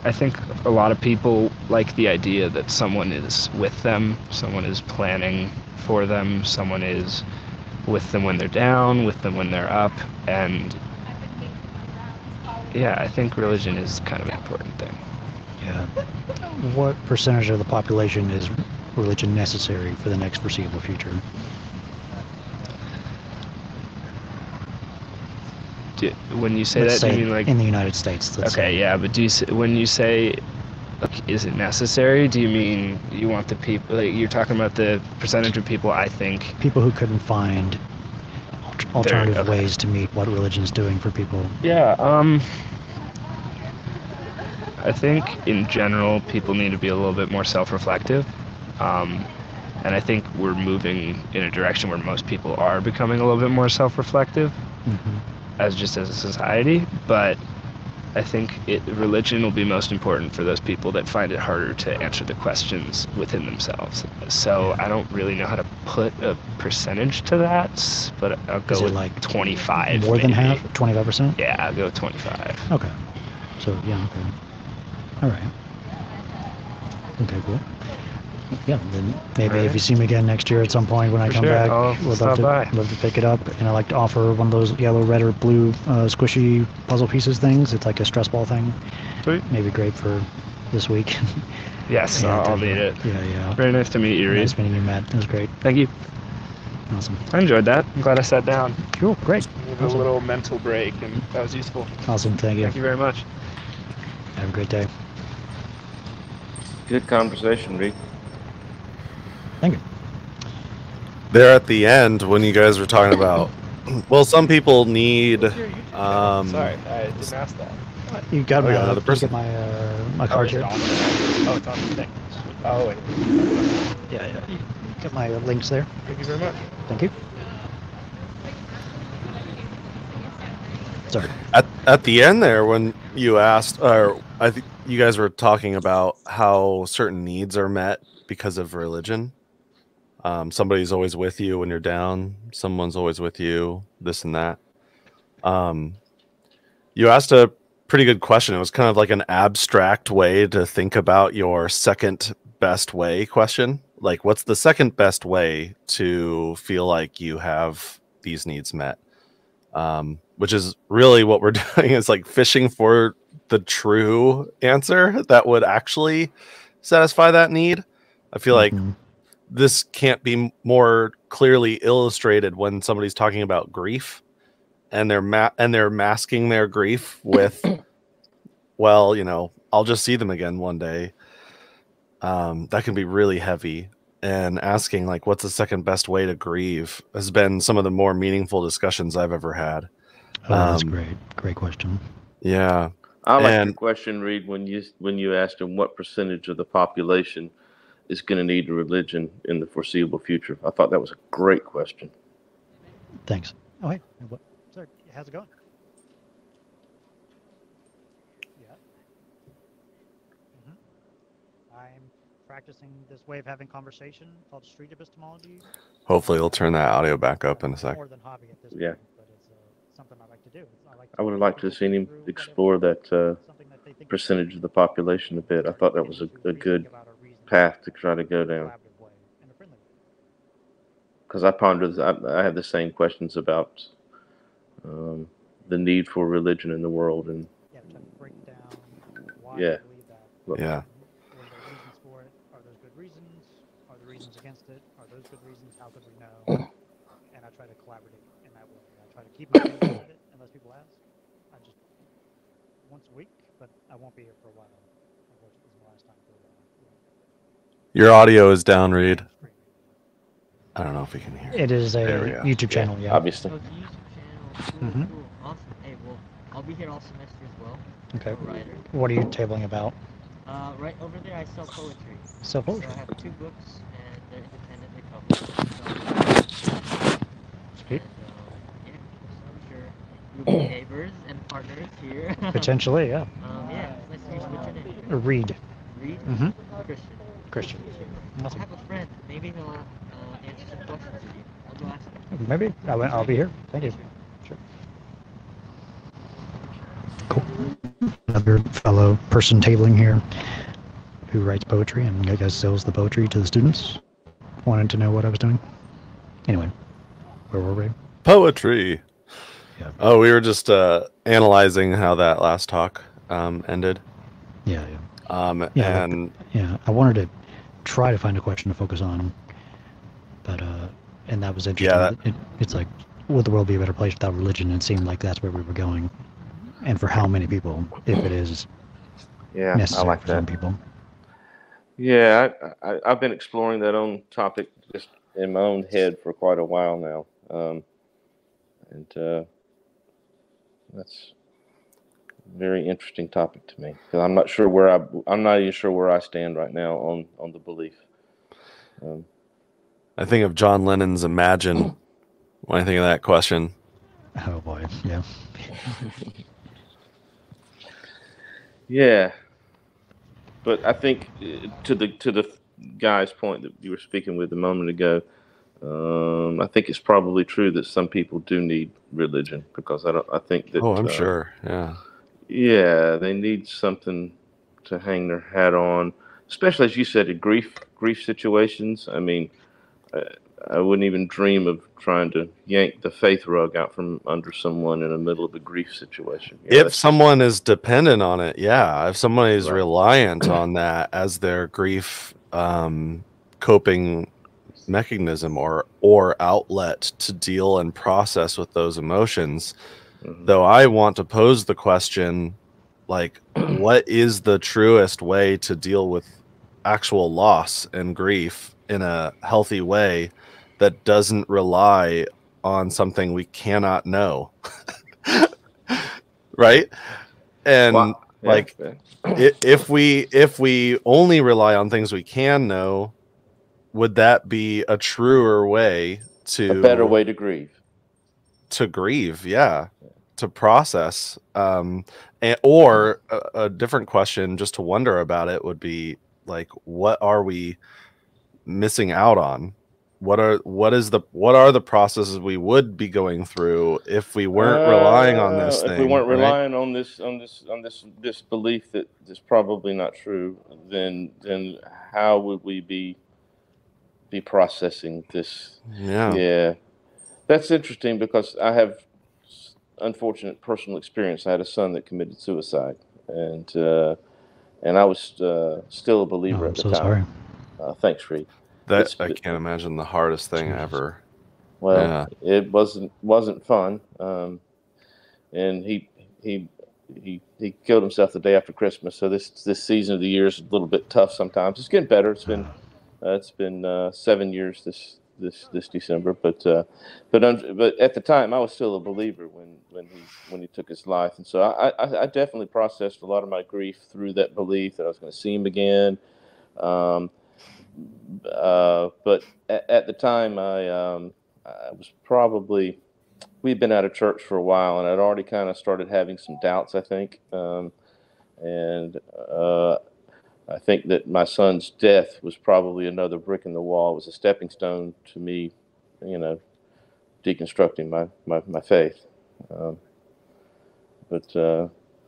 I think a lot of people like the idea that someone is with them, someone is planning for them, someone is with them when they're down, with them when they're up. And yeah, I think religion is kind of an important thing. Yeah. What percentage of the population is religion necessary for the next foreseeable future? When you say Let's that, do say you mean like in the United States? Okay, yeah, but when you say, is it necessary? Do you mean you want the people? Like, you're talking about the percentage of people? I think people who couldn't find alternative ways to meet what religion's doing for people. Yeah. I think in general, people need to be a little bit more self-reflective. And I think we're moving in a direction where most people are becoming a little bit more self-reflective. Mm-hmm. As a society, but I think religion will be most important for those people that find it harder to answer the questions within themselves. So I don't really know how to put a percentage to that, but I'll go with like 25. More than half? 25%? Yeah, I'll go with 25. Okay. So, yeah, okay. All right. Okay, cool. Yeah, then maybe if you see me again next year at some point when I come back, we'd love to pick it up. And I like to offer one of those yellow, red, or blue squishy puzzle pieces things. It's like a stress ball thing. Sweet. Maybe great for this week. Yes, I'll need it. Yeah. Very nice to meet you, Reed. Nice meeting you, Matt. It was great. Thank you. Awesome. I enjoyed that. I'm glad I sat down. Cool, great. A little mental break, and that was useful. Awesome, thank you. Thank you very much. Have a great day. Good conversation, Reed. Thank you. There at the end, when you guys were talking about, well, some people need. Sorry, I didn't ask that. You got my another person. My card here. Oh, it's on the thing. Oh, wait. Yeah. You got my links there. Thank you very much. Thank you. Sorry. At the end there, when you asked, or I think you guys were talking about how certain needs are met because of religion. Somebody's always with you when you're down. Someone's always with you. This and that. You asked a pretty good question. It was kind of like an abstract way to think about your second best way question. Like, what's the second best way to feel like you have these needs met? Which is really what we're doing, is like fishing for the true answer that would actually satisfy that need. I feel like this can't be more clearly illustrated when somebody's talking about grief, and they're masking their grief with, well, you know, I'll just see them again one day. That can be really heavy. And asking, like, what's the second best way to grieve has been some of the more meaningful discussions I've ever had. Oh, that's great. Great question. Yeah. I like your question, Reed, when you asked him what percentage of the population is going to need a religion in the foreseeable future. I thought that was a great question. Thanks. Oh, hey. Sorry, how's it going? Yeah. I'm practicing this way of having conversation called street epistemology. Hopefully they'll turn that audio back up in a sec. More than hobby at this Yeah. point, but it's something I like to do. I would have liked to have seen him explore that percentage of the population a bit. I thought that was a good path to try to go down. Because I pondered, I had the same questions about the need for religion in the world, and yeah. Yeah. Are those good reasons? Are the reasons against it? Are those good reasons? How could we know? And I try to collaborate in that way. I try to keep my finger at it unless people ask. I just once a week, but I won't be here for a while. Unfortunately, this is the last time for a while. Your audio is down, Reed. I don't know if we can hear. It is a YouTube channel, yeah. Obviously. So it's a YouTube channel. Cool, cool. Awesome. Hey, well, I'll be here all semester as well. Okay. I'm a writer. What are you tabling about? Right over there, I sell poetry. Sell poetry? So I have 2 books, and they're independently published. So, Sweet. yeah, so I'm sure you'll be neighbors and partners here. Potentially, yeah. Yeah, it's nice to meet you. What's your name? Reed. Reed? Christian. Christian. I have a friend. Maybe he'll answer some questions for you. I'll go ask him. Maybe. I'll be here. Thank you. Sure. Cool. Another fellow person tabling here who writes poetry and I guess sells the poetry to the students. Wanted to know what I was doing. Anyway, where were we? Poetry. Yeah. Oh, we were just analyzing how that last talk ended. Yeah. And I wanted to try to find a question to focus on, but and that was interesting. Yeah, it's like, would the world be a better place without religion? It seemed like that's where we were going, and for how many people, if it is necessary I like for that. some people. Yeah, I've been exploring that own topic just in my own head for quite a while now, and that's a very interesting topic to me, because I'm not sure where I'm not even sure where I stand right now on the belief. I think of John Lennon's Imagine when I think of that question. Oh boy, yeah. Yeah, but I think to the guy's point that you were speaking with a moment ago, I think it's probably true that some people do need religion, because I think that. Oh, I'm sure. Yeah. Yeah, they need something to hang their hat on, especially, as you said, in grief situations. I mean, I wouldn't even dream of trying to yank the faith rug out from under someone in the middle of a grief situation. If someone is dependent on it, yeah. If someone is reliant on that as their grief coping mechanism or outlet to deal and process with those emotions, though I want to pose the question, like, what is the truest way to deal with actual loss and grief in a healthy way that doesn't rely on something we cannot know? Right? And if we only rely on things we can know, would that be a truer way to a better way to grieve? To grieve, yeah, to process, or a different question just to wonder about it would be like, what are we missing out on what are the processes we would be going through if we weren't relying on this thing? If we weren't right? relying on this belief that is probably not true, then how would we be processing this? Yeah, that's interesting because I have unfortunate personal experience. I had a son that committed suicide, and I was still a believer at the time. Sorry. Thanks, Reed. I can't imagine the hardest thing ever. Well, it wasn't fun. And he killed himself the day after Christmas. So this season of the year is a little bit tough sometimes. It's getting better. It's been 7 years this December. But at the time I was still a believer when he took his life. And so I definitely processed a lot of my grief through that belief that I was going to see him again. But at the time, I was probably, we'd been out of church for a while, and I'd already kind of started having some doubts, I think. And I think that my son's death was probably another brick in the wall. It was a stepping stone to me, deconstructing my faith.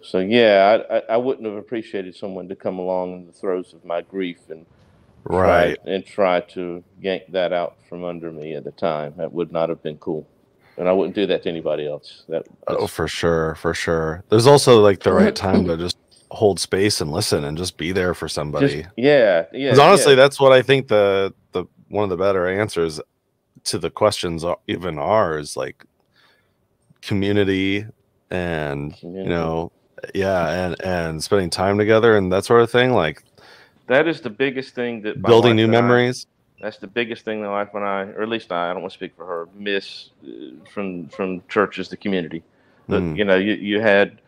So yeah, I wouldn't have appreciated someone to come along in the throes of my grief and try to yank that out from under me at the time. That would not have been cool, and I wouldn't do that to anybody else. For sure. There's also like the right time to just hold space and listen and just be there for somebody. Because honestly, that's what I think the one of the better answers to the questions even are is like community and and spending time together and that sort of thing. Like that is the biggest thing that building new memories. That's the biggest thing in life when or at least I don't want to speak for her, miss from church is the community. But you had,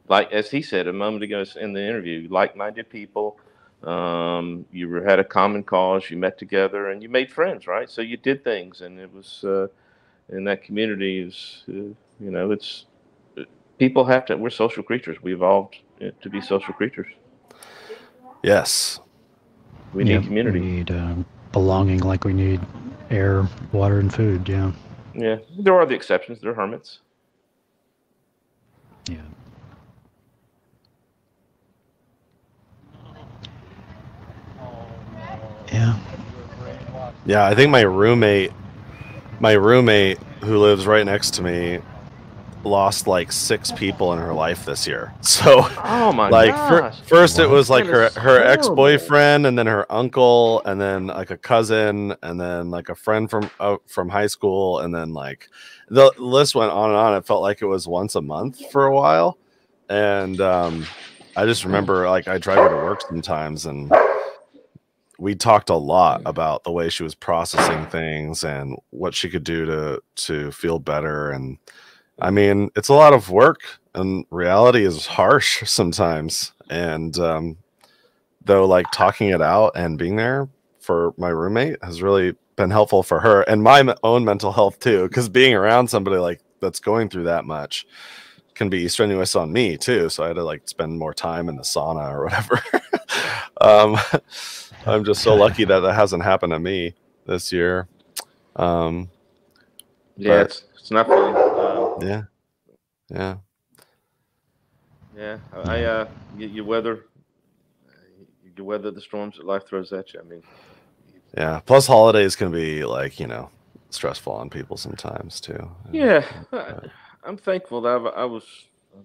like as he said a moment ago in the interview, like-minded people. You had a common cause. You met together and you made friends, right? So you did things, and it was in that community is it's people have to. We're social creatures. We evolved to be social creatures. Yes. We need community. We need belonging, like we need air, water, and food. Yeah. Yeah. There are the exceptions. They're hermits. Yeah. Yeah. Yeah. I think my roommate who lives right next to me lost like 6 people in her life this year. So oh my gosh. First it was like her ex-boyfriend, and then her uncle, and then like a cousin, and then like a friend from high school, and then like the list went on and on. It felt like it was once a month for a while. And I just remember like I drive her to work sometimes, and we talked a lot about the way she was processing things and what she could do to feel better. And I mean, it's a lot of work, and reality is harsh sometimes. And though, like talking it out and being there for my roommate has really been helpful for her and my own mental health too. Because being around somebody like that's going through that much can be strenuous on me too. So I had to like spend more time in the sauna or whatever. I'm just so lucky that hasn't happened to me this year. Yeah, it's not fun. Yeah. You weather the storms that life throws at you. I mean, yeah. Plus, holidays can be like stressful on people sometimes too. Yeah, I'm thankful that I've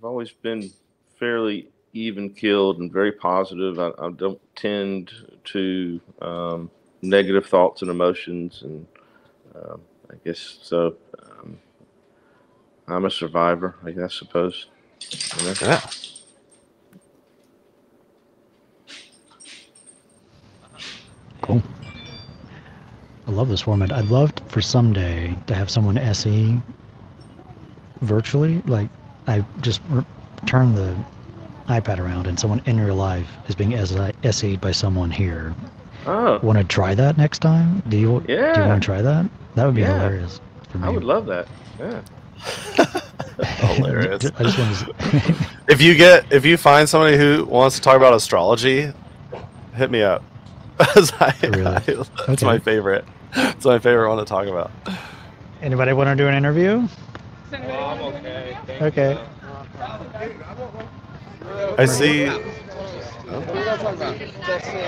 always been fairly even-keeled and very positive. I don't tend to negative thoughts and emotions, and I guess so. I'm a survivor, I suppose. Yeah. Cool. I love this format. I'd love for someday to have someone SE virtually. Like, I just turn the iPad around and someone in real life is being SE'd by someone here. Oh. Want to try that next time? Do you want to try that? That would be hilarious for me. I would love that. Yeah. Hilarious. I just want to if you find somebody who wants to talk about astrology, hit me up. That's my favorite. It's my favorite one to talk about. Anybody want to do an interview? I'm okay. Okay. I see.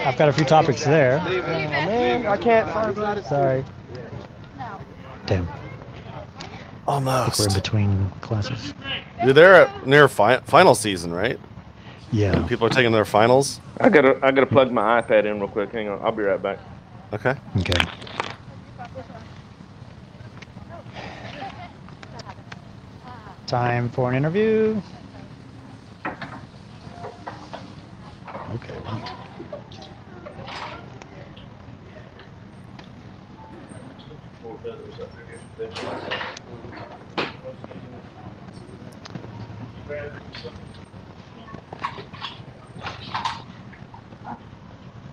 I've got a few topics there. Man, I can't find it. Sorry. Damn. I think we're in Almost. between classes. You're there at near final season, right? Yeah. People are taking their finals. I gotta plug my iPad in real quick. Hang on, I'll be right back. Okay. Okay. Time for an interview. Okay.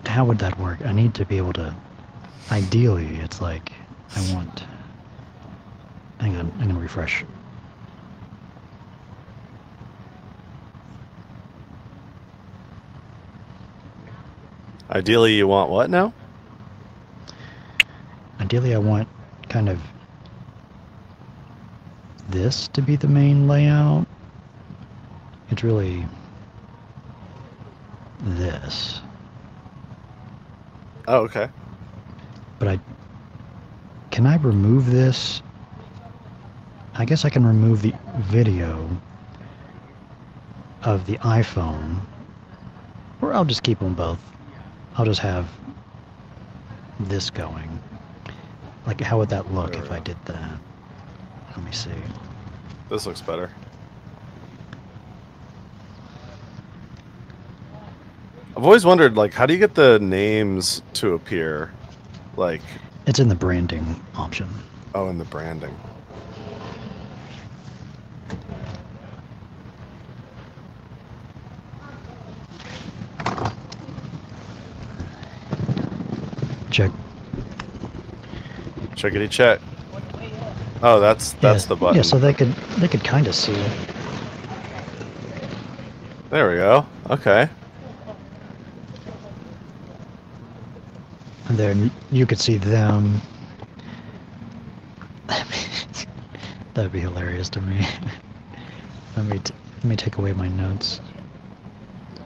How would that work? I need to be able to. Ideally, it's like I want. Hang on, I'm gonna refresh. Ideally, you want what now? Ideally, I want kind of this to be the main layout. It's really this. Oh, okay. But can I remove this? I guess I can remove the video of the iPhone, or I'll just keep them both. I'll just have this going. Like, how would that look if I did that? Let me see. This looks better. I've always wondered, like, how do you get the names to appear? Like, It's in the branding option. oh, in the branding. Check. Checkity check. Oh, that's the button. Yeah, so they could kind of see it. There we go. Okay. And then you could see them. That'd be hilarious to me. Let me take away my notes.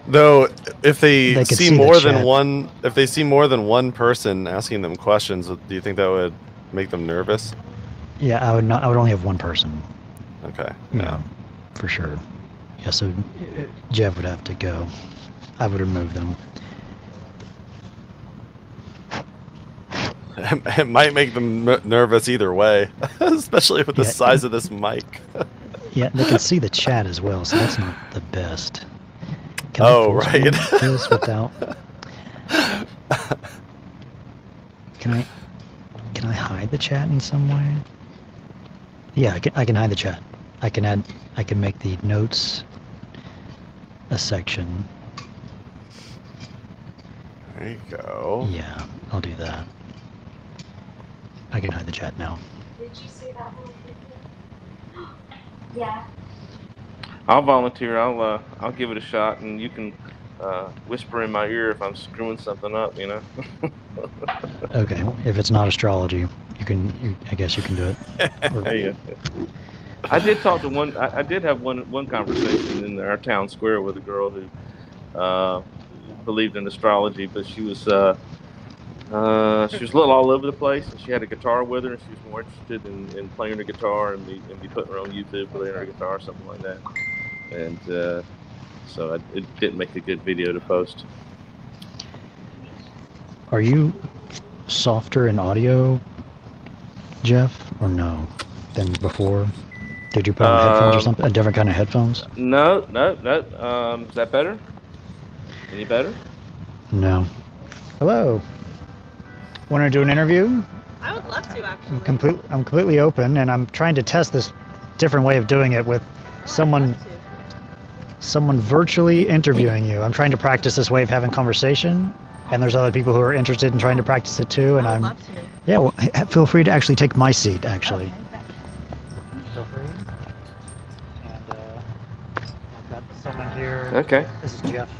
Though, if they They could see see the more than chat. one, if they see more than one person asking them questions, do you think that would make them nervous? Yeah, I would not. I would only have one person. Okay. Yeah, for sure. Yeah, so Jeff would have to go. I would remove them. It might make them nervous either way, especially with the Yeah. size of this mic. Yeah, they can see the chat as well, so that's not the best. Can Oh, force right. one this without? Can I hide the chat in some way? Yeah, I can hide the chat. I can make the notes a section. There you go. Yeah, I'll do that. I can hide the chat now. Did you see that one? Yeah. I'll volunteer. I'll give it a shot, and you can whisper in my ear if I'm screwing something up. You know. Okay, if it's not astrology, I guess you can do it. Or- Yeah. I did talk to one. I did have one conversation in our town square with a girl who believed in astrology, but she was a little all over the place, and she had a guitar with her, and she was more interested in playing her guitar and be putting her on YouTube playing her guitar or something like that. And so it didn't make a good video to post. Are you softer in audio, Jeff, or no, than before? Did you put on headphones or something? A different kind of headphones? No. Is that better? Any better? No. Hello. Want to do an interview? I would love to, actually. I'm completely open, and I'm trying to test this different way of doing it with someone virtually interviewing you. I'm trying to practice this way of having conversation, and there's other people who are interested in trying to practice it too. And I would I'm love to. yeah. Well, feel free to actually take my seat. Actually. Feel free. And I've got someone here. Okay. This is Jeff.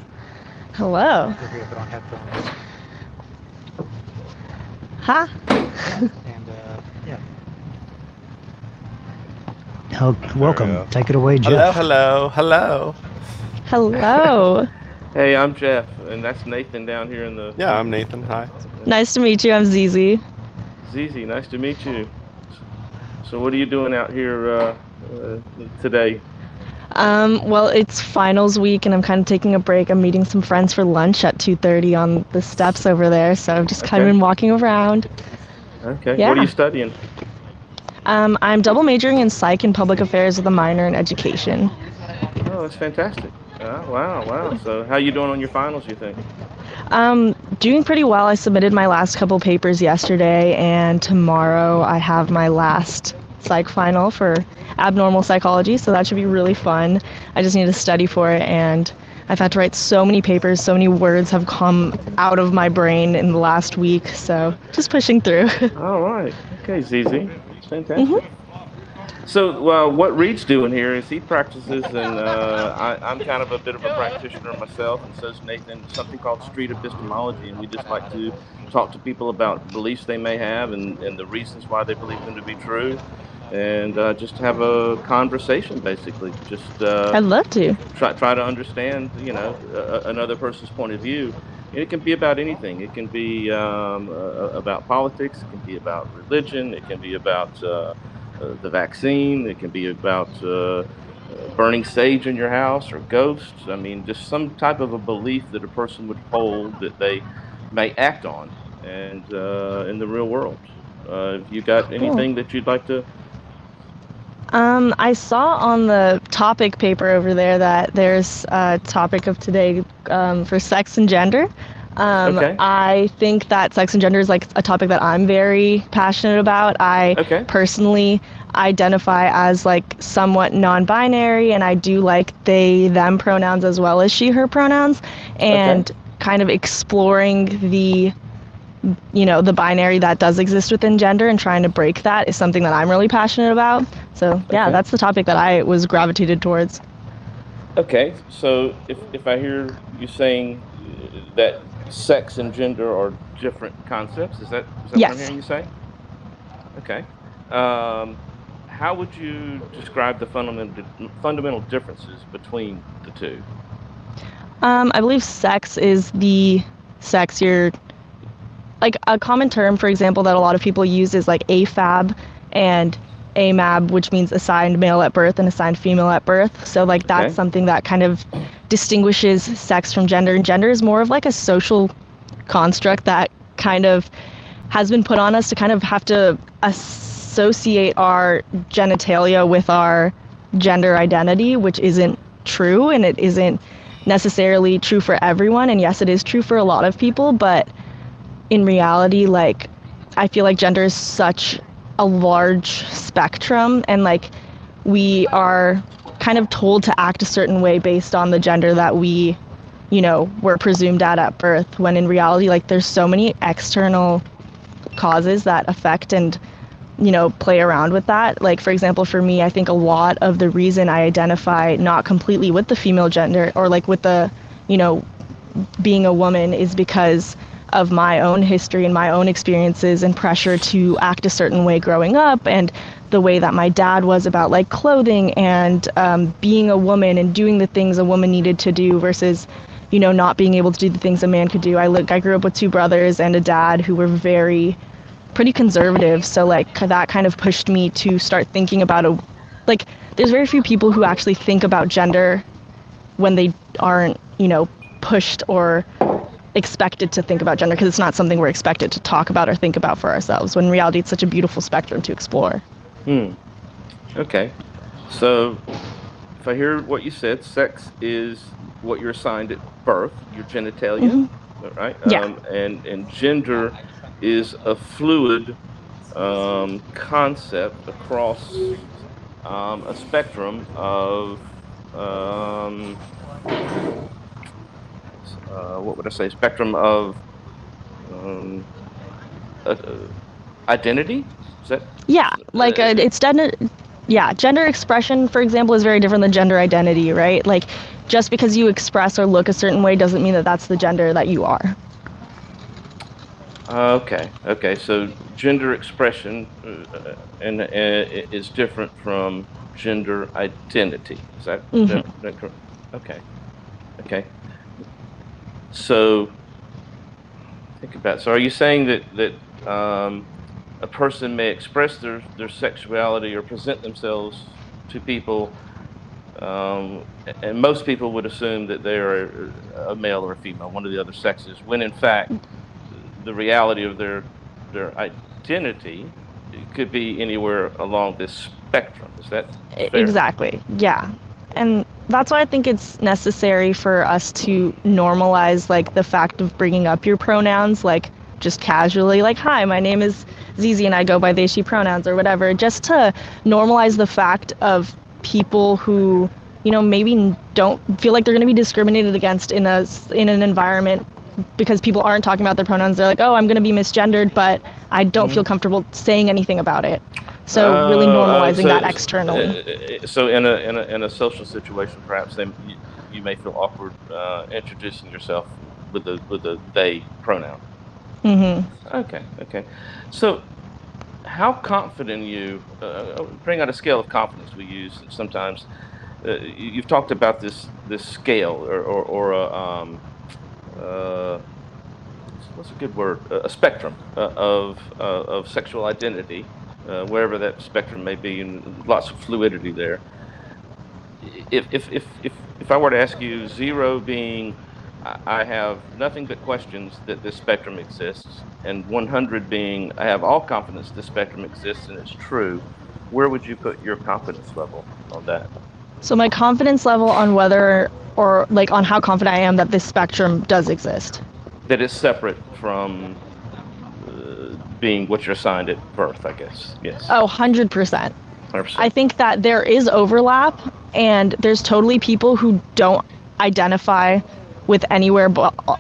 Hello. Feel free to put on headphones. Ha! And yeah. Welcome. go. Take it away, Hello, Jeff. hello. Hello. Hey, I'm Jeff, and that's Nathan down here in the. Yeah, I'm Nathan. Hi. Nice to meet you. I'm Zizi. Zizi, nice to meet you. So, what are you doing out here today? Well, it's finals week, and I'm kind of taking a break. I'm meeting some friends for lunch at 2:30 on the steps over there, so I've just kind of been walking around. Okay. Yeah. What are you studying? I'm double majoring in psych and public affairs with a minor in education. Oh, that's fantastic. Wow. So, how you doing on your finals, you think? Doing pretty well. I submitted my last couple papers yesterday, and tomorrow I have my last psych final for abnormal psychology, so that should be really fun. I just need to study for it, and I've had to write so many papers, so many words have come out of my brain in the last week, so just pushing through. All right. Okay, Zizi. Fantastic. So, what Reed's doing here is he practices, and I'm kind of a bit of a practitioner myself, and so is Nathan, something called street epistemology, and we just like to talk to people about beliefs they may have and the reasons why they believe them to be true, and just have a conversation, basically. Just I'd love to. Try to understand, another person's point of view. It can be about anything. It can be about politics. It can be about religion. It can be about the vaccine. It can be about burning sage in your house or ghosts. I mean, just some type of a belief that a person would hold that they may act on, and in the real world. Have you got anything that you'd like to? I saw on the topic paper over there that there's a topic of today for sex and gender. Okay. I think that sex and gender is like a topic that I'm very passionate about. I personally identify as like somewhat non-binary, and I do like they, them pronouns as well as she, her pronouns, and kind of exploring the the binary that does exist within gender and trying to break that is something that I'm really passionate about. So yeah, that's the topic that I was gravitated towards. Okay, so if I hear you saying that sex and gender are different concepts, is that what I'm hearing you say? Okay. How would you describe the fundamental differences between the two? I believe sex is the sex you're, like a common term, for example, that a lot of people use is like AFAB and AMAB, which means assigned male at birth and assigned female at birth. So like that's something that kind of distinguishes sex from gender. And gender is more of like a social construct that kind of has been put on us to kind of have to associate our genitalia with our gender identity, which isn't true, and it isn't necessarily true for everyone. And yes, it is true for a lot of people, but in reality, like, I feel like gender is such a large spectrum, and like we are kind of told to act a certain way based on the gender that we, were presumed at birth, when in reality, like, there's so many external causes that affect and, play around with that. Like, for example, for me, I think a lot of the reason I identify not completely with the female gender or like with the, being a woman is because of my own history and my own experiences and pressure to act a certain way growing up, and the way that my dad was about like clothing and being a woman and doing the things a woman needed to do versus, not being able to do the things a man could do. I grew up with two brothers and a dad who were pretty conservative, so like that kind of pushed me to start thinking about there's very few people who actually think about gender when they aren't, pushed or expected to think about gender, because it's not something we're expected to talk about or think about for ourselves, when in reality it's such a beautiful spectrum to explore. Okay, so if I hear what you said, sex is what you're assigned at birth, your genitalia, right? Yeah. And gender is a fluid concept across a spectrum of what would I say? Spectrum of identity? Is that? Yeah, like gender expression, for example, is very different than gender identity, right? Like, just because you express or look a certain way doesn't mean that that's the gender that you are. Okay. So gender expression and is different from gender identity. Is that, Hmm. that correct? Okay. So think about it. So are you saying that a person may express their sexuality or present themselves to people, and most people would assume that they are a male or a female, one of the other sexes, when in fact the reality of their identity could be anywhere along this spectrum. Is that fair? Exactly. Yeah. And that's why I think it's necessary for us to normalize like the fact of bringing up your pronouns, like just casually, like, hi, my name is Zizi and I go by they, she pronouns or whatever, just to normalize the fact of people who, you know, maybe don't feel like they're going to be discriminated against in an environment because people aren't talking about their pronouns. They're like, oh, I'm going to be misgendered, but I don't feel comfortable saying anything about it. So really normalizing that externally. So in a social situation, perhaps you may feel awkward introducing yourself with the they pronoun. Mm-hmm. Okay. So how confident you bring out a scale of confidence we use sometimes. You've talked about this scale or what's a good word? A spectrum of sexual identity, wherever that spectrum may be, and lots of fluidity there. If I were to ask you, 0 being I have nothing but questions that this spectrum exists, and 100 being I have all confidence this spectrum exists and it's true, where would you put your confidence level on that? So my confidence level on whether or like on how confident I am that this spectrum does exist. That it's separate from being what you're assigned at birth, I guess. Yes. Oh, 100%. 100%. I think that there is overlap, and there's totally people who don't identify with anywhere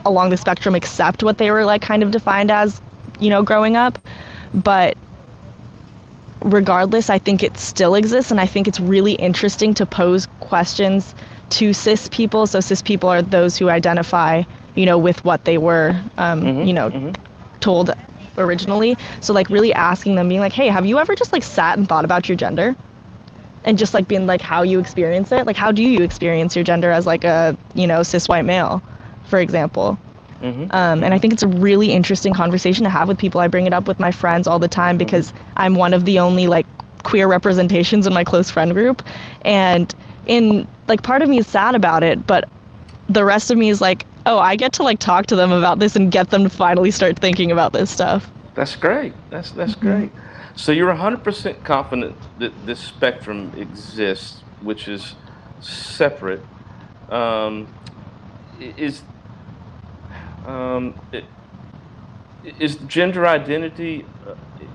along the spectrum except what they were like kind of defined as, you know, growing up. But regardless, I think it still exists, and I think it's really interesting to pose questions to cis people. So cis people are those who identify, you know, with what they were, told originally. So like really asking them, being like, hey, have you ever just like sat and thought about your gender? And just like being like how you experience it? Like how do you experience your gender as like a, you know, cis white male, for example? And I think it's a really interesting conversation to have with people. I bring it up with my friends all the time because I'm one of the only like queer representations in my close friend group. And in like part of me is sad about it, but the rest of me is like, oh, I get to like talk to them about this and get them to finally start thinking about this stuff. That's great. That's great. So you're 100% confident that this spectrum exists, which is separate. Is gender identity?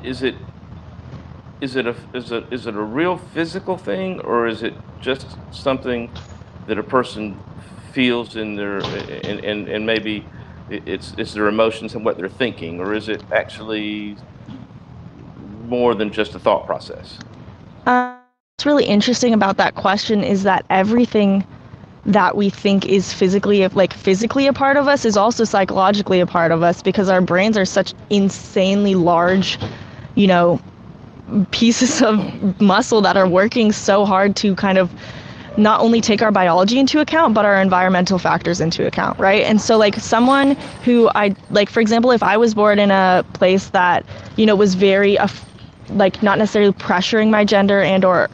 Is it a real physical thing, or is it just something that a person feels in their and maybe it's their emotions and what they're thinking, or is it actually more than just a thought process? What's really interesting about that question is that everything that we think is physically a part of us is also psychologically a part of us, because our brains are such insanely large, you know, pieces of muscle that are working so hard to kind of not only take our biology into account, but our environmental factors into account, right? And so like someone who for example, if I was born in a place that, you know, was very like not necessarily pressuring my gender and or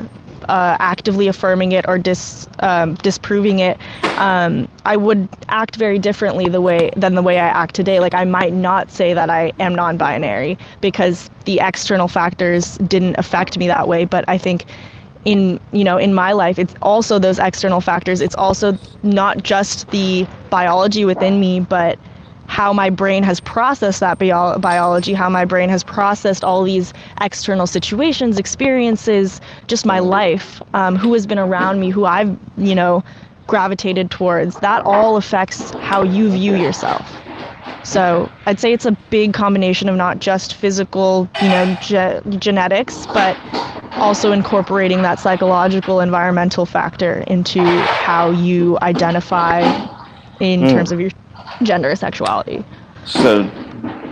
actively affirming it or disproving it, I would act very differently than the way I act today. Like I might not say that I am non-binary because the external factors didn't affect me that way. But I think in my life, it's also those external factors. It's also not just the biology within me, but how my brain has processed that biology, how my brain has processed all these external situations, experiences, just my life, who has been around me, who I've, you know, gravitated towards. That all affects how you view yourself. So I'd say it's a big combination of not just physical, you know, genetics, but also incorporating that psychological, environmental factor into how you identify in terms of your gender or sexuality. So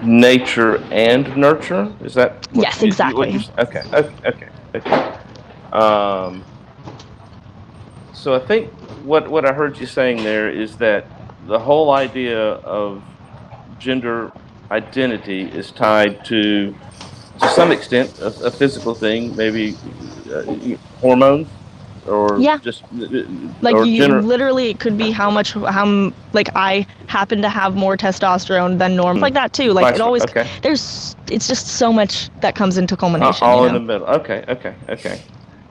nature and nurture? Is that what Yes, exactly. Okay. So I think what I heard you saying there is that the whole idea of gender identity is tied to some extent, a physical thing, maybe hormones, or Yeah. just Like or you literally, it could be how like I happen to have more testosterone than normal, like that too. Like it always, it's just so much that comes into culmination. all you in know? the middle. Okay.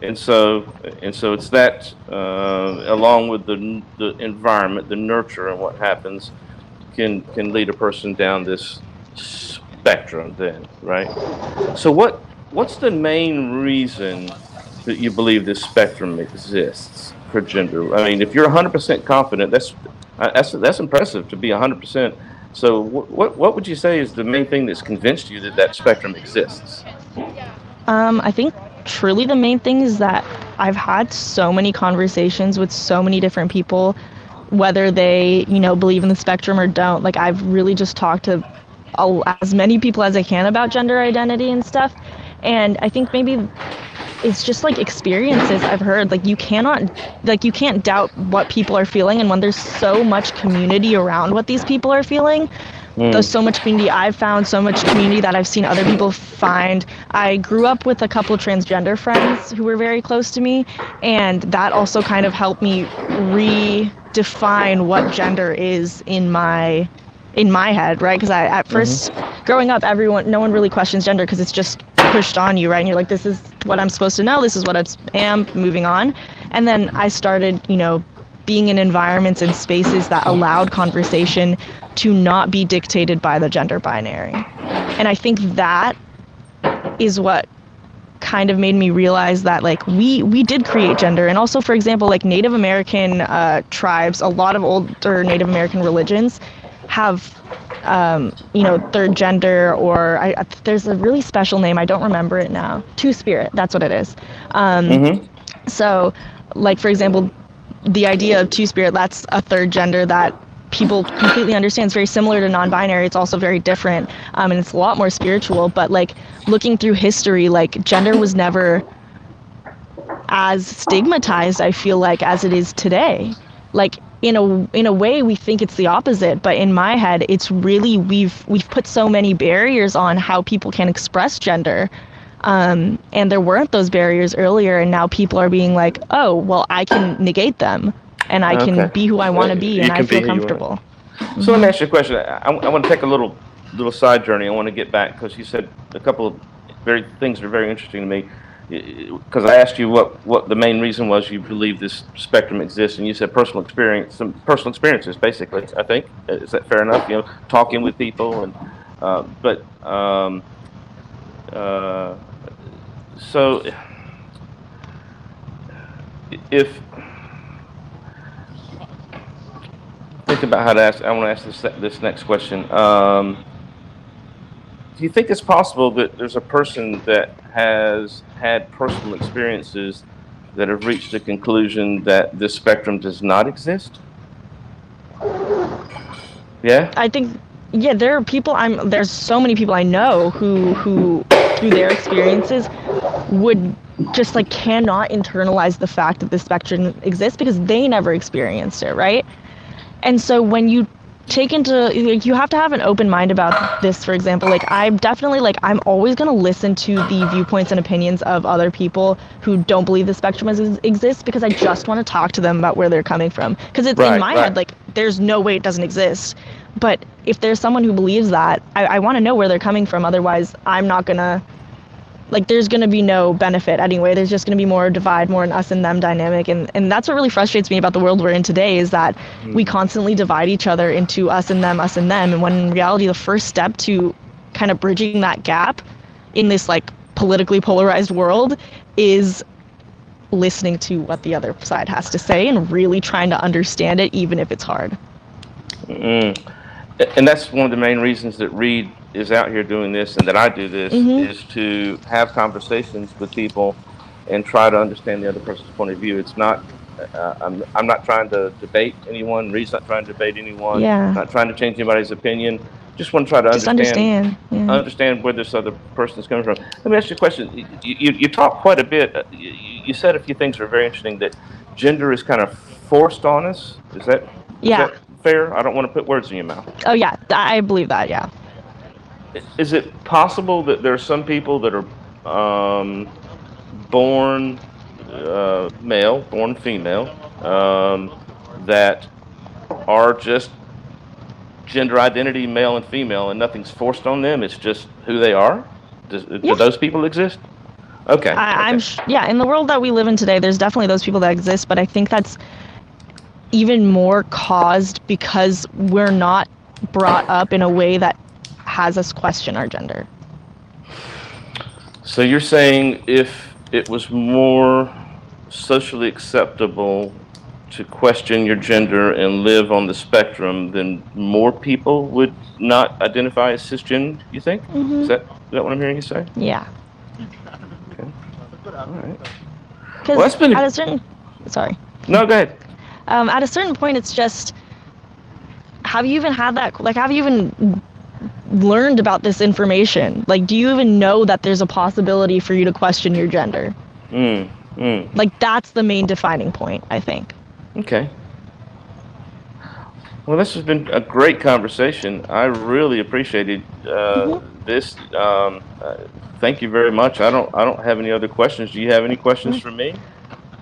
And so it's that along with the environment, the nurture, and what happens can lead a person down this spectrum. Then, right? So what's the main reason that you believe this spectrum exists for gender? I mean, if you're 100% confident, that's impressive to be 100%. So what would you say is the main thing that's convinced you that that spectrum exists? I think truly the main thing is that I've had so many conversations with so many different people, whether they, believe in the spectrum or don't. Like I've really just talked to as many people as I can about gender identity and stuff. And I think maybe it's just like experiences I've heard. Like you can't doubt what people are feeling. And when there's so much community around what these people are feeling, there's so much community I've found, so much community that I've seen other people find. I grew up with a couple of transgender friends who were very close to me, and that also kind of helped me redefine what gender is in my head, right? Because at first, growing up, no one really questions gender because it's just pushed on you, right? And you're like, this is what I'm supposed to know, this is what I am, moving on. And then I started, being in environments and spaces that allowed conversation to not be dictated by the gender binary. And I think that is what kind of made me realize that like we did create gender. And also, for example, like Native American tribes, a lot of older Native American religions have third gender, or there's a really special name, I don't remember it now. Two-spirit, that's what it is. So, like, for example, the idea of two-spirit, that's a third gender that people completely understand. It's very similar to non-binary. It's also very different, and it's a lot more spiritual. But, like, looking through history, like, gender was never as stigmatized, I feel like, as it is today. Like, in a way, we think it's the opposite, but in my head, it's really we've put so many barriers on how people can express gender, and there weren't those barriers earlier, and now people are being like, oh, well, I can negate them, and I can be who I want to be, and I feel comfortable. So let me ask you a question. I want to take a little side journey. I want to get back because you said a couple of things that are very interesting to me. Because I asked you what the main reason was you believe this spectrum exists, and you said some personal experiences, basically. I think, is that fair enough? Talking with people, and so if think about how to ask, I want to ask this next question. Do you think it's possible that there's a person that has had personal experiences that have reached a conclusion that this spectrum does not exist? Yeah? I think, yeah, there are people, there's so many people I know who through their experiences would just like cannot internalize the fact that the spectrum exists because they never experienced it, right? And so when you take into, like, you have to have an open mind about this. For example, like I'm definitely like I'm always going to listen to the viewpoints and opinions of other people who don't believe the spectrum exists because I just want to talk to them about where they're coming from, because it's in my head like there's no way it doesn't exist. But if there's someone who believes that, I want to know where they're coming from. Otherwise, I'm not gonna, like, there's going to be no benefit anyway. There's just going to be more divide, more an us and them dynamic. And that's what really frustrates me about the world we're in today, is that we constantly divide each other into us and them, us and them. And when in reality, the first step to kind of bridging that gap in this like politically polarized world is listening to what the other side has to say and really trying to understand it, even if it's hard. And that's one of the main reasons that Reed is out here doing this and that I do this, is to have conversations with people and try to understand the other person's point of view. It's not, I'm not trying to debate anyone. Reed's not trying to debate anyone. Yeah. Not trying to change anybody's opinion. just want to try to understand. Yeah. Understand where this other person is coming from. Let me ask you a question. You talk quite a bit. You said a few things that are very interesting. That gender is kind of forced on us. Is that fair? I don't want to put words in your mouth. Oh yeah, I believe that. Yeah. Is it possible that there are some people that are born male, born female, that are just gender identity male and female, and nothing's forced on them? It's just who they are. Do those people exist? Okay. Yeah, in the world that we live in today, there's definitely those people that exist, but I think that's even more caused because we're not brought up in a way that has us question our gender. So you're saying if it was more socially acceptable to question your gender and live on the spectrum, then more people would not identify as cisgender, you think? Mm-hmm. Is that what I'm hearing you say? Yeah. Okay. All right. Because that's been at a certain... Sorry. No, go ahead. At a certain point, it's just... Have you even had that... Like, have you even learned about this information? Like, do you even know that there's a possibility for you to question your gender? Like, that's the main defining point, I think. Okay. Well, this has been a great conversation. I really appreciated this. Thank you very much. I don't have any other questions. Do you have any questions for me?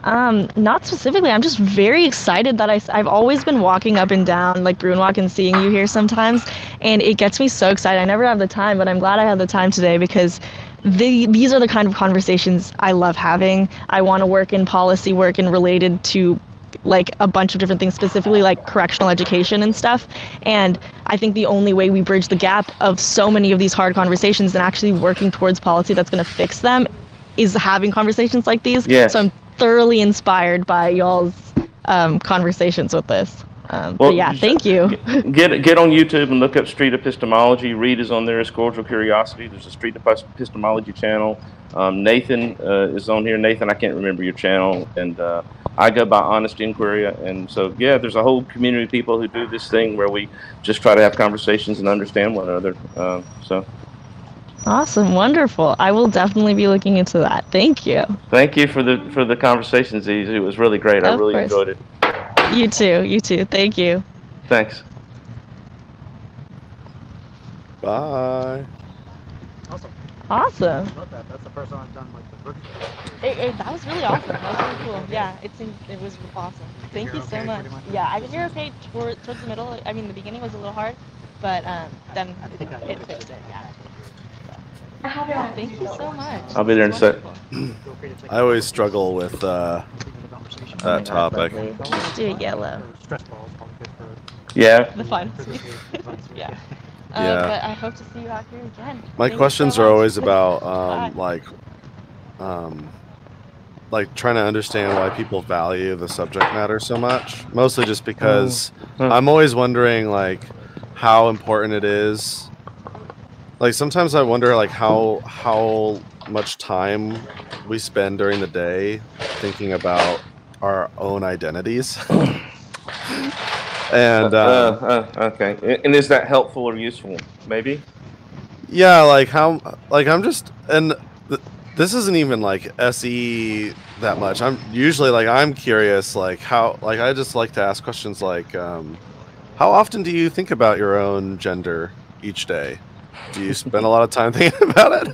Not specifically. I'm just very excited that I've always been walking up and down like Bruinwalk and seeing you here sometimes, and it gets me so excited. I never have the time, but I'm glad I have the time today because these are the kind of conversations I love having. I want to work in policy work and related to like a bunch of different things, specifically like correctional education and stuff. And I think the only way we bridge the gap of so many of these hard conversations and actually working towards policy that's going to fix them is having conversations like these. Yes. So I'm thoroughly inspired by y'all's conversations with this. But yeah, thank you. Get on YouTube and look up Street Epistemology. Reed is on there as Cordial Curiosity. There's a Street Epistemology channel. Nathan is on here. Nathan, I can't remember your channel. And I go by Honest Inquiry. And so, yeah, there's a whole community of people who do this thing where we just try to have conversations and understand one another. Awesome, wonderful. I will definitely be looking into that. Thank you. Thank you for the conversation, Zee. It was really great. I really enjoyed it. You too. Thank you. Thanks. Bye. Awesome. That's the first time I've done like the book. That was really awesome. That was really cool. Yeah, it was awesome. Thank you so much. Yeah, I think you're okay towards the middle. I mean, the beginning was a little hard, but then it fixed it. Yeah. Thank you so much. I'll be there in a sec. I always struggle with that topic. Let's do a yellow. Yeah. The fun. Yeah. But I hope to see you out here again. My questions are always about like trying to understand why people value the subject matter so much. Mostly just because I'm always wondering like how important it is. Like sometimes I wonder like how much time we spend during the day thinking about our own identities. And okay. And is that helpful or useful? Maybe. Yeah, like how I'm just this isn't even like SE that much. I'm usually like I'm curious like how like I just like to ask questions like how often do you think about your own gender each day? Do you spend a lot of time thinking about it?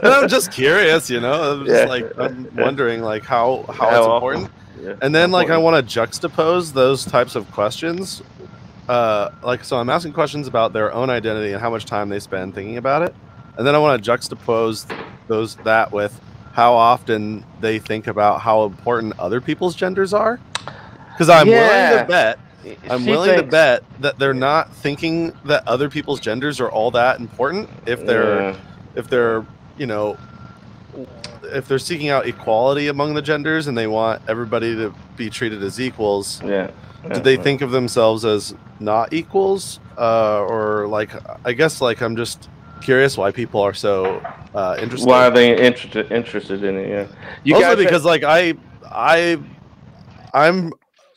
And I'm just curious, you know. I'm just I'm wondering like how it's important. Yeah. And then like I want to juxtapose those types of questions. So I'm asking questions about their own identity and how much time they spend thinking about it. And then I want to juxtapose that with how often they think about how important other people's genders are. Because I'm willing to bet that they're not thinking that other people's genders are all that important if they're seeking out equality among the genders and they want everybody to be treated as equals. Do they think of themselves as not equals? Or like I guess like I'm just curious why people are so interested. Why are they interested in it? Yeah. Mostly because like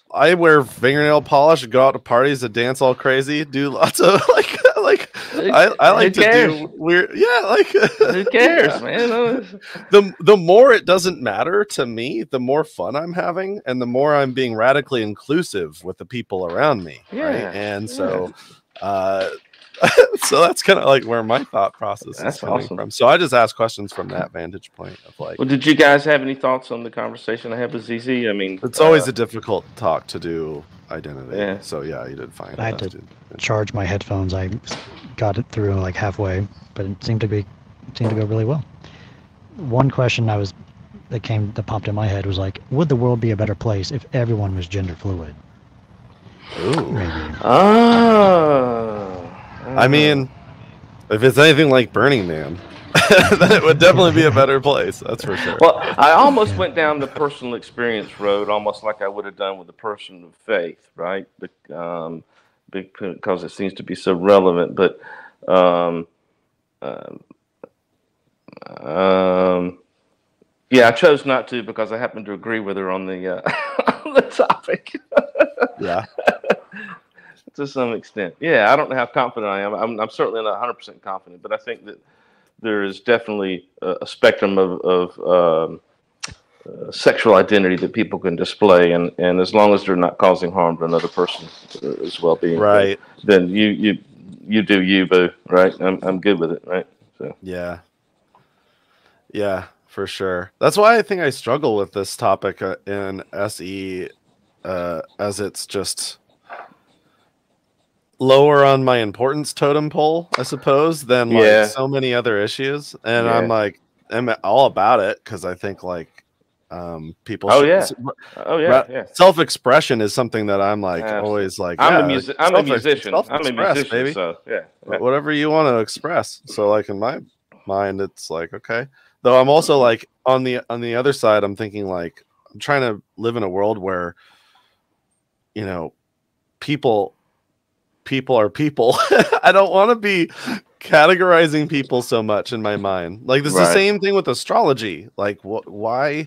I wear fingernail polish, go out to parties and dance all crazy, do lots of like like I like Who to cares? do weird. Yeah, like Who cares, man? the more it doesn't matter to me, the more fun I'm having, and the more I'm being radically inclusive with the people around me. Yeah, right. And so so that's kind of like where my thought process That's is coming awesome. from. So I just ask questions from that vantage point of like, Well, did you guys have any thoughts on the conversation I had with ZZ? I mean, it's always a difficult talk to do identity. Yeah. So yeah, you did fine. I had to charge my headphones. I got it through like halfway, but it seemed to go really well. One question that popped in my head was like, would the world be a better place if everyone was gender fluid? Ooh. Maybe. I mean, if it's anything like Burning Man, then it would definitely be a better place. That's for sure. Well, I almost went down the personal experience road, almost like I would have done with the person of faith, right? Because it seems to be so relevant. But yeah, I chose not to because I happen to agree with her on the on the topic. Yeah. To some extent. Yeah, I don't know how confident I am. I'm certainly not 100% confident, but I think that there is definitely a spectrum of sexual identity that people can display, and as long as they're not causing harm to another person's well-being, right? Then you do you, boo. Right? I'm good with it. Right? So yeah, for sure. That's why I think I struggle with this topic in SE, as it's just lower on my importance totem pole, I suppose, than like so many other issues. And I'm like, I'm all about it because I think like people. Self-expression is something that I'm like always like. I'm a musician. I'm a musician, baby. So yeah, whatever you want to express. So like in my mind, it's like okay. Though I'm also like on the other side, I'm thinking like I'm trying to live in a world where, you know, people are people. I don't want to be categorizing people so much in my mind. Like this is the same thing with astrology. Like why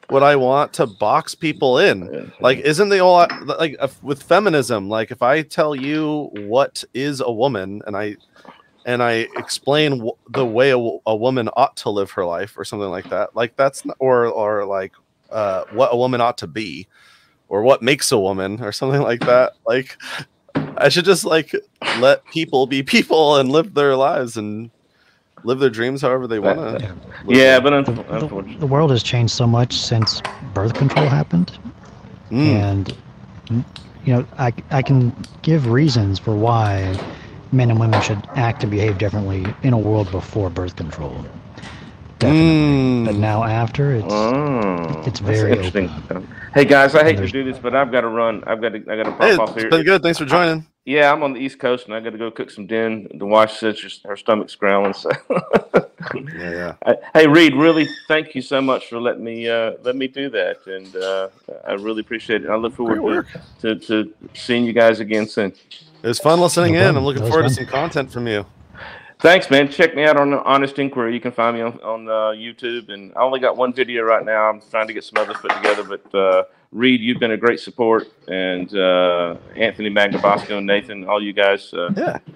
would I want to box people in? Like isn't the all like with feminism, like if I tell you what is a woman and I explain the way a woman ought to live her life or something like that, like that's not, or like what a woman ought to be or what makes a woman or something like that, like I should just like let people be people and live their lives and live their dreams however they want to. Yeah, but unfortunately, the world has changed so much since birth control happened, and you know, I can give reasons for why men and women should act and behave differently in a world before birth control. Definitely, but now after it's very interesting. Open. Hey guys, I hate to do this, but I've got to run. I got to pop off here. It's been good. Thanks for joining. Yeah, I'm on the East Coast, and I got to go cook some din. The wife says her stomach's growling. So. Hey Reed, really, thank you so much for letting me do that, and I really appreciate it. I look forward to seeing you guys again soon. It was fun listening in. I'm looking forward to some content from you. Thanks, man. Check me out on Honest Inquiry. You can find me on YouTube, and I only got one video right now. I'm trying to get some others put together, but Reed, you've been a great support, and Anthony Magnabosco and Nathan, all you guys.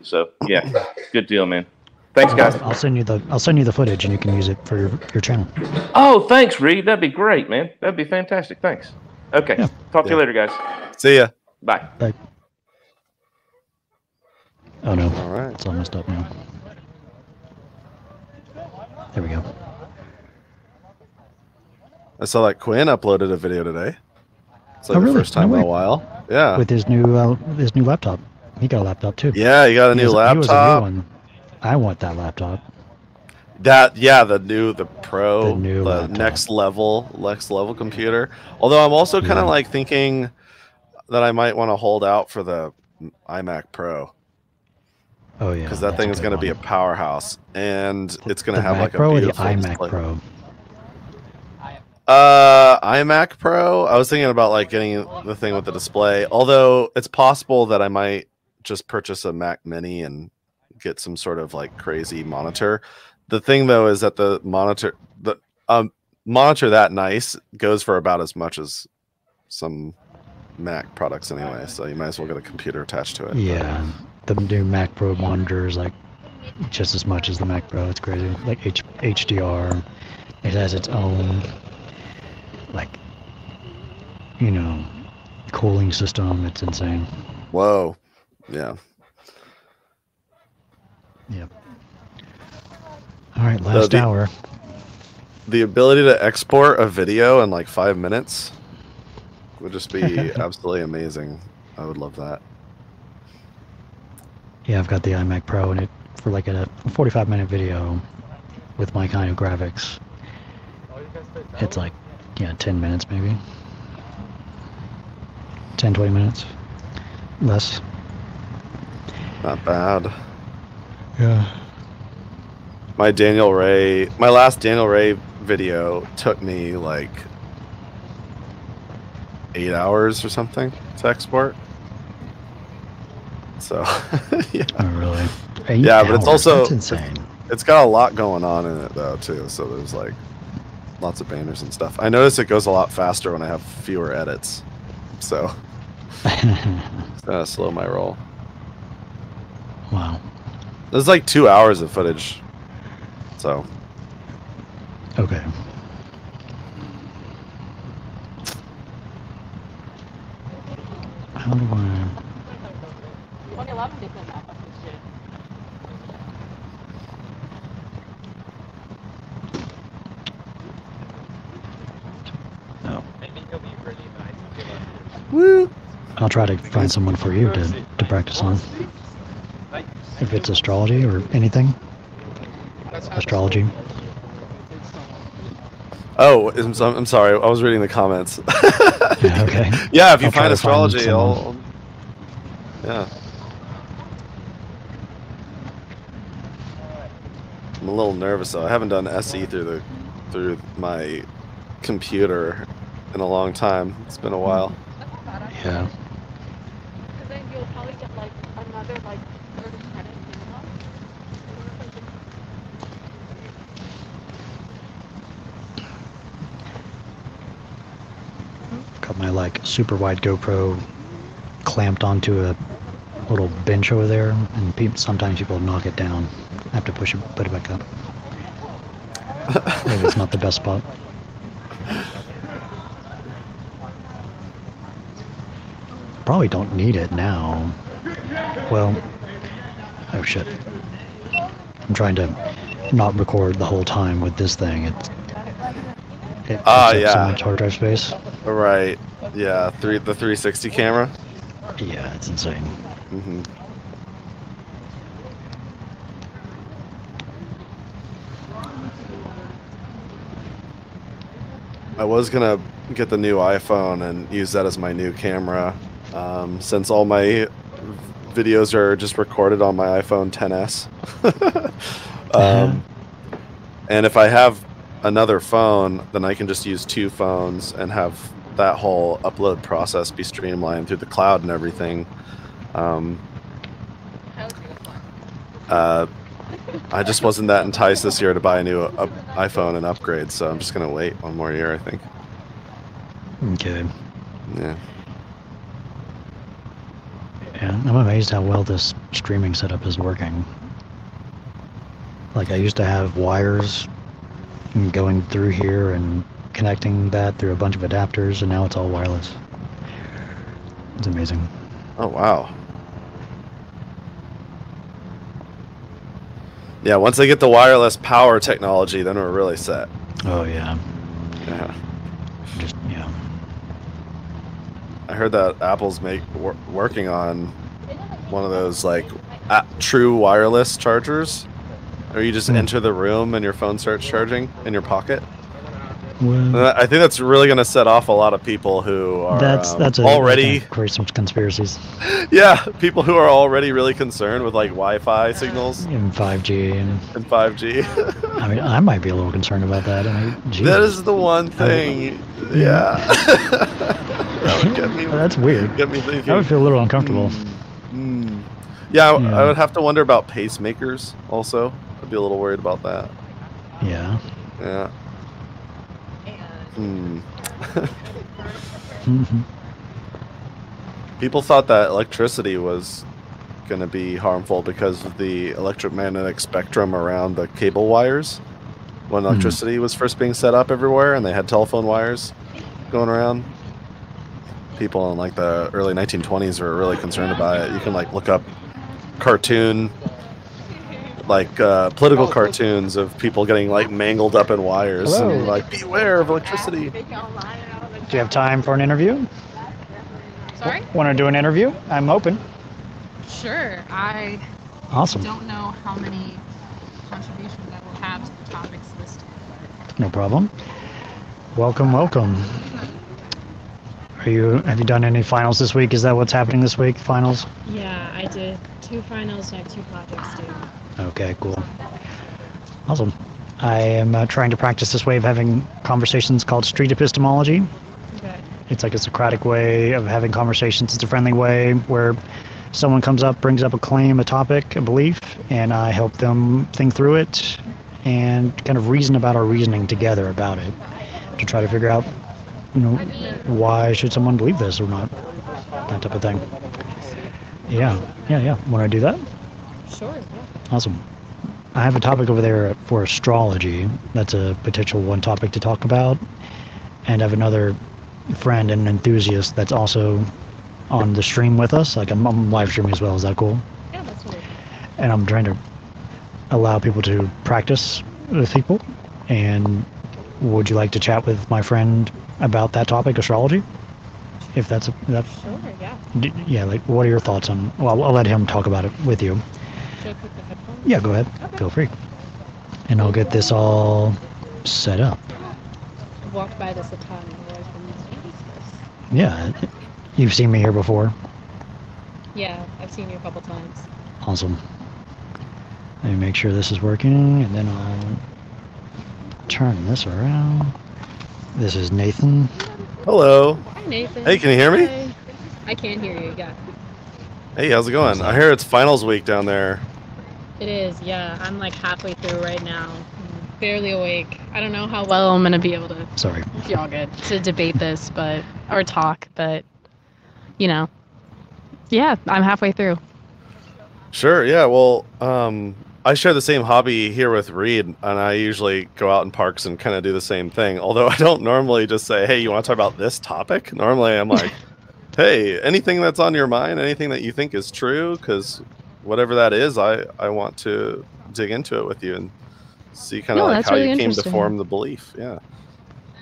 So yeah, good deal, man. Thanks, guys. I'll send you the footage, and you can use it for your channel. Oh, thanks, Reed. That'd be great, man. That'd be fantastic. Thanks. Okay. Talk to you later, guys. See ya. Bye. Bye. Oh no. All right. It's all messed up now. There we go. I saw that Quinn uploaded a video today. It's like really? The first time in a while. Yeah. With his new laptop. He got a laptop too. Yeah, he got a new laptop. He was a new one. I want that laptop. The Pro, the next level computer. Although I'm also kind of like thinking that I might want to hold out for the iMac Pro. Oh yeah, because that thing is going to be a powerhouse, and it's going to have like Pro a beautiful or the iMac display. Pro. iMac Pro. I was thinking about like getting the thing with the display. Although it's possible that I might just purchase a Mac Mini and get some sort of like crazy monitor. The thing though is that the monitor that nice goes for about as much as some Mac products anyway. So you might as well get a computer attached to it. Yeah. the new Mac Pro monitor is like just as much as the Mac Pro. It's crazy. Like HDR. It has its own, like, you know, cooling system. It's insane. Whoa. Yeah. Yep. All right, last hour. The ability to export a video in like 5 minutes would just be absolutely amazing. I would love that. Yeah, I've got the iMac Pro, and it for like a 45-minute video with my kind of graphics. It's like, yeah, 10 minutes maybe. 10, 20 minutes. Less. Not bad. Yeah. My last Daniel Ray video took me like 8 hours or something to export. So, yeah. Oh, really? 8 yeah, but it's hours? also That's insane. It's got a lot going on in it though too. So there's like lots of banners and stuff. I notice it goes a lot faster when I have fewer edits. So it's gonna slow my roll. Wow. There's like 2 hours of footage. So. Okay. How do I... 2011 did that shit. No. I think it'll be really nice. Woo! I'll try to find someone for you to practice on. If it's astrology or anything. Astrology. Oh, I'm sorry. I was reading the comments. Yeah, okay. Yeah, if you I'll try find to astrology, someone. yeah. I'm a little nervous though. I haven't done SE through my computer in a long time. It's been a while. Yeah. Because then you'll probably get like another like 30 credits. Got my like super wide GoPro clamped onto a little bench over there, and sometimes people knock it down. I have to put it back up. Maybe it's not the best spot. Probably don't need it now. Well, oh shit. I'm trying to not record the whole time with this thing. It takes up so yeah. much hard drive space. Right. Yeah, the 360 camera. Yeah, it's insane. Mm-hmm. I was gonna get the new iPhone and use that as my new camera, since all my videos are just recorded on my iPhone XS. And if I have another phone, then I can just use 2 phones and have that whole upload process be streamlined through the cloud and everything. I just wasn't that enticed this year to buy a new iPhone and upgrade, so I'm just gonna wait one more year, I think. Okay. Yeah. Yeah, I'm amazed how well this streaming setup is working. Like, I used to have wires going through here and connecting that through a bunch of adapters, and now it's all wireless. It's amazing. Oh, wow. Yeah, once they get the wireless power technology, then we're really set. Oh, yeah. Yeah. Just, yeah. I heard that Apple's working on one of those, like, true wireless chargers. Or you just enter the room and your phone starts charging in your pocket. Well, I think that's really going to set off a lot of people who are already create some conspiracies. Yeah, people who are already really concerned with like Wi-Fi signals and 5G and 5G. I mean, I might be a little concerned about that. I mean, that is the one thing. Yeah. That would get me. That's weird. Get me thinking. I would feel a little uncomfortable. Yeah, I would have to wonder about pacemakers also. I'd be a little worried about that. Yeah. Yeah. People thought that electricity was going to be harmful because of the electromagnetic spectrum around the cable wires when electricity was first being set up everywhere, and they had telephone wires going around. People in like the early 1920s were really concerned about it. You can like look up cartoon, like political cartoons of people getting like mangled up in wires. Hello. And like, beware of electricity. Do you have time for an interview? Sorry? Want to do an interview? I'm open. Sure. I Awesome. don't know how many contributions I will have to the topics listed. No problem. Welcome, welcome. Have you done any finals this week? Is that what's happening this week? Finals? Yeah, I did 2 finals and I have 2 projects due. Okay, cool. Awesome. I am trying to practice this way of having conversations called street epistemology. Okay. It's like a Socratic way of having conversations. It's a friendly way where someone comes up, brings up a claim, a topic, a belief, and I help them think through it and kind of reason about our reasoning together about it to try to figure out, why should someone believe this or not? That type of thing. Yeah. Want to do that? Sure. Awesome. I have a topic over there for astrology. That's a potential one topic to talk about. And I have another friend and enthusiast that's also on the stream with us. Like I'm live streaming as well. Is that cool? Yeah, that's cool. And I'm trying to allow people to practice with people. And would you like to chat with my friend about that topic, astrology? If that's Sure, yeah. yeah. Like, what are your thoughts on? Well, I'll let him talk about it with you. Should I put the headphones? Yeah, go ahead. Okay. Feel free. And I'll get this all set up. I've walked by this a ton. I've always been used to this. Yeah, you've seen me here before. Yeah, I've seen you a couple times. Awesome. Let me make sure this is working, and then I'll turn this around. This is Nathan. Hello. Hi, Nathan. Hey, can you hear me? Hi. I can hear you, yeah. Hey, how's it going? I hear it's finals week down there. It is, yeah. I'm like halfway through right now. I'm barely awake. I don't know how well I'm going to be able to, Sorry. if y'all good, to debate this, or talk, but, yeah, I'm halfway through. Sure, yeah. Well, I share the same hobby here with Reed, and I usually go out in parks and kind of do the same thing. Although I don't normally just say, hey, you want to talk about this topic? Normally I'm like, hey, anything that's on your mind, anything that you think is true, because whatever that is, I want to dig into it with you and see kind of like how really you came to interesting. form the belief. Yeah.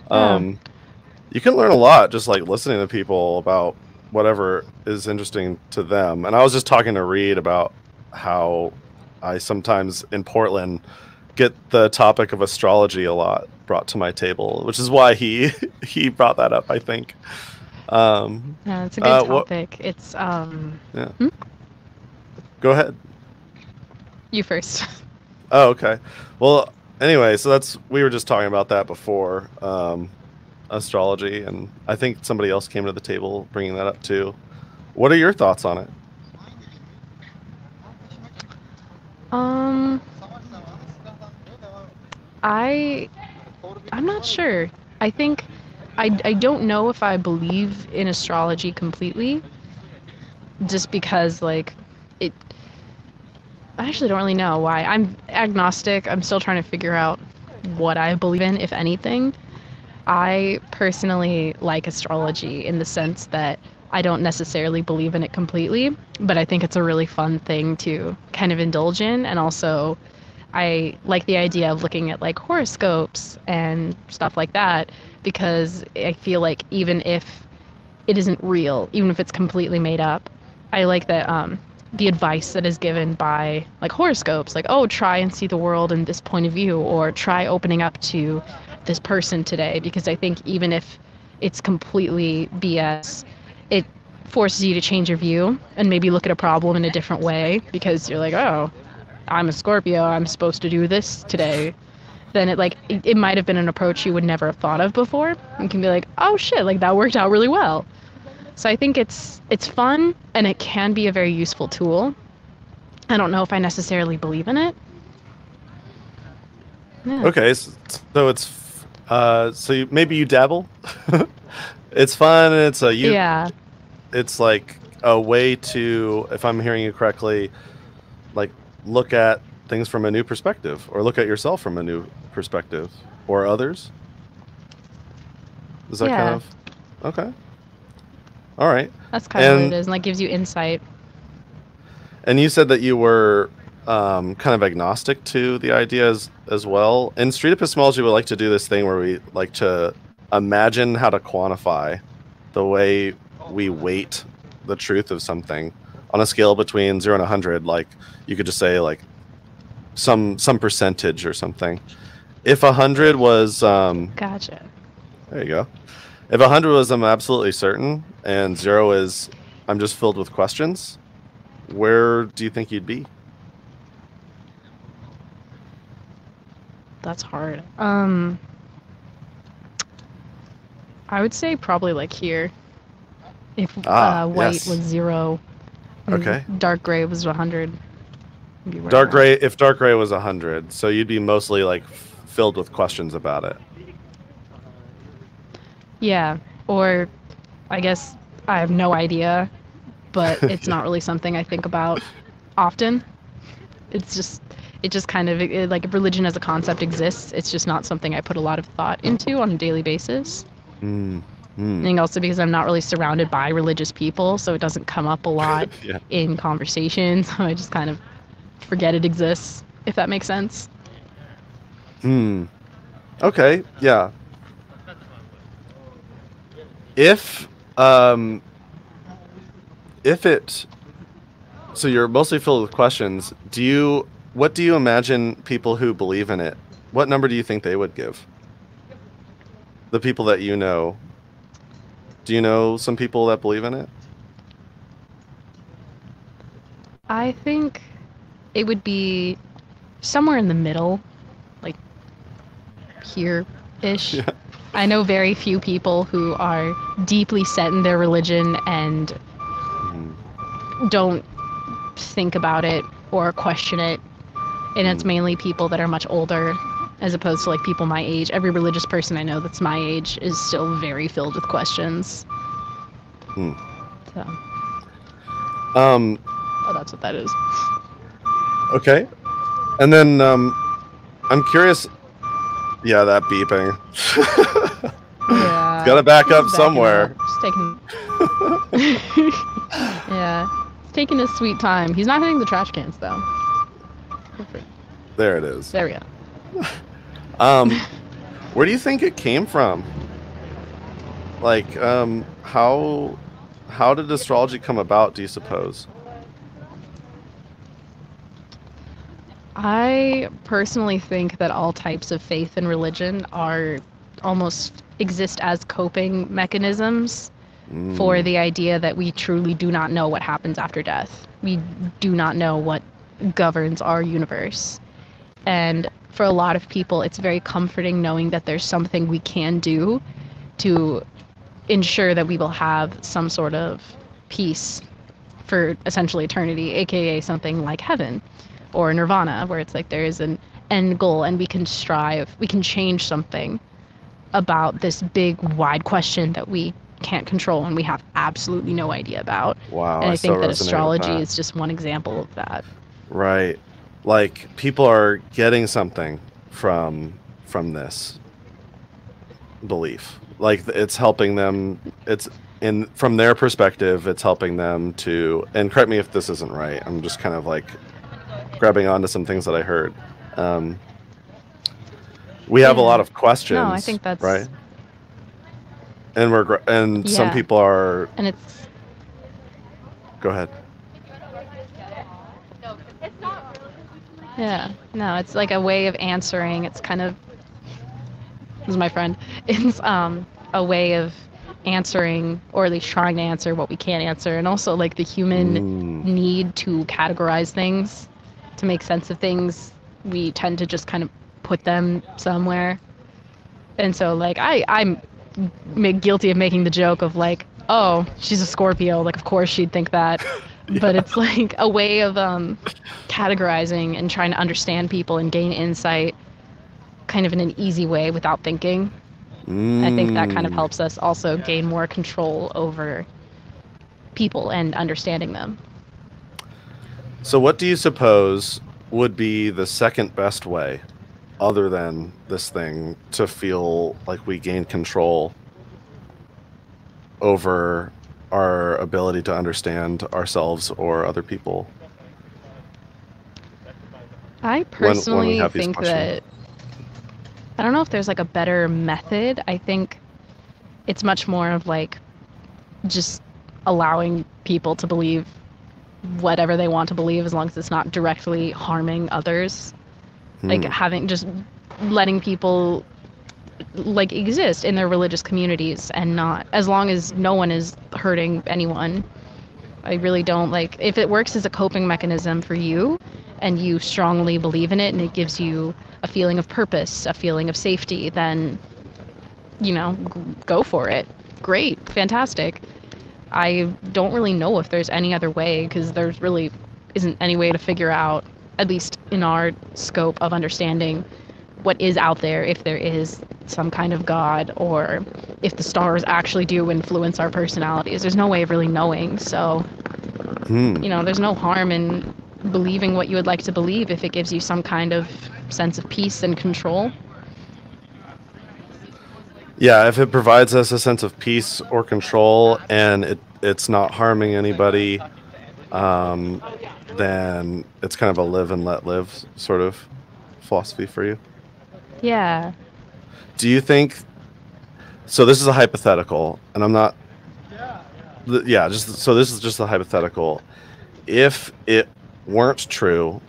You can learn a lot just like listening to people about whatever is interesting to them. And I was just talking to Reed about how I sometimes in Portland get the topic of astrology a lot brought to my table, which is why he brought that up, I think. Yeah, it's a good topic. It's Yeah. Go ahead. You first. Oh, okay. Well, anyway, so we were just talking about that before, astrology, and I think somebody else came to the table bringing that up too. What are your thoughts on it? I'm not sure. I think I don't know if I believe in astrology completely, just because I actually don't really know why. I'm agnostic. I'm still trying to figure out what I believe in, if anything. I personally like astrology in the sense that I don't necessarily believe in it completely, but I think it's a really fun thing to kind of indulge in. And also, I like the idea of looking at like horoscopes and stuff like that, because I feel like even if it isn't real, even if it's completely made up, I like that the advice that is given by like horoscopes, like, oh, try and see the world in this point of view, or try opening up to this person today, because I think even if it's completely BS, it forces you to change your view and maybe look at a problem in a different way, because you're like, oh, I'm a Scorpio, I'm supposed to do this today. Then it might have been an approach you would never have thought of before. You can be like, oh shit, like that worked out really well. So I think it's fun, and it can be a very useful tool. I don't know if I necessarily believe in it. Yeah. Okay, so it's maybe you dabble. It's fun, and it's Yeah. It's like a way to, if I'm hearing you correctly, like look at things from a new perspective, or look at yourself from a new perspective, or others. Is that kind of okay? All right. That's kind of what it is, and like gives you insight. And you said that you were kind of agnostic to the ideas as well. In street epistemology, we like to do this thing where we like to imagine how to quantify the way we weight the truth of something on a scale between 0 and 100. Like you could just say like some percentage or something. If 100 was Gotcha. there you go. If 100 was I'm absolutely certain, and 0 is I'm just filled with questions, where do you think you'd be? That's hard. I would say probably like here. If white yes. was 0, and Okay. dark gray was 100. Dark gray. If dark gray was 100, so you'd be mostly like filled with questions about it. Yeah, or I guess I have no idea, but it's not really something I think about often. It just kind of like if religion as a concept exists, it's just not something I put a lot of thought into on a daily basis. And also because I'm not really surrounded by religious people, so it doesn't come up a lot in conversations. So I just kind of forget it exists, if that makes sense. Okay, yeah. If it, so you're mostly filled with questions, what do you imagine people who believe in it, what number do you think they would give? The people that you know. Do you know some people that believe in it? I think it would be somewhere in the middle, like here-ish. Yeah. I know very few people who are deeply set in their religion and don't think about it or question it. And it's mainly people that are much older as opposed to like people my age. Every religious person I know that's my age is still very filled with questions. So. Oh, that's what that is. Okay. And then I'm curious. Yeah, that beeping. Yeah. Got to back up somewhere. Just taking. Yeah, it's taking his sweet time. He's not hitting the trash cans though. Perfect. There it is. There we go. Where do you think it came from? Like, how did astrology come about, do you suppose? I personally think that all types of faith and religion are almost exist as coping mechanisms for the idea that we truly do not know what happens after death. We do not know what governs our universe. And for a lot of people, it's very comforting knowing that there's something we can do to ensure that we will have some sort of peace for essentially eternity, aka something like heaven or nirvana, where it's like there is an end goal and we can strive, we can change something about this big, wide question that we can't control and we have absolutely no idea about. Wow. And I think that resonate with astrology that. is just one example of that. Right. Like people are getting something from this belief. Like it's helping them, it's from their perspective, it's helping them to, and correct me if this isn't right, I'm just kind of like grabbing onto some things that I heard. We have a lot of questions. No, I think that's right. And some people are. And it's. Go ahead. Yeah. No, it's like a way of answering. It's kind of. This is my friend. It's a way of answering, or at least trying to answer what we can't answer, and also like the human need to categorize things, to make sense of things. We tend to just kind of put them somewhere. And so like I'm guilty of making the joke of like, oh, she's a Scorpio, like of course she'd think that. Yeah. But it's like a way of categorizing and trying to understand people and gain insight kind of in an easy way without thinking. I think that kind of helps us also gain more control over people and understanding them. So what do you suppose would be the second best way, other than this thing, to feel like we gain control over our ability to understand ourselves or other people? I personally think that, I don't know if there's like a better method. I think it's much more of like just allowing people to believe whatever they want to believe, as long as it's not directly harming others. Like having, just letting people like exist in their religious communities, and not, as long as no one is hurting anyone. I really don't, like, if it works as a coping mechanism for you and you strongly believe in it and it gives you a feeling of purpose, a feeling of safety, then, you know, go for it. Great, fantastic. I don't really know if there's any other way, because there's really isn't any way to figure out, at least in our scope of understanding, what is out there, if there is some kind of God, or if the stars actually do influence our personalities. There's no way of really knowing. So, you know, there's no harm in believing what you would like to believe if it gives you some kind of sense of peace and control. Yeah, if it provides us a sense of peace or control, and it's not harming anybody, then it's kind of a live and let live sort of philosophy for you. Yeah. Do you think, so this is a hypothetical, and I'm not, yeah, just, so this is just a hypothetical. If it weren't true,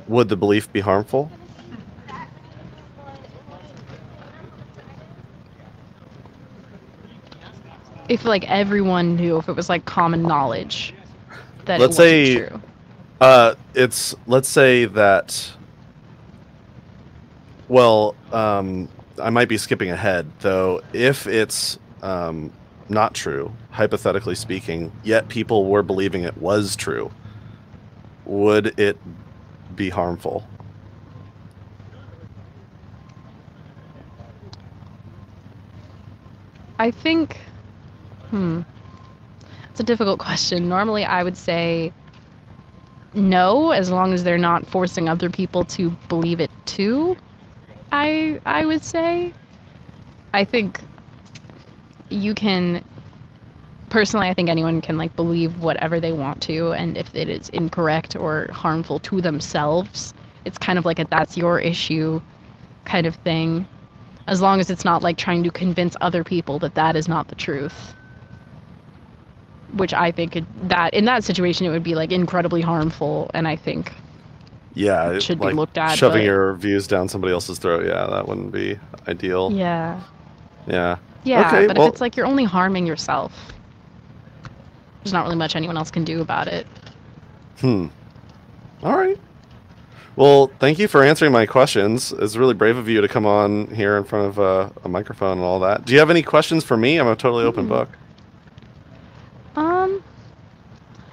would the belief be harmful? If like everyone knew, if it was like common knowledge that Let's it wasn't say, true. let's say that, well, I might be skipping ahead, though. If it's not true, hypothetically speaking, yet people were believing it was true, would it be harmful? I think, it's a difficult question. Normally I would say no, as long as they're not forcing other people to believe it too. I would say. I think you can, personally, I think anyone can like believe whatever they want to, and if it is incorrect or harmful to themselves, it's kind of like a that's your issue kind of thing, as long as it's not like trying to convince other people that that is not the truth. Which I think that in that situation it would be like incredibly harmful, and I think Yeah, should like be looked at. shoving but, your views down somebody else's throat. Yeah, that wouldn't be ideal. yeah. Yeah. Yeah, Okay, but well, if it's like you're only harming yourself, there's not really much anyone else can do about it. All right. Well, thank you for answering my questions. It's really brave of you to come on here in front of a microphone and all that. Do you have any questions for me? I'm a totally open book.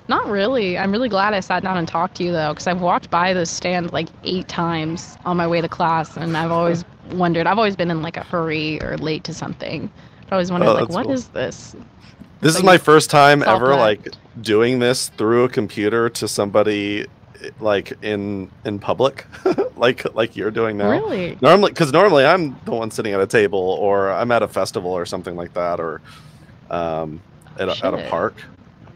Not really. I'm really glad I sat down and talked to you, though, because I've walked by this stand like 8 times on my way to class, and I've always wondered, I've always been in like a hurry or late to something. I always wondered, like, what is this? This is my first time ever like doing this through a computer to somebody like in public, like you're doing now. Really? Normally I'm the one sitting at a table, or I'm at a festival or something like that, or at a park.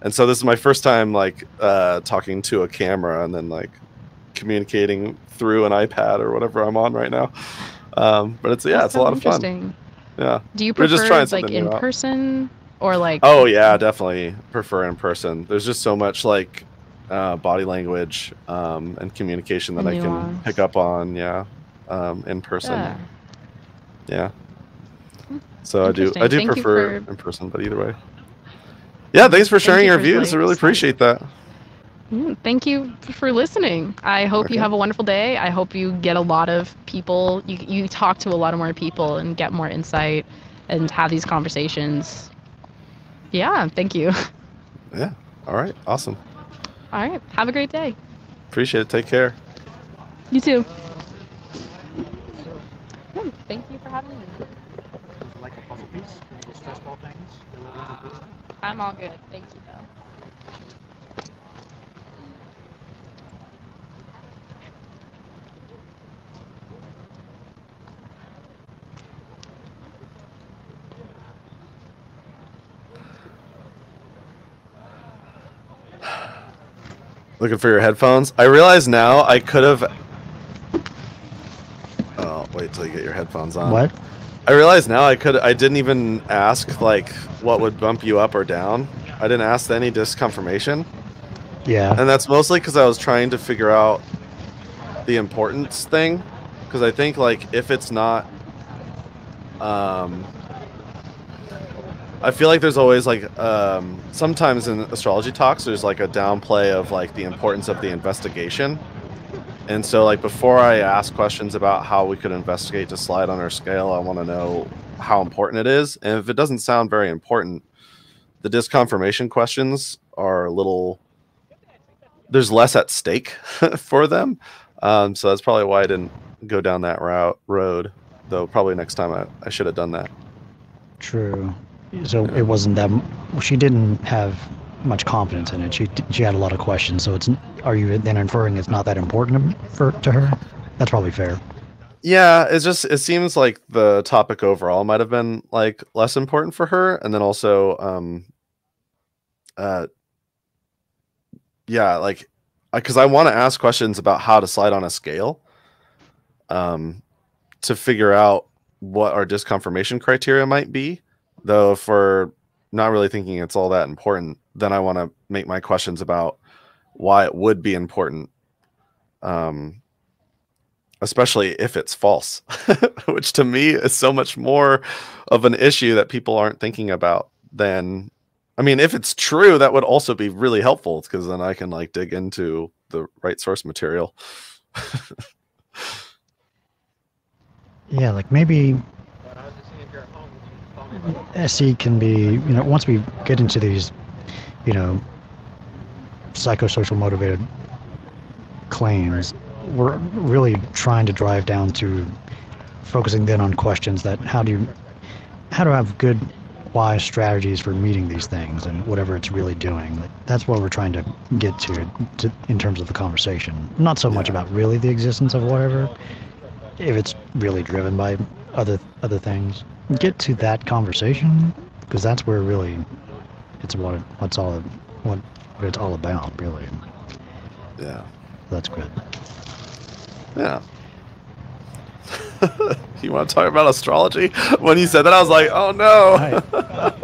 And so this is my first time like talking to a camera and then like communicating through an iPad or whatever I'm on right now. But it's a lot of fun. Yeah. Do you prefer like in person or like? Oh yeah, definitely prefer in person. There's just so much like body language and communication that I can pick up on. Yeah, in person. Yeah. So I do prefer in person, but either way. Yeah, thanks for sharing your views. I really appreciate that. Thank you for listening. I hope you have a wonderful day. I hope you get a lot of people, you talk to a lot of more people and get more insight and have these conversations. Yeah, thank you. Yeah, all right, awesome. All right, have a great day. Appreciate it, take care. You too. Thank you for having me. Like a puzzle piece? stressful things? I'm all good. Thank you, though. Looking for your headphones. I realize now I could have. Oh, wait till you get your headphones on. What? I realize now I didn't even ask like what would bump you up or down. I didn't ask any disconfirmation. Yeah. And that's mostly because I was trying to figure out the importance thing. Because I think like if it's not, I feel like there's always like sometimes in astrology talks there's like a downplay of like the importance of the investigation. And so like before I ask questions about how we could investigate to slide on our scale, I want to know how important it is. And if it doesn't sound very important, the disconfirmation questions are a little, there's less at stake for them. So that's probably why I didn't go down that road, though probably next time I should have done that. True. So it wasn't that, she didn't have much confidence in it. She had a lot of questions. So are you then inferring it's not that important to her? That's probably fair. Yeah, it seems like the topic overall might have been like less important for her, and then also yeah, like because I want to ask questions about how to slide on a scale to figure out what our disconfirmation criteria might be. Though if we're not really thinking it's all that important, then I want to make my questions about why it would be important, especially if it's false, which to me is so much more of an issue that people aren't thinking about than, I mean, if it's true, that would also be really helpful because then I can like dig into the right source material. Yeah, like maybe SE can be, once we get into these, psychosocial motivated claims, we're really trying to drive down to focusing then on questions that how to have good, wise strategies for meeting these things and whatever it's really doing. That's what we're trying to get to in terms of the conversation. Not so much about really the existence of whatever, if it's really driven by other things. Get to that conversation because that's where really it's what it's all about, really. Yeah, that's good. Yeah. You want to talk about astrology? When you said that, I was like, oh no.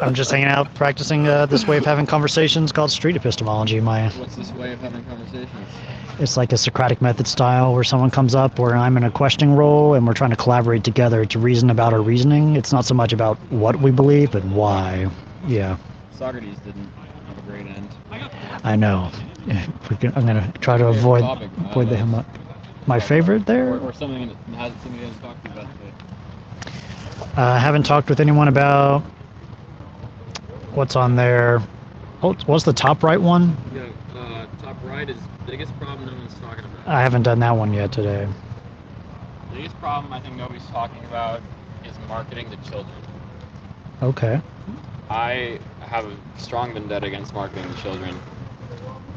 I'm just hanging out practicing this way of having conversations called street epistemology. What's this way of having conversations? It's like a Socratic method style where someone comes up where I'm in a questioning role and we're trying to collaborate together to reason about our reasoning. It's not so much about what we believe, but why. Yeah. Socrates didn't have a great end. I know. I'm going to try to avoid the him. My favorite there? Or something that somebody hasn't talked to you about today. I haven't talked with anyone about what's on there. Oh, what's the top right one? Yeah, top right is biggest problem no one's talking about. I haven't done that one yet today. The biggest problem I think nobody's talking about is marketing to children. Okay. I have a strong vendetta against marketing to children.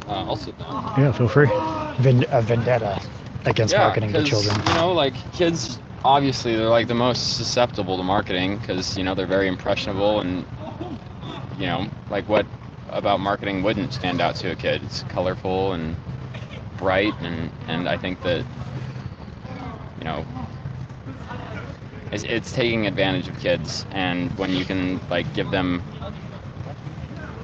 I'll sit down. Yeah, feel free. A vendetta against marketing to children. Like kids, obviously they're like the most susceptible to marketing because, they're very impressionable and, like what about marketing wouldn't stand out to a kid? It's colorful and bright and I think that, it's taking advantage of kids, and when you can like give them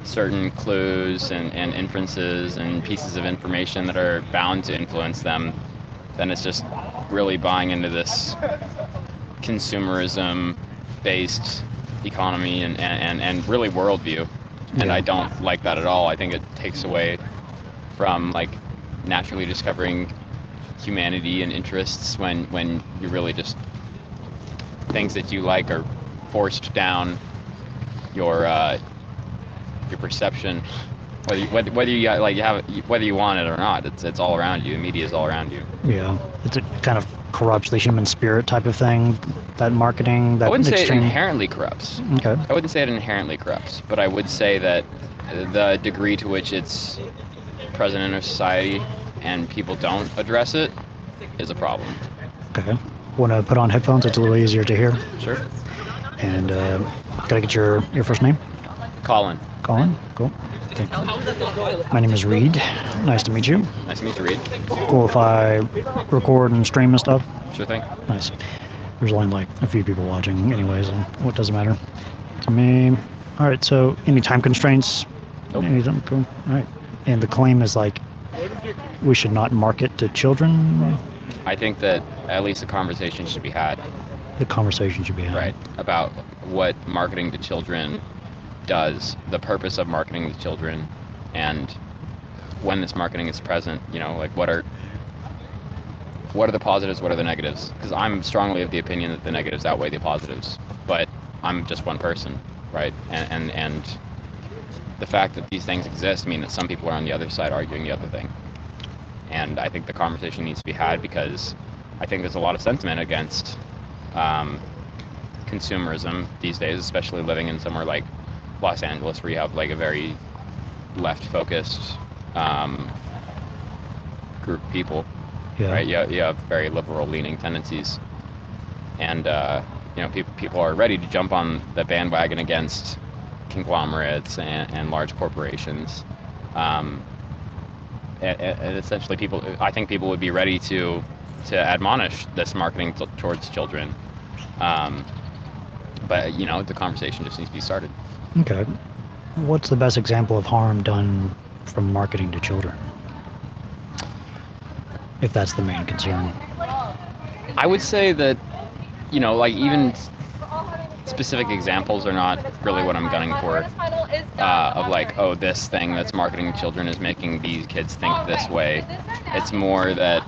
certain clues and inferences and pieces of information that are bound to influence them, then it's just really buying into this consumerism based economy and really worldview. And I don't like that at all. I think it takes away from like naturally discovering humanity and interests when you really just things that you like are forced down your perception Whether you like you have whether you want it or not, it's all around you. Media is all around you. Yeah, it's a kind of corrupts the human spirit type of thing. That marketing, that I wouldn't say it extreme. inherently corrupts. Okay. I wouldn't say it inherently corrupts, but I would say that the degree to which it's present in our society and people don't address it is a problem. Okay. Want to put on headphones? It's a little easier to hear. Sure. And gotta get your first name. Colin. Colin. Cool. Okay. My name is Reed. Nice to meet you. Nice to meet you, Reed. Cool if I record and stream and stuff. Sure thing. Nice. There's only like a few people watching anyways, and what doesn't matter to me. All right, so any time constraints? Nope. Anything? Cool. All right. And the claim is like we should not market to children. I think that at least a conversation should be had. The conversation should be had. Right. About what marketing to children does, the purpose of marketing to children, and when this marketing is present, like what are the positives, what are the negatives? Because I'm strongly of the opinion that the negatives outweigh the positives, but I'm just one person, right? And the fact that these things exist mean that some people are on the other side arguing the other thing. And I think the conversation needs to be had because I think there's a lot of sentiment against consumerism these days, especially living in somewhere like Los Angeles where you have like a very left-focused group of people. Yeah. Right, you have very liberal-leaning tendencies, and people are ready to jump on the bandwagon against conglomerates and large corporations, and essentially I think people would be ready to admonish this marketing towards children, but the conversation just needs to be started. Okay. What's the best example of harm done from marketing to children? If that's the main concern. I would say that, like even specific examples are not really what I'm gunning for. Of like, oh, this thing that's marketing to children is making these kids think this way. It's more that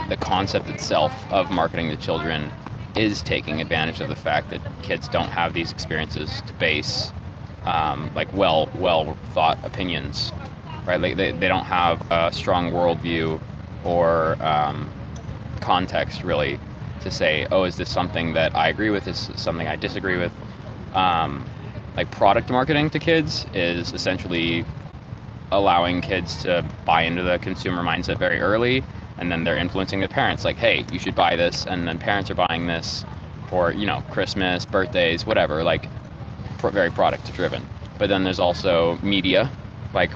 the concept itself of marketing to children is taking advantage of the fact that kids don't have these experiences to base like well thought opinions, right? Like they don't have a strong worldview or context really to say, oh, is this something that I agree with? Is this something I disagree with? Like product marketing to kids is essentially allowing kids to buy into the consumer mindset very early, and then they're influencing their parents like, hey, you should buy this, and then parents are buying this for Christmas, birthdays, whatever, like very product driven. But then there's also media, like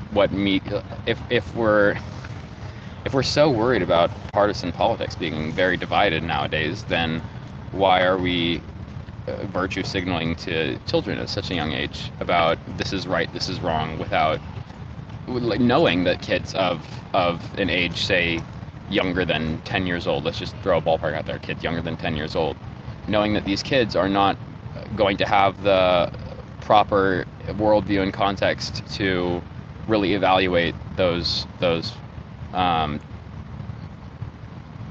if we're so worried about partisan politics being very divided nowadays, then why are we virtue signaling to children at such a young age about this is right, this is wrong, without like knowing that kids of an age, say younger than 10 years old, let's just throw a ballpark out there, kids younger than 10 years old, knowing that these kids are not going to have the proper worldview and context to really evaluate those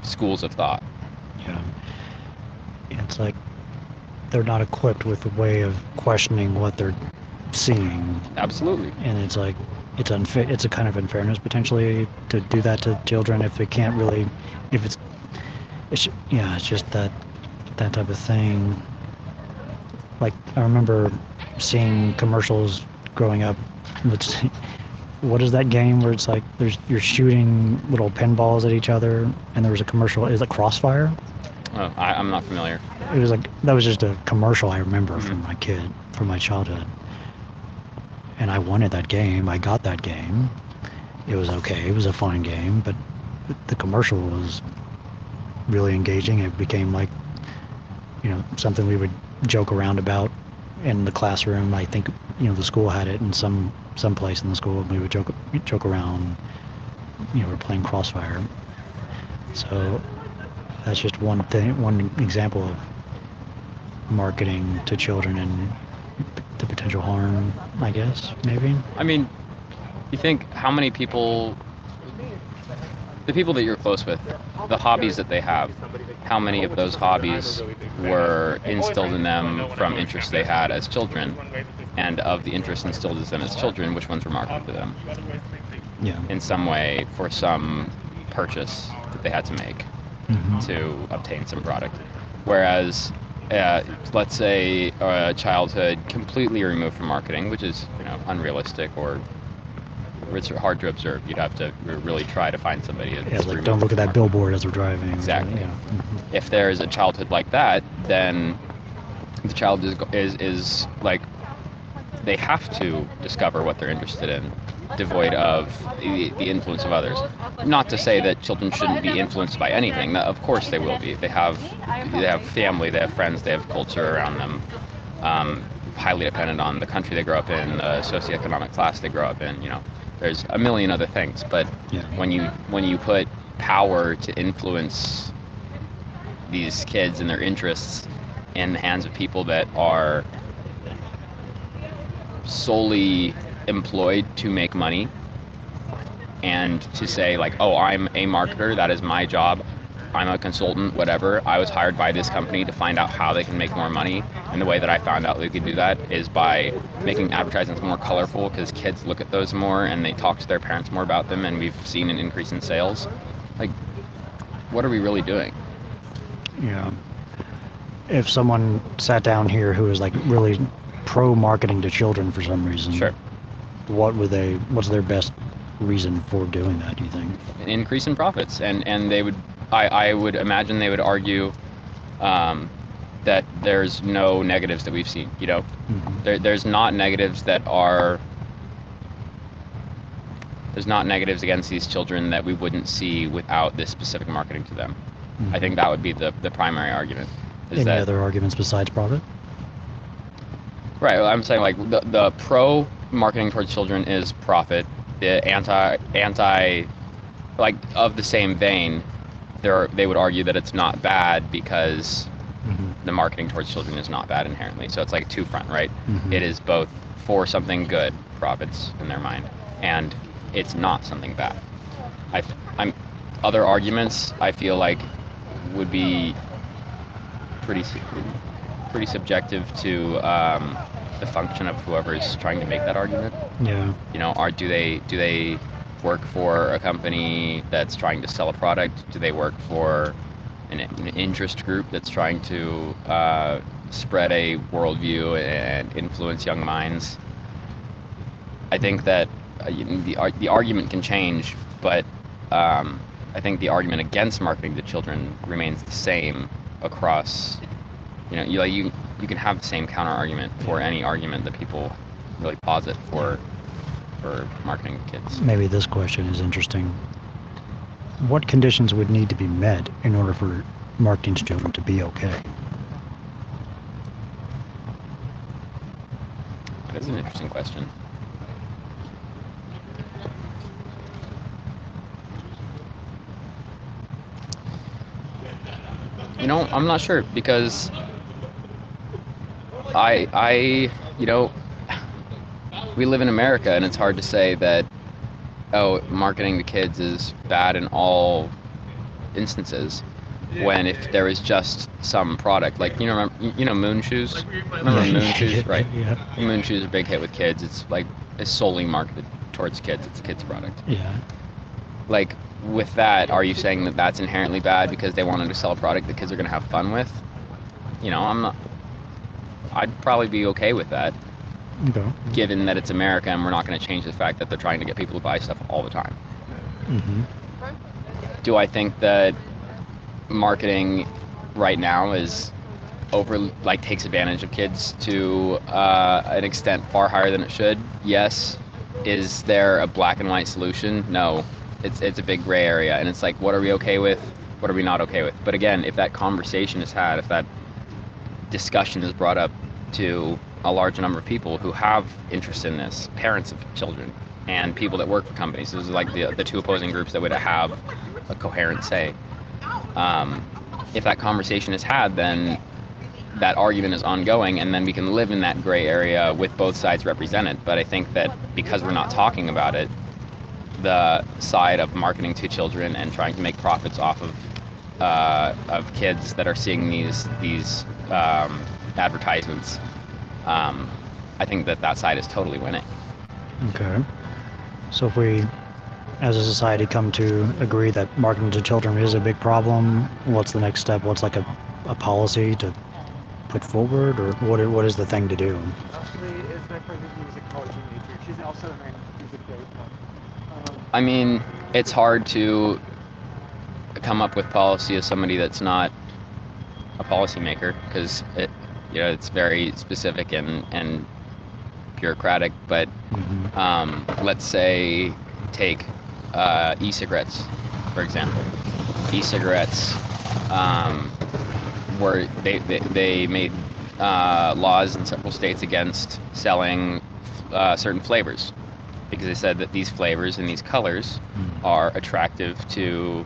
schools of thought. Yeah. It's like they're not equipped with a way of questioning what they're seeing. Absolutely. And it's like it's unfair. It's a kind of unfairness potentially to do that to children if they can't really, if it's just that type of thing. Like I remember seeing commercials growing up. What is that game where it's like you're shooting little pinballs at each other, and there was a commercial. Is it Crossfire? Oh, I'm not familiar. It was like that was just a commercial I remember from my childhood. And I wanted that game. I got that game. It was okay. It was a fun game, but the commercial was really engaging. It became like, something we would joke around about in the classroom. I think, the school had it in some place in the school. We would joke around. We're playing Crossfire. So that's just one example of marketing to children and the potential harm, I guess, maybe. I mean, you think how many people, the people that you're close with, the hobbies that they have, how many of those hobbies were instilled in them from interests they had as children? and of the interest instilled in them as children, which ones were marketed to them in some way for some purchase that they had to make to obtain some product. Whereas, let's say a childhood completely removed from marketing, which is unrealistic or it's hard to observe. You'd have to really try to find somebody. Like don't look at that billboard as we're driving. Exactly. If there is a childhood like that, then the child is like they have to discover what they're interested in, devoid of the influence of others. Not to say that children shouldn't be influenced by anything. Of course they will be. They have family, they have friends, they have culture around them. Highly dependent on the country they grow up in, the socioeconomic class they grow up in. There's a million other things. But when you put power to influence these kids and their interests in the hands of people that are solely employed to make money, and to say like, oh, I'm a marketer, that is my job, I'm a consultant, whatever, I was hired by this company to find out how they can make more money, and the way that I found out they could do that is by making advertisements more colorful, because kids look at those more and they talk to their parents more about them, and we've seen an increase in sales. Like, what are we really doing? Yeah. If someone sat down here who was like really pro marketing to children for some reason, sure, what's their best reason for doing that, do you think? An increase in profits, and they would, I would imagine they would argue that there's no negatives that we've seen. There's not negatives there's not negatives against these children that we wouldn't see without this specific marketing to them. I think that would be the primary argument. Any other arguments besides profit? Right. Well, I'm saying like the pro marketing towards children is profit. The anti like of the same vein, they would argue that it's not bad because the marketing towards children is not bad inherently. So it's like two front, right? It is both for something good, profits in their mind, and it's not something bad. Other arguments I feel like would be pretty subjective to the function of whoever is trying to make that argument. Yeah. Do they work for a company that's trying to sell a product? Do they work for an interest group that's trying to spread a worldview and influence young minds? I think that the argument can change, but I think the argument against marketing to children remains the same across. You can have the same counter argument for any argument that people really posit for marketing to kids. Maybe this question is interesting. What conditions would need to be met in order for marketing to children to be okay? That's an interesting question. I'm not sure, because we live in America, and it's hard to say that, marketing to kids is bad in all instances, when if there is just some product, like, Moon shoes? Remember Moon shoes, right? Yeah. Moon shoes are a big hit with kids. It's solely marketed towards kids. It's a kid's product. Yeah. Like, with that, are you saying that that's inherently bad because they wanted to sell a product that kids are going to have fun with? I'd probably be okay with that. Okay. Given that it's America and we're not going to change the fact that they're trying to get people to buy stuff all the time. Do I think that marketing right now is takes advantage of kids to an extent far higher than it should? Yes. Is there a black and white solution? No. It's a big gray area, and it's like, what are we okay with? What are we not okay with? But again, if that conversation is had, if that discussion is brought up to a large number of people who have interest in this, parents of children and people that work for companies, those are like the two opposing groups that would have a coherent say. If that conversation is had, then that argument is ongoing, and then we can live in that gray area with both sides represented. But I think that because we're not talking about it, the side of marketing to children and trying to make profits off of kids that are seeing these advertisements I think that side is totally winning. Okay. So if we, as a society, come to agree that marketing to children is a big problem, what's the next step? What's like a policy to put forward, or what is the thing to do? Actually, is my friend who's a music college major. She's also a music therapist. I mean, it's hard to come up with policy as somebody that's not a policymaker, because it's very specific and bureaucratic. But let's say take e-cigarettes, for example. E-cigarettes were they made laws in several states against selling certain flavors, because they said that these flavors and these colors are attractive to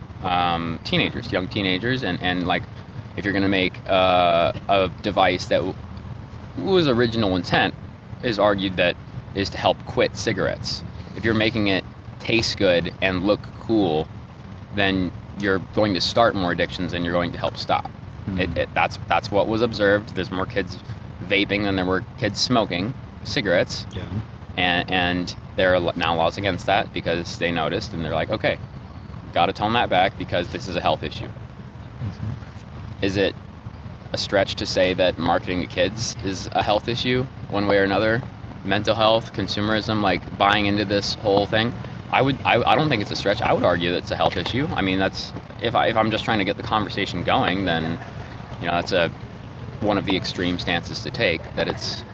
teenagers, young teenagers, and like if you're going to make a device that whose original intent is argued that is to help quit cigarettes. If you're making it taste good and look cool, then you're going to start more addictions and you're going to help stop. That's what was observed. There's more kids vaping than there were kids smoking cigarettes. Yeah. And there are now laws against that because they noticed, and they're like, okay, got to tone that back because this is a health issue. Is it a stretch to say that marketing to kids is a health issue one way or another? Mental health, consumerism, like buying into this whole thing? I don't think it's a stretch. I would argue that it's a health issue. I mean, that's if I'm just trying to get the conversation going, then that's one of the extreme stances to take, that it's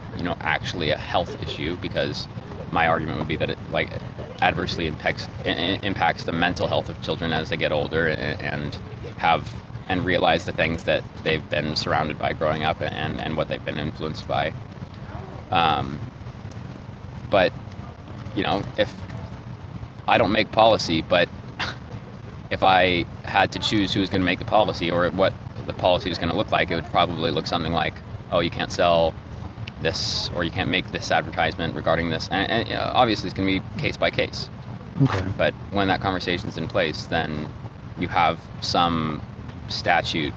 actually a health issue, because my argument would be that it adversely impacts the mental health of children as they get older and realize the things that they've been surrounded by growing up and what they've been influenced by. But if I don't make policy, but if I had to choose who's going to make the policy or what the policy is going to look like, it would probably look something like, oh, you can't sell this, or you can't make this advertisement regarding this. And obviously it's going to be case by case. Okay. But when that conversation's in place, then you have some statute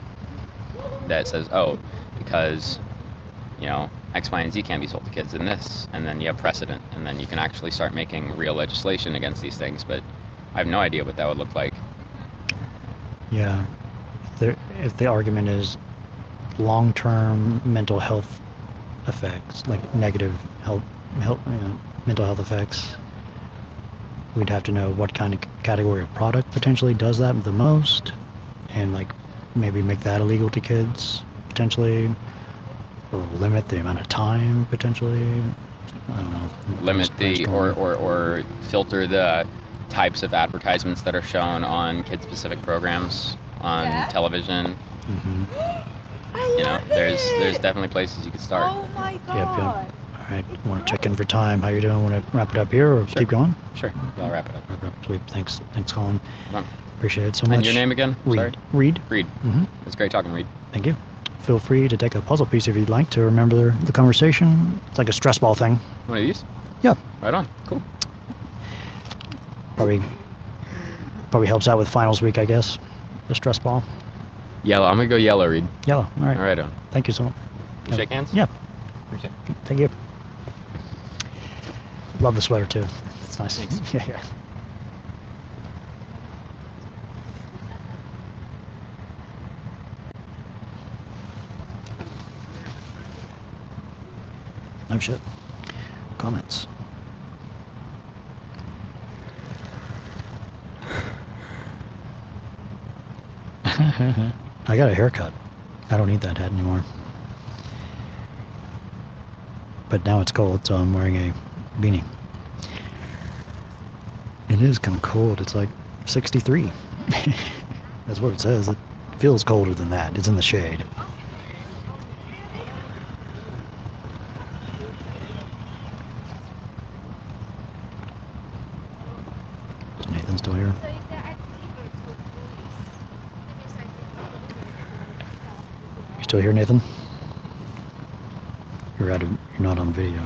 that says, oh, because X, Y, and Z can't be sold to kids in this, and then you have precedent, and then you can actually start making real legislation against these things. But I have no idea what that would look like. Yeah. If the argument is long-term mental health effects, like negative mental health effects, we'd have to know what kind of category of product potentially does that the most, and maybe make that illegal to kids potentially, or limit the amount of time potentially. I don't know. Limit or filter the types of advertisements that are shown on kid-specific programs on television. There's definitely places you could start. Oh my god. Yep. All right. Want to check in for time? How you doing? Want to wrap it up here or keep going? Sure. I'll wrap it up. Sweet. Thanks, Colin. Appreciate it so much. And your name again? Reed. Sorry. Reed. It's great talking, Reed. Thank you. Feel free to take a puzzle piece if you'd like to remember the conversation. It's like a stress ball thing. One of these? Yeah. Right on. Cool. Probably helps out with finals week, I guess. The stress ball. Yellow. I'm gonna go yellow, Reed. Yellow. All right. All right on. Thank you so much. Shake hands? Yeah. Appreciate it. Thank you. Love the sweater too. It's nice. Yeah. Oh shit. Comments. I got a haircut. I don't need that hat anymore. But now it's cold, so I'm wearing a beanie. It is kind of cold. It's like 63. That's what it says. It feels colder than that. It's in the shade. Is Nathan still here? You still here, Nathan? You're not on video.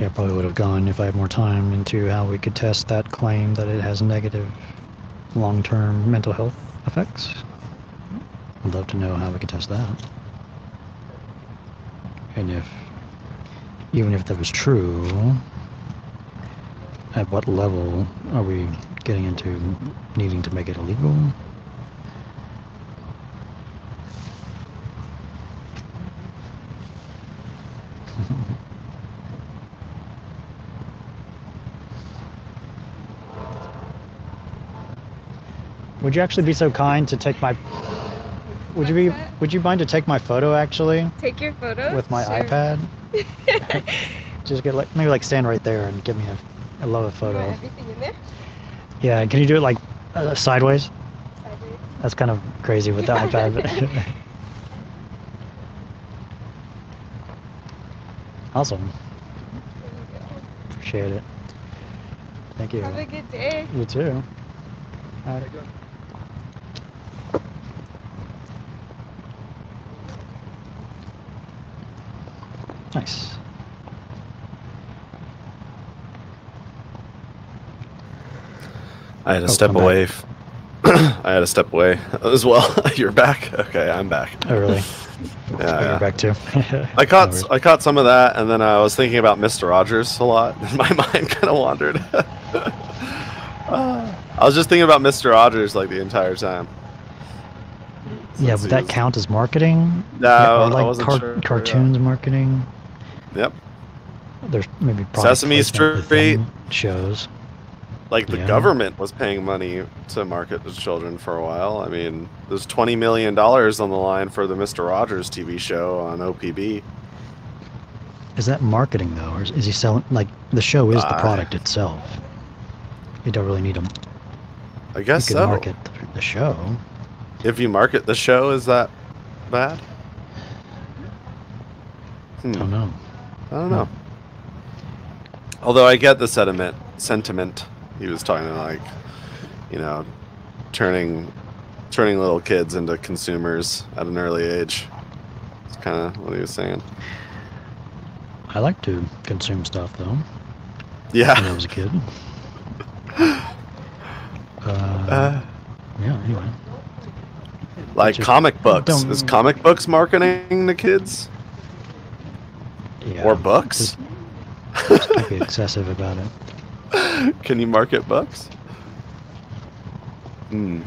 I probably would have gone, if I had more time, into how we could test that claim that it has negative long-term mental health effects. I'd love to know how we could test that. And even if that was true, at what level are we getting into needing to make it illegal? Would you actually be so kind to take my... Would you mind to take my photo, actually? Take your photo? With my Sure. iPad? Just get maybe stand right there and give me a love a photo. You want everything in there? Yeah, can you do it sideways? Sideways? That's kind of crazy with the iPad. Awesome. Appreciate it. Thank you. Have a good day. You too. All right. Nice. I had to step away. I had to step away as well. You're back? Okay, I'm back. Oh, really? Yeah, You're back too. I caught some of that, and then I was thinking about Mr. Rogers a lot. My mind kind of wandered. I was just thinking about Mr. Rogers like the entire time. Yeah, would that count as marketing? No, or I wasn't sure. Cartoons marketing. Yep. There's maybe Sesame Street shows. Like the government was paying money to market to children for a while. I mean, there's $20 million on the line for the Mr. Rogers TV show on OPB. Is that marketing though, or is he selling? Like the show is the product itself. You don't really need them. I guess you can so. Market the show. If you market the show, is that bad? I don't know. I don't know. Although I get the sentiment. He was talking like, turning little kids into consumers at an early age. It's kind of what he was saying. I like to consume stuff though. Yeah. When I was a kid. Yeah. Anyway. Like comic books. Is comic books marketing to kids? Yeah. Or books? Just can't be excessive about it. Can you market books? Yeah.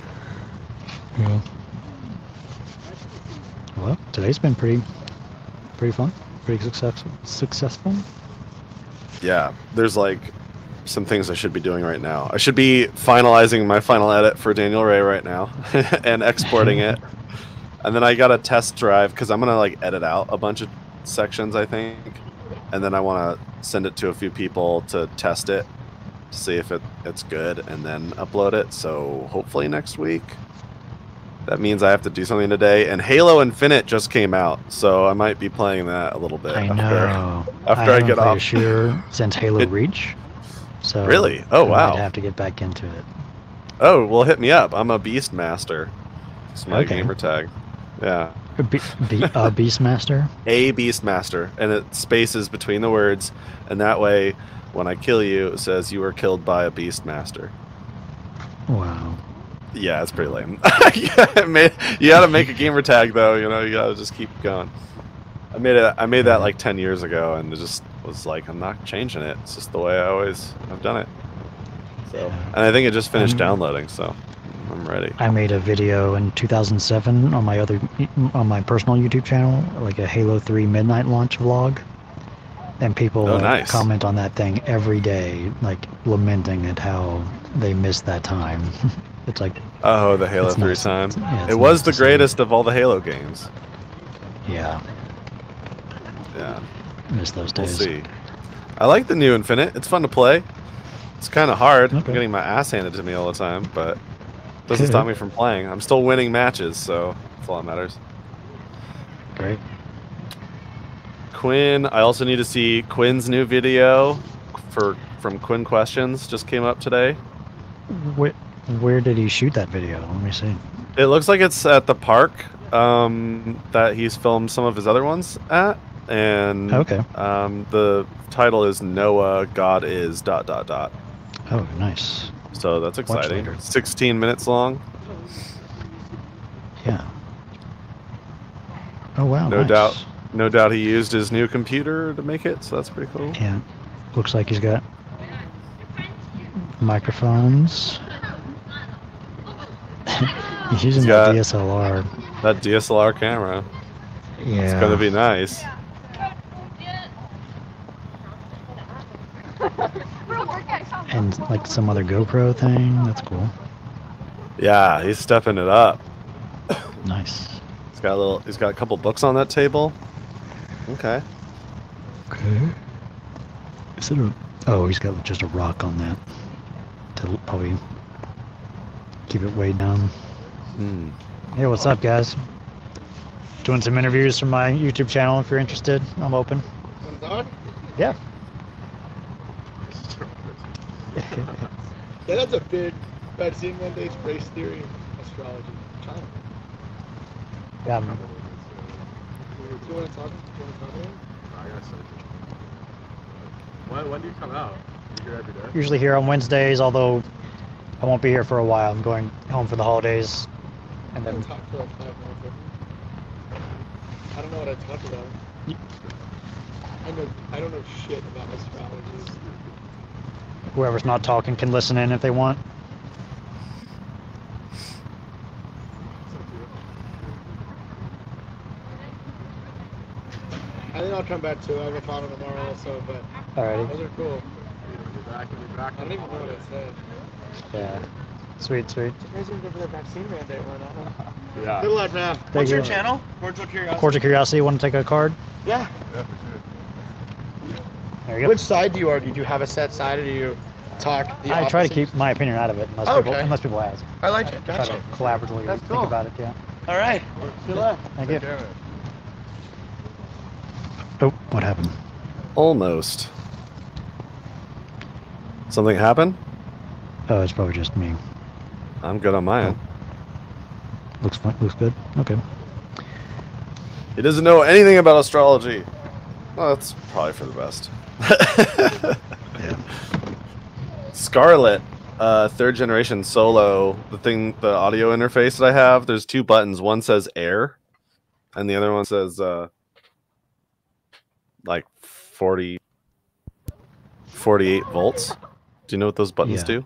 Well, today's been pretty fun, pretty successful. Yeah, there's like some things I should be doing right now. I should be finalizing my final edit for Daniel Ray right now and exporting it. And then I got a test drive because I'm gonna edit out a bunch of sections, I think, and then I want to send it to a few people to test it, to see if it's good, and then upload it. So hopefully next week. That means I have to do something today. And Halo Infinite just came out, so I might be playing that a little bit. I know. After I get off. I sure since Halo Reach. So really? Oh wow. I'd have to get back into it. Oh well, hit me up. I'm a Beastmaster. It's my gamer tag. Yeah. Beastmaster? A Beastmaster, and it spaces between the words, and that way, when I kill you, it says you were killed by a Beastmaster. Wow. Yeah, it's pretty lame. You gotta make a gamer tag though. You gotta just keep going. I made that like 10 years ago, and it just was like, I'm not changing it. It's just the way I've done it. So, and I think it just finished downloading, so I'm ready. I made a video in 2007 on my personal YouTube channel, like a Halo 3 midnight launch vlog, and people comment on that thing every day, like lamenting at how they missed that time. It's like, oh, the Halo 3 time. Yeah, it was the greatest of all the Halo games. Yeah. Yeah. Miss those days. We'll see. I like the new Infinite. It's fun to play. It's kind of hard. I'm getting my ass handed to me all the time, but it doesn't stop me from playing. I'm still winning matches, so that's all that matters. Great. Quinn, I also need to see Quinn's new video from Quinn Questions. Just came up today. Where did he shoot that video? Let me see. It looks like it's at the park that he's filmed some of his other ones at. and Okay. the title is Noah God is ... Oh, nice. So that's exciting. later. 16 minutes long. Yeah. Oh wow. No nice. doubt he used his new computer to make it, so that's pretty cool. Yeah. Looks like he's got microphones. He's using that DSLR. That DSLR camera. Yeah. It's gonna be nice. And like some other GoPro thing. That's cool. Yeah, he's stepping it up. Nice. He's got a couple books on that table. Okay. Okay. Is it a? Oh, he's got just a rock on that to probably keep it weighed down. Hey, what's up, guys? Doing some interviews from my YouTube channel. If you're interested, I'm open. Yeah. Yeah, that's a big vaccine mandates, race theory, astrology. China. Yeah. Do you want to talk? I gotta say. When do you come out? You here every day? Usually here on Wednesdays, although I won't be here for a while. I'm going home for the holidays, and then. Talk for like 5 minutes. I don't know what I talk about. I don't know shit about astrology. Whoever's not talking can listen in if they want. I think I'll come back too. I have a final tomorrow also, but Alrighty. those are cool. You're back. I don't even know what it said. Yeah. Sweet. You guys are going for the vaccine mandate one, Yeah. Good luck, man. Thank What's your you. channel? Cordial Curiosity. Cordial Curiosity. Want to take a card? Yeah. Yeah, for sure. There you go. Which side do you argue? Do you have a set side, or do you talk the I try to opposite? keep my opinion out of it unless people ask. I like it. Try Gotcha. to collaboratively That's think cool. about it. Yeah. All right. Good luck. Thank you. Take care of it. Oh, what happened? Almost. Something happened? Oh, it's probably just me. I'm good on my end. Looks fine. Looks good. Okay. He doesn't know anything about astrology. Well, that's probably for the best. Scarlet, third generation solo. The audio interface that I have. There's 2 buttons. One says air, and the other one says like 48 volts. Do you know what those buttons do?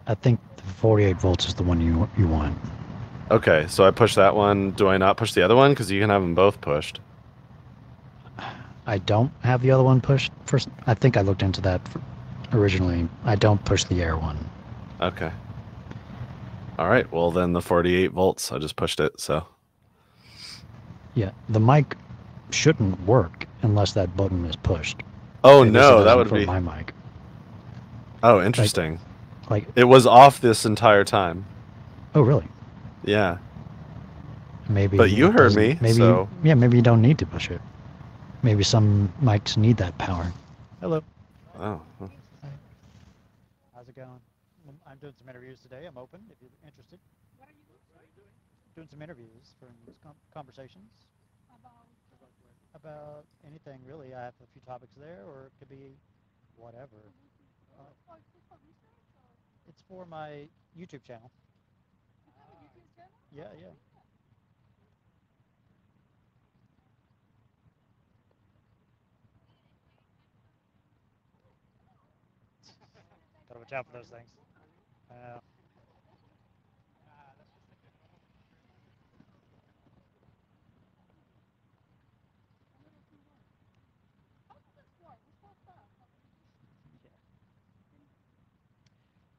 I think the 48 volts is the one you want. Okay, so I push that one. Do I not push the other one? Because you can have them both pushed. I don't have the other one pushed. First, I think I looked into that originally. I don't push the air one. Okay. All right. Well, then the 48 volts. I just pushed it. So. Yeah, the mic shouldn't work unless that button is pushed. Oh At least it no, that doesn't would for be my mic. Oh, interesting. Like it was off this entire time. Oh, really? Yeah. Maybe. But you it heard doesn't- me, Maybe. so. Yeah, maybe you don't need to push it. Maybe some mics need that power. Hello. Oh. How's it going? I'm doing some interviews today. I'm open if you're interested. What are you doing? Doing some interviews for conversations. About anything really. I have a few topics there, or it could be whatever. It's for my YouTube channel. Yeah, yeah. Gotta watch out for those things.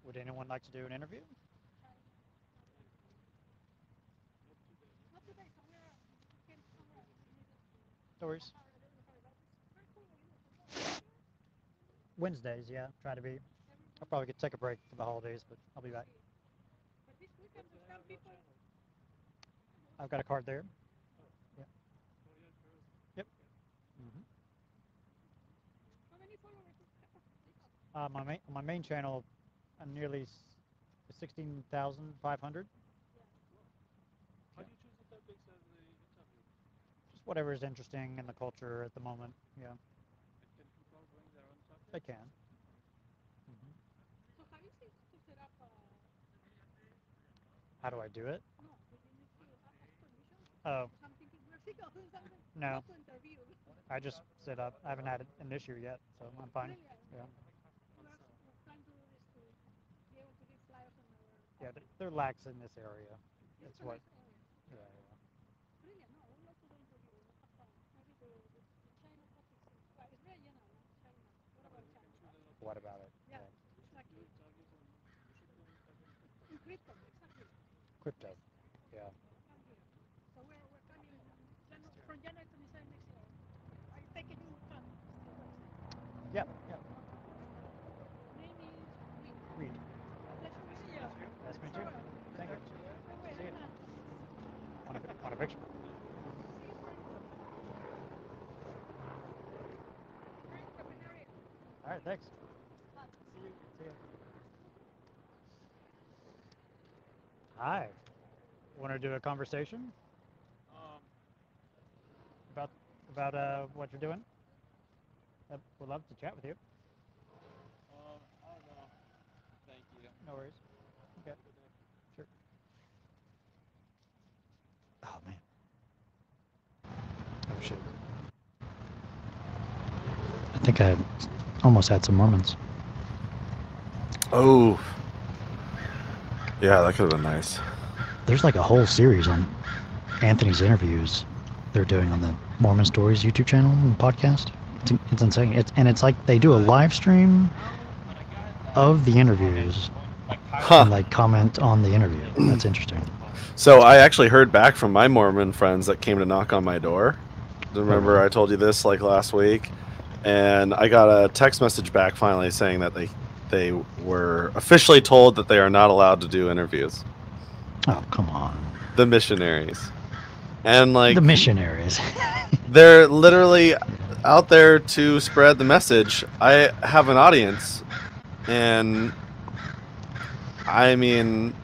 Would anyone like to do an interview? No worries. Wednesdays, yeah. Try to be. I'll probably take a break for the holidays, but I'll be back. I've got a card there. Yeah. Yep. My main channel, I'm nearly 16,500. Just whatever is interesting in the culture at the moment. Yeah. I can. Mhm. So have you seen to set up How do I do it? no, do you need to ask permission? Oh, Because I'm thinking we're thinking of doing something no. not to interview. I just set up. I haven't had an issue yet, so I'm fine. Brilliant. Yeah. We're trying to do this to be able to give flyers on our Yeah, they're lax in this area. It's That's a what. nice area. Yeah. Brilliant. No, I would love to do interview. We'll have fun. Maybe the China topic seems right. It's very general, like China. What about China? What about it? Yeah, exactly. In crypto, exactly. Crypto. Yeah. Come here. So we're coming from January 27 next year. I take it you will come. Yep. Yep. Name is Read. Pleasure to see you. Nice to meet you. Thank you. See See you. you. Want a picture? All right. Thanks. See you. See you. Hi. Want to do a conversation about what you're doing? Would love to chat with you. I don't know. Thank you. No worries. Okay. Sure. Oh man. Oh shit. I think I almost had some Mormons. Oh. Yeah, that could have been nice. There's like a whole series on Anthony's interviews they're doing on the Mormon Stories YouTube channel and podcast. It's insane. It's like they do a live stream of the interviews and like comment on the interview. That's interesting. So I actually heard back from my Mormon friends that came to knock on my door. Remember I told you this like last week, and I got a text message back finally saying that they were officially told that they are not allowed to do interviews. Oh, come on. The missionaries. And like the missionaries. They're literally out there to spread the message. I have an audience, and I mean,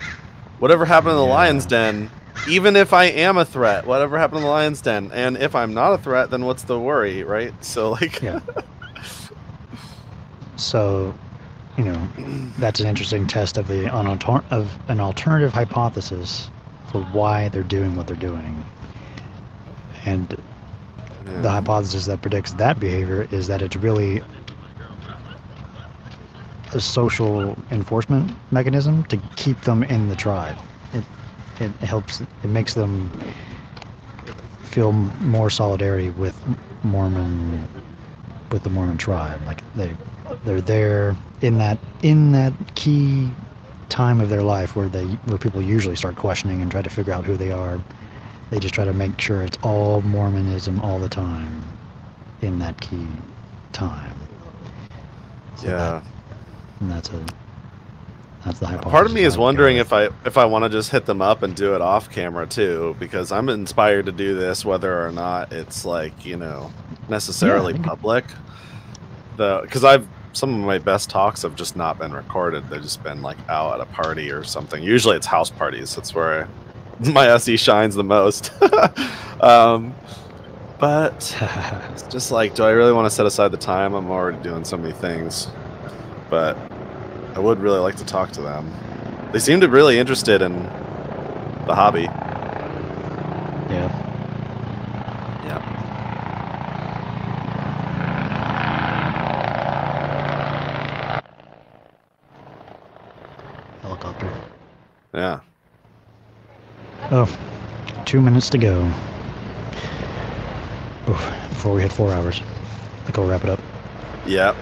whatever happened in the Lion's Den, even if I am a threat, whatever happened in the Lion's Den, and if I'm not a threat, then what's the worry, right? So like Yeah. So, you know, that's an interesting test of an alternative hypothesis for why they're doing what they're doing. And the hypothesis that predicts that behavior is that it's really a social enforcement mechanism to keep them in the tribe. It helps, it makes them feel more solidarity with the Mormon tribe. Like they're there in that key time of their life where people usually start questioning and try to figure out who they are. They just try to make sure it's all Mormonism all the time in that key time. So yeah. That's the hypothesis. Part of me is wondering if I want to just hit them up and do it off camera too, because I'm inspired to do this whether or not it's like, you know, necessarily public. Because some of my best talks have just not been recorded. They've just been like out at a party or something. Usually it's house parties. That's where my SE shines the most. But it's just like, do I really want to set aside the time? I'm already doing so many things. But I would really like to talk to them. They seem to be really interested in the hobby. Yeah. Yeah. Helicopter. Yeah. Oh, 2 minutes to go. Oof, before we hit 4 hours. I think I'll wrap it up. Yep.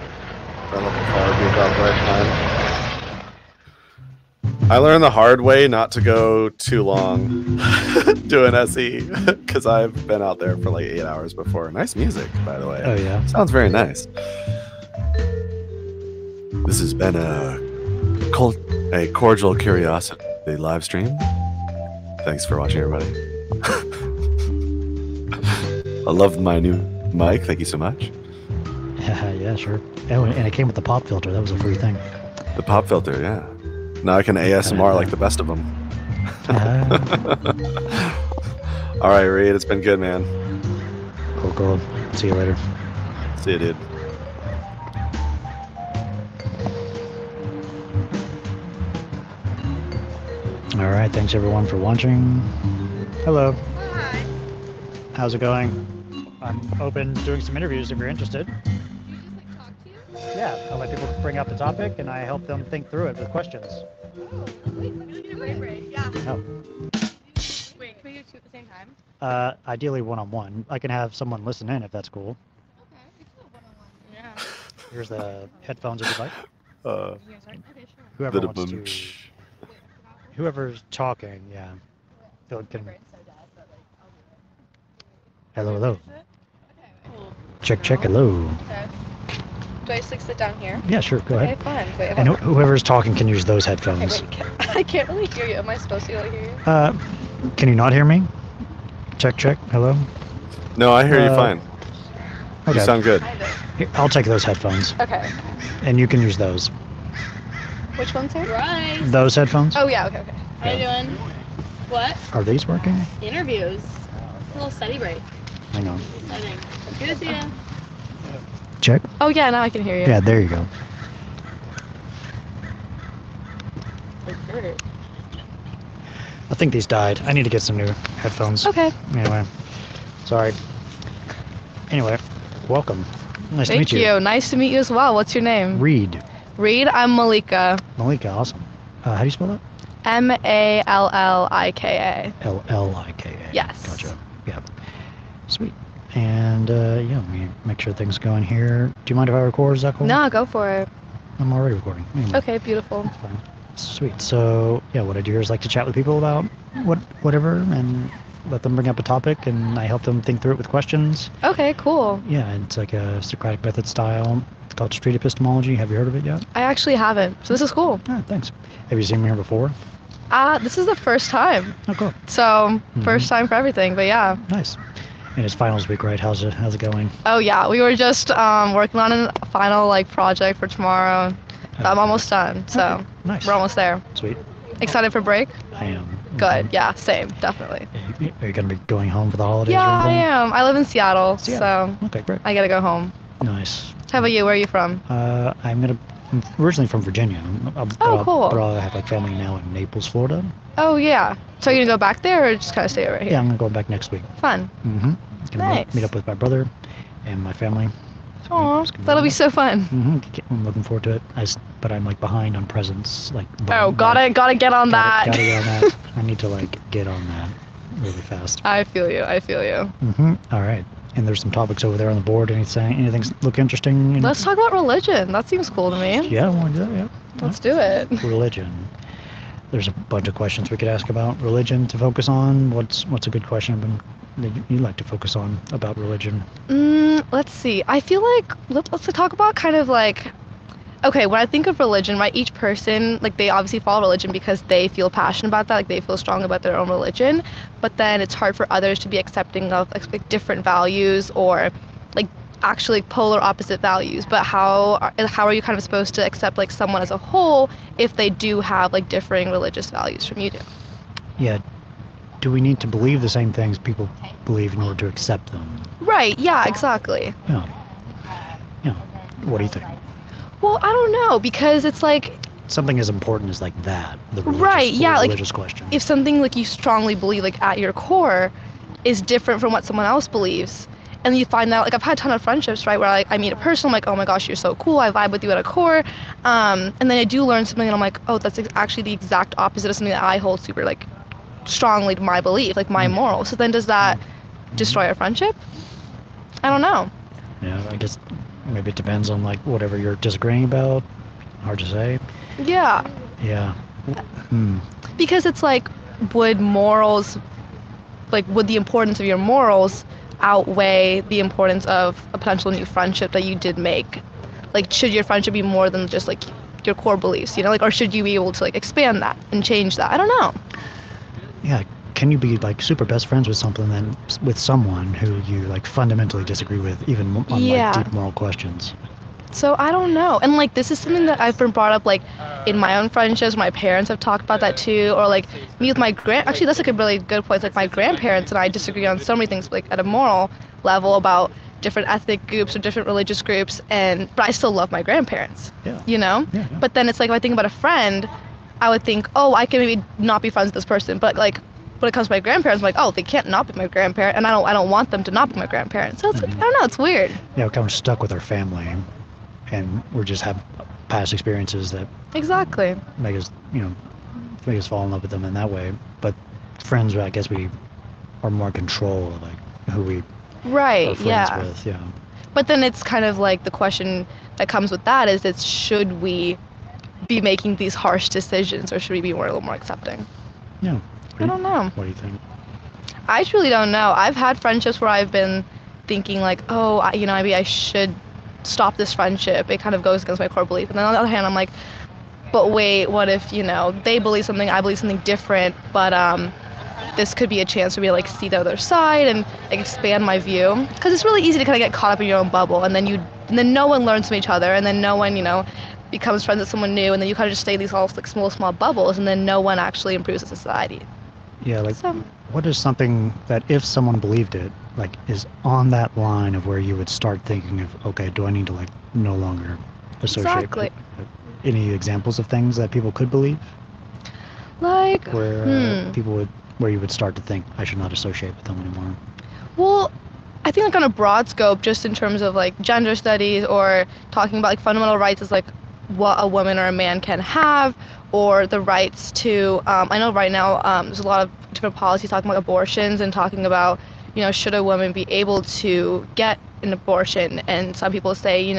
I learned the hard way not to go too long doing SE, because I've been out there for like 8 hours before. Nice music, by the way. Oh, yeah? Sounds very nice. This has been a Cordial Curiosity live stream. Thanks for watching, everybody. I love my new mic. Thank you so much. Yeah, sure. Oh, and it came with the pop filter. That was a free thing. The pop filter, yeah. Now I can ASMR like the best of them. Uh, All right, Reed, it's been good, man. cool. See you later. See you, dude. All right, thanks everyone for watching. Hello. Hi. How's it going? I'm open to doing some interviews if you're interested. Yeah, I let people bring up the topic and I help them think through it with questions. Yeah. Oh. Wait, can we do two at the same time? Ideally one-on-one. I can have someone listen in if that's cool. Okay, we can do one-on-one. Yeah. Here's the headphones if you'd like. Okay, sure. Whoever wants to. Whoever's talking, yeah. Phil can. Hello, hello. Check, check, hello. Okay. Do I just like sit down here? Yeah, sure, go ahead. Okay, fine. Wait, And hold on. whoever's talking can use those headphones. Okay, wait, I can't really hear you. Am I supposed to be able to hear you? Can you not hear me? Check, check, hello. No, I hear you fine. Okay. You sound good. Here, I'll take those headphones. Okay. And you can use those. Which one's here? Right. Those headphones? Oh, yeah, okay. How you doing? What? Are these working? Interviews. A little study break. Hang on. Exciting. Good to see you. Check. Oh, yeah, now I can hear you. Yeah, there you go. I think these died. I need to get some new headphones. Okay. Anyway, sorry. Anyway, welcome. Nice to Thank meet you. you. Nice to meet you as well. What's your name? Reed. Reed. I'm Malika. Malika, awesome. How do you spell that? Mallika. L-L-I-K-A. Yes. Gotcha. Yeah. Sweet. And yeah, let me make sure things go in here. Do you mind if I record? Is that cool? No, go for it. I'm already recording. Anyway. Okay, beautiful. Fine. Sweet. So yeah, what I do here is like to chat with people about whatever and let them bring up a topic and I help them think through it with questions. Okay, cool. Yeah, it's like a Socratic method style. It's called street epistemology. Have you heard of it yet? I actually haven't, so this is cool. Ah, thanks. Have you seen me here before? This is the first time. Oh, cool. So, first time for everything, but yeah. Nice. And it's finals week, right? How's it going? Oh yeah, we were just working on a final project for tomorrow. I'm almost done, so Okay, nice. we're almost there. Sweet. Excited for break? I am. Good, yeah, same, definitely. Are you going to be going home for the holidays? Yeah, or I anything? am. I live in Seattle, Seattle. so Okay, great. I gotta go home. Nice. How about you? Where are you from? I'm originally from Virginia. Cool. But I have like family now in Naples, Florida. Oh yeah. So you're gonna go back there, or just kind of stay right here? Yeah, I'm going to go back next week. Fun. Mm-hmm. Nice. Meet up with my brother and my family. Aw, that'll be so fun. Mm-hmm. I'm looking forward to it. But I'm like behind on presents. Like. Oh, gotta get on that. Gotta get on that. I need to like get on that really fast. I feel you. Mm-hmm. All right. And there's some topics over there on the board. Anything look interesting? Let's talk about religion. That seems cool to me. Yeah, I want to do that. Yeah. Let's do it. Religion. There's a bunch of questions we could ask about religion to focus on. What's a good question that you like to focus on about religion? Let's see. I feel like let's talk about kind of like, okay, when I think of religion, right, each person, like they obviously follow religion because they feel passionate about that, like they feel strong about their own religion, but then it's hard for others to be accepting of like different values or like actually polar opposite values. But how are you kind of supposed to accept like someone as a whole if they do have like differing religious values from you do? Yeah. Do we need to believe the same things people believe in order to accept them? Right, yeah, exactly. Yeah. Yeah. What do you think? Well, I don't know, because it's like, Something as important as like that, the religious, right, yeah, like religious question. if something like you strongly believe like at your core is different from what someone else believes, and you find out, like I've had a ton of friendships, right, where I meet a person, I'm like, oh my gosh, you're so cool, I vibe with you at a core, and then I do learn something and I'm like, oh, that's actually the exact opposite of something that I hold super like strongly to my belief, like my morals. So then does that destroy our friendship? I don't know. Yeah, I guess maybe it depends on like whatever you're disagreeing about. Hard to say. Yeah. Yeah. Because it's like, would the importance of your morals outweigh the importance of a potential new friendship that you did make? Like, should your friendship be more than just like your core beliefs, you know, like, or should you be able to like expand that and change that? I don't know. Yeah. Can you be like super best friends with someone who you like fundamentally disagree with, even on like deep moral questions? So I don't know. And like this is something that I've been brought up like in my own friendships. My parents have talked about that too, or like me with my actually that's like a really good point. Like my grandparents and I disagree on so many things, like at a moral level about different ethnic groups or different religious groups, but I still love my grandparents. Yeah. You know? Yeah. But then it's like if I think about a friend, I would think, oh, I can maybe not be friends with this person, but like when it comes to my grandparents, I'm like, oh, they can't not be my grandparent, and I don't want them to not be my grandparents. So it's like, I don't know, it's weird. Yeah, we're kind of stuck with our family, and we just have past experiences that Exactly. make us, make us fall in love with them in that way. But friends, I guess we are more in control of like who we Right, are friends yeah. with. Yeah. But then it's kind of like the question that comes with that is it's should we be making these harsh decisions or should we be a little more accepting? Yeah. I don't know. What do you think? I truly don't know. I've had friendships where I've been thinking like, oh, maybe I should stop this friendship. It kind of goes against my core belief. And then on the other hand, I'm like, but wait, what if, they believe something, I believe something different, but this could be a chance for me to like see the other side and like expand my view. Because it's really easy to kind of get caught up in your own bubble, and then no one learns from each other, and then no one, becomes friends with someone new, and then you kind of just stay in these all like small bubbles, and then no one actually improves the society. Yeah, like what is something that if someone believed it, like is on that line of where you would start thinking of, okay, do I need to like no longer associate? Exactly. Any examples of things that people could believe? Like, where where you would start to think I should not associate with them anymore? Well, I think like on a broad scope, just in terms of like gender studies or talking about like fundamental rights is like what a woman or a man can have, or the rights to, I know right now there's a lot of different policies talking about abortions and talking about, should a woman be able to get an abortion, and some people say,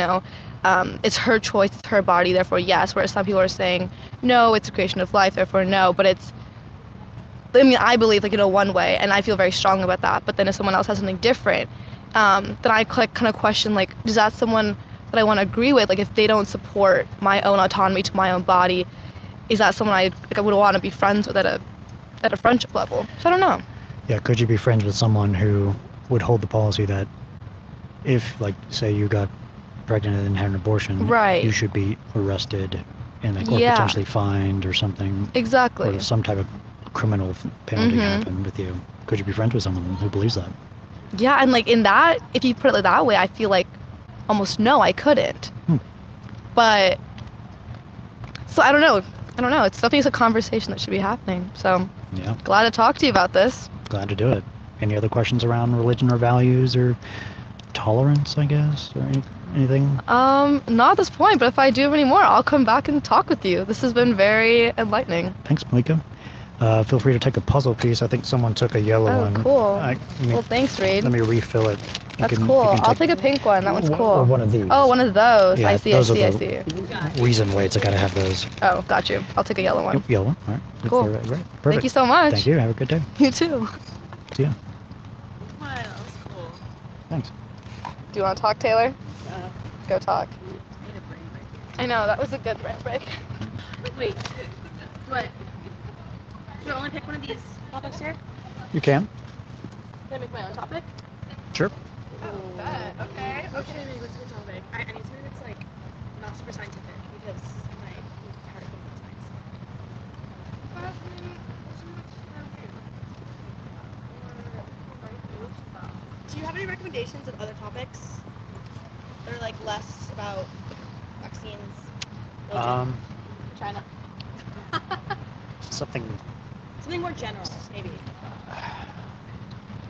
it's her choice, it's her body, therefore yes, whereas some people are saying, no, it's a creation of life, therefore no, but I believe like, one way, and I feel very strong about that, but then if someone else has something different, then I kind of question, like, is that someone that I want to agree with? Like, if they don't support my own autonomy to my own body, is that someone I would want to be friends with at a friendship level? So I don't know. Yeah, could you be friends with someone who would hold the policy that if, like, say you got pregnant and had an abortion, right, you should be arrested and like, or potentially fined or something? Exactly. Or some type of criminal penalty happen with you. Could you be friends with someone who believes that? Yeah, and like in that, if you put it like that way, I feel like almost no, I couldn't. But so I don't know. It's definitely a conversation that should be happening. So yeah, glad to talk to you about this. Glad to do it. Any other questions around religion or values or tolerance, I guess, or anything? Not at this point, but if I do have any more, I'll come back and talk with you. This has been very enlightening. Thanks, Malika. Feel free to take a puzzle piece. I think someone took a yellow one. Oh, cool. Well, thanks, Reed. Let me refill it. That's cool. I'll take a pink one. That one's cool. Or one of these. Oh, one of those. Yeah, I see. Reason weights. I gotta have those. Oh, got you. I'll take a yellow one. Yellow one. All right. Cool. Right. Perfect. Thank you so much. Thank you. Have a good day. You too. See ya. Wow, that was cool. Thanks. Do you want to talk, Taylor? Go talk. I know, that was a good rant break. Wait, what? Should I only pick one of these topics here? You can. Can I make my own topic? Sure. Oh, bet. Okay. Okay, maybe what's a good topic? I need something that's like not super scientific because my hard science. Do you have any recommendations of other topics that are like less about vaccines, religion, China? Something more general, maybe.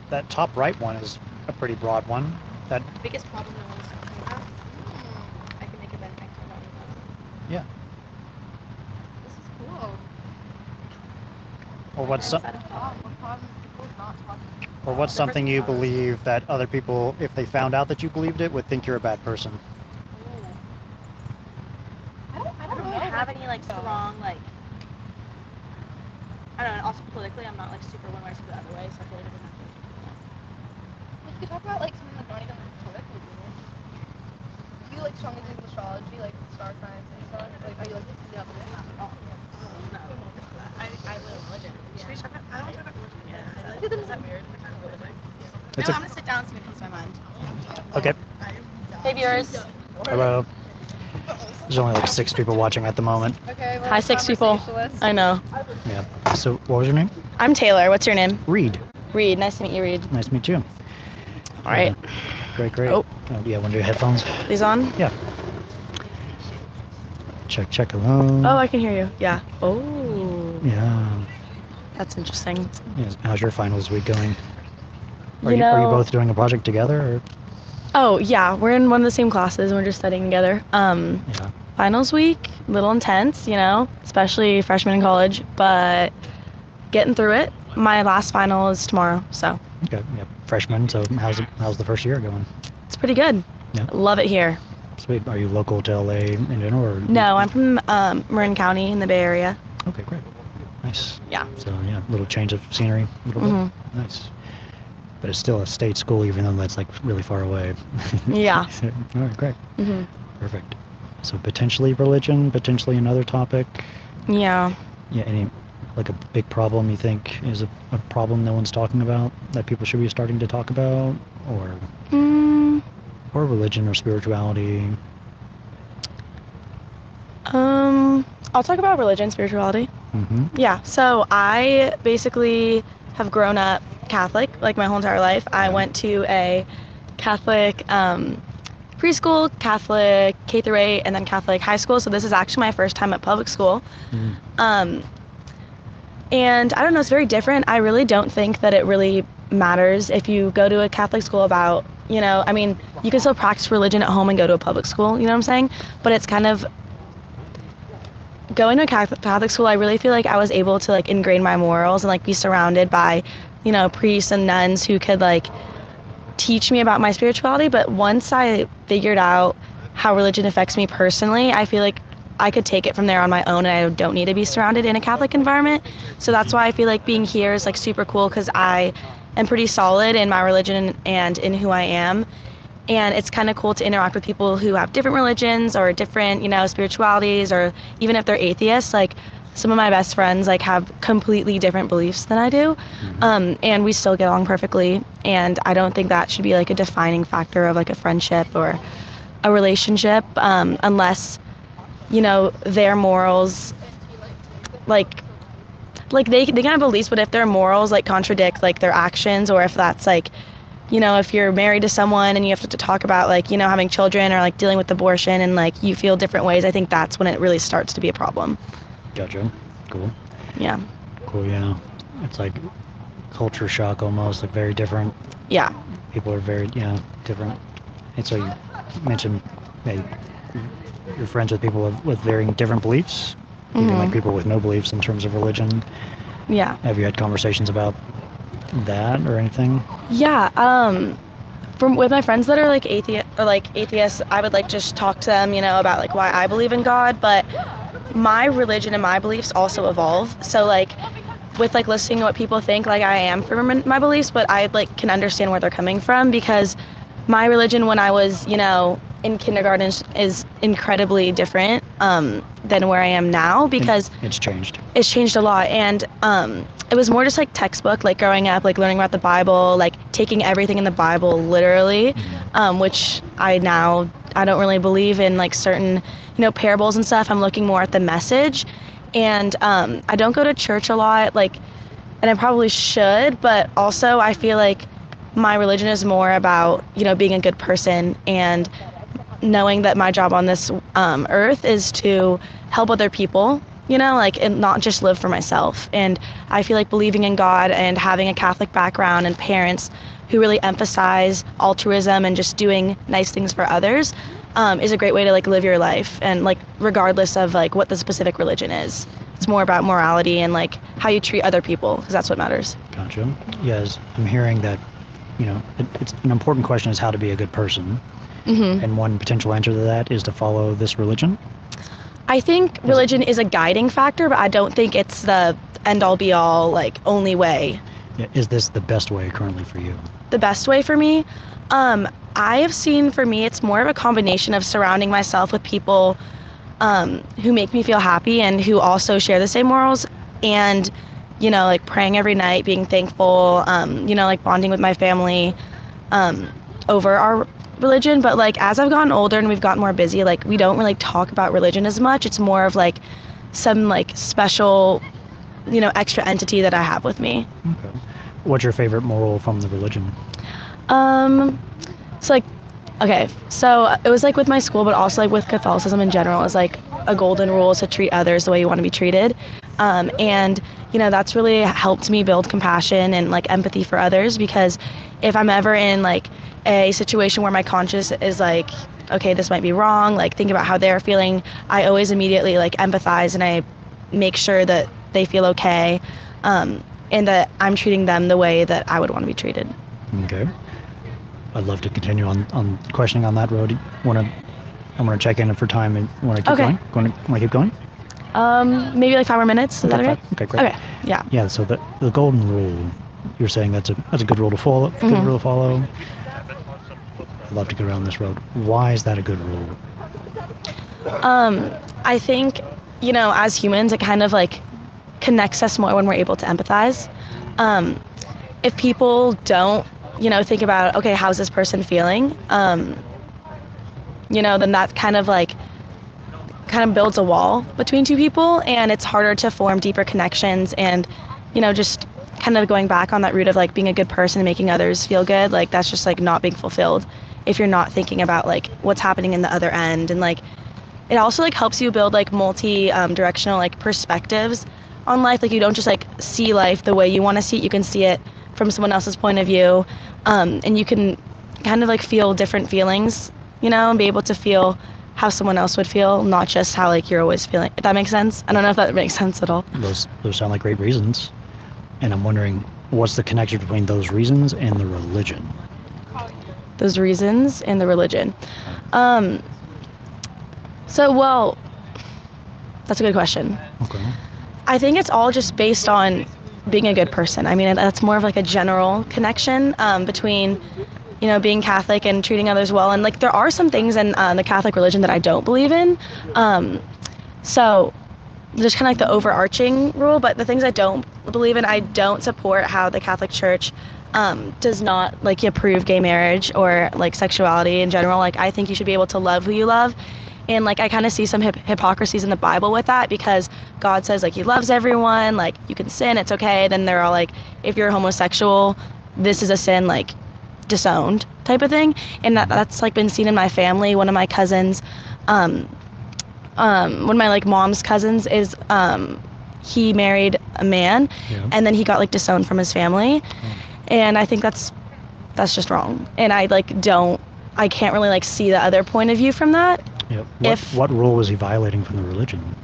That top right one is a pretty broad one. That The biggest problem no one's talking about. I can make a better next about it. yeah. This is cool. Or what's something you believe that other people, if they found out that you believed it, would think you're a bad person? I don't really have any like strong like. I don't know. Also politically, I'm not like super one way or the other way, so I feel like it doesn't have to. We could talk about like something that's not even politically related. Do you like strongly believe in astrology, like star signs and stuff? Like, are you like yeah, but not at all? No. I live religion. Should we talk about? I don't talk about religion. Yeah. Is that weird? It's I'm gonna sit down and see what comes to my mind. Okay. Hey viewers. Hello. There's only like 6 people watching at the moment. Okay, well, Hi, 6 people. I know. Yeah. So what was your name? I'm Taylor. What's your name? Reed. Reed. Nice to meet you, Reed. Nice to meet you. All right. Great. Oh. Yeah, want to do headphones? These on? Yeah. Check. Hello. Oh, I can hear you. Yeah. Oh. Yeah. That's interesting. Yeah. How's your finals week going? Are You you know- both doing a project together? Or? Oh, yeah. We're in one of the same classes and we're just studying together. Yeah. Finals week, a little intense, especially freshman in college, but getting through it. My last final is tomorrow, so Okay. Yeah. Freshman. So how's the first year going? it's pretty good. Yeah. Love it here. Sweet. Are you local to LA in general? Or? No, I'm from Marin County in the Bay Area. Okay, great. Nice. Yeah. So yeah, a little change of scenery. A little Mhm. bit. Nice. But it's still a state school, even though that's like really far away. Yeah. All right, great. Mhm. Perfect. So potentially religion, potentially another topic. Yeah. Yeah. Any like a big problem you think is a problem no one's talking about that people should be starting to talk about, or religion or spirituality. I'll talk about religion, spirituality. Mm-hmm. Yeah. So I basically have grown up Catholic like my whole entire life. I went to a Catholic preschool, Catholic K through 8, and then Catholic high school. So this is actually my first time at public school. And I don't know, it's very different. I really don't think that it really matters if you go to a Catholic school about, you can still practice religion at home and go to a public school, you know what I'm saying? But it's kind of going to a Catholic school, I really feel like I was able to like ingrain my morals and like be surrounded by, priests and nuns who could like teach me about my spirituality. But once I figured out how religion affects me personally, I feel like I could take it from there on my own and I don't need to be surrounded in a Catholic environment. So that's why I feel like being here is like super cool, because I am pretty solid in my religion and in who I am. And it's kind of cool to interact with people who have different religions or different, spiritualities, or even if they're atheists. Like some of my best friends like have completely different beliefs than I do. And we still get along perfectly. And I don't think that should be like a defining factor of like a friendship or a relationship, unless their morals, like they can have beliefs, but if their morals like contradict like their actions, or if that's like, if you're married to someone and you have to talk about like, having children or like dealing with abortion and like you feel different ways, I think that's when it really starts to be a problem. Gotcha. Cool. Yeah. Cool. Yeah. It's like culture shock almost, like very different. Yeah. People are very different. And so you mentioned you're friends with people with varying different beliefs, even like people with no beliefs in terms of religion. Yeah. Have you had conversations about that or anything? Yeah. With my friends that are like atheists, I would like just talk to them, about like why I believe in God, but my religion and my beliefs also evolve. So like with like listening to what people think, like I am firm in my beliefs, but I like can understand where they're coming from, because my religion when I was, in kindergarten is incredibly different than where I am now, because it's changed. It's changed a lot. And it was more just like textbook, like growing up, like learning about the Bible, like taking everything in the Bible literally, which I don't really believe in like certain, parables and stuff. I'm looking more at the message. And I don't go to church a lot, like, and I probably should, but also I feel like my religion is more about, being a good person and knowing that my job on this earth is to help other people, and not just live for myself. And I feel like believing in God and having a Catholic background and parents who really emphasize altruism and just doing nice things for others is a great way to like live your life, and like regardless of like what the specific religion is. It's more about morality and like how you treat other people, because that's what matters. Gotcha. Yes, I'm hearing that, it's an important question is how to be a good person. And one potential answer to that is to follow this religion. I think religion is a guiding factor, but I don't think it's the end-all be-all, like, only way. Yeah, is this the best way currently for you? The best way for me? I have seen, for me, it's more of a combination of surrounding myself with people who make me feel happy and who also share the same morals, and, like praying every night, being thankful, like bonding with my family, over our religion, but like as I've gotten older and we've gotten more busy, like we don't really talk about religion as much. It's more of like some like special, extra entity that I have with me. Okay. What's your favorite moral from the religion? So like, okay, so it was like with my school, but also like with Catholicism in general, is like a golden rule to treat others the way you want to be treated. And that's really helped me build compassion and like empathy for others, because if I'm ever in like a situation where my conscience is like, okay, this might be wrong, like think about how they're feeling, I always immediately like empathize and I make sure that they feel okay, and that I'm treating them the way that I would want to be treated. Okay. I'd love to continue on questioning on that road. I'm gonna check in for time and want to keep Okay. going. Want to keep going? Maybe like 5 more minutes. Is that okay? Okay, great. Okay. Yeah. Yeah. So the golden rule, you're saying that's a good rule to follow. Good Mhm. rule to follow. I'd love to go around this road. Why is that a good rule? I think, as humans, it kind of like connects us more when we're able to empathize. If people don't, think about, okay, how's this person feeling? Then that kind of builds a wall between two people, and it's harder to form deeper connections. And, just kind of going back on that root of like being a good person and making others feel good, like that's just like not being fulfilled if you're not thinking about like what's happening in the other end. And like it also like helps you build like directional like perspectives on life. Like you don't just like see life the way you want to see it, you can see it from someone else's point of view, and you can kind of like feel different feelings, and be able to feel how someone else would feel, not just how like you're always feeling. If that makes sense. I don't know if that makes sense at all. Those sound like great reasons, and I'm wondering what's the connection between those reasons and the religion? Those reasons and the religion. Well, that's a good question. Okay. I think it's all just based on being a good person. I mean, that's more of like a general connection between, being Catholic and treating others well. And like there are some things in the Catholic religion that I don't believe in. So there's kind of like the overarching rule, but the things I don't believe in, I don't support how the Catholic Church does not like approve gay marriage or like sexuality in general. Like I think you should be able to love who you love. And like I kind of see some hypocrisies in the Bible with that, because God says like he loves everyone, like you can sin, it's okay. Then they're all like, if you're homosexual, this is a sin, like disowned type of thing. And that's like been seen in my family. One of my cousins, one of my like mom's cousins is he married a man, and then he got like disowned from his family. And I think that's just wrong. And I can't really like see the other point of view from that. Yep. What rule was he violating from the religion?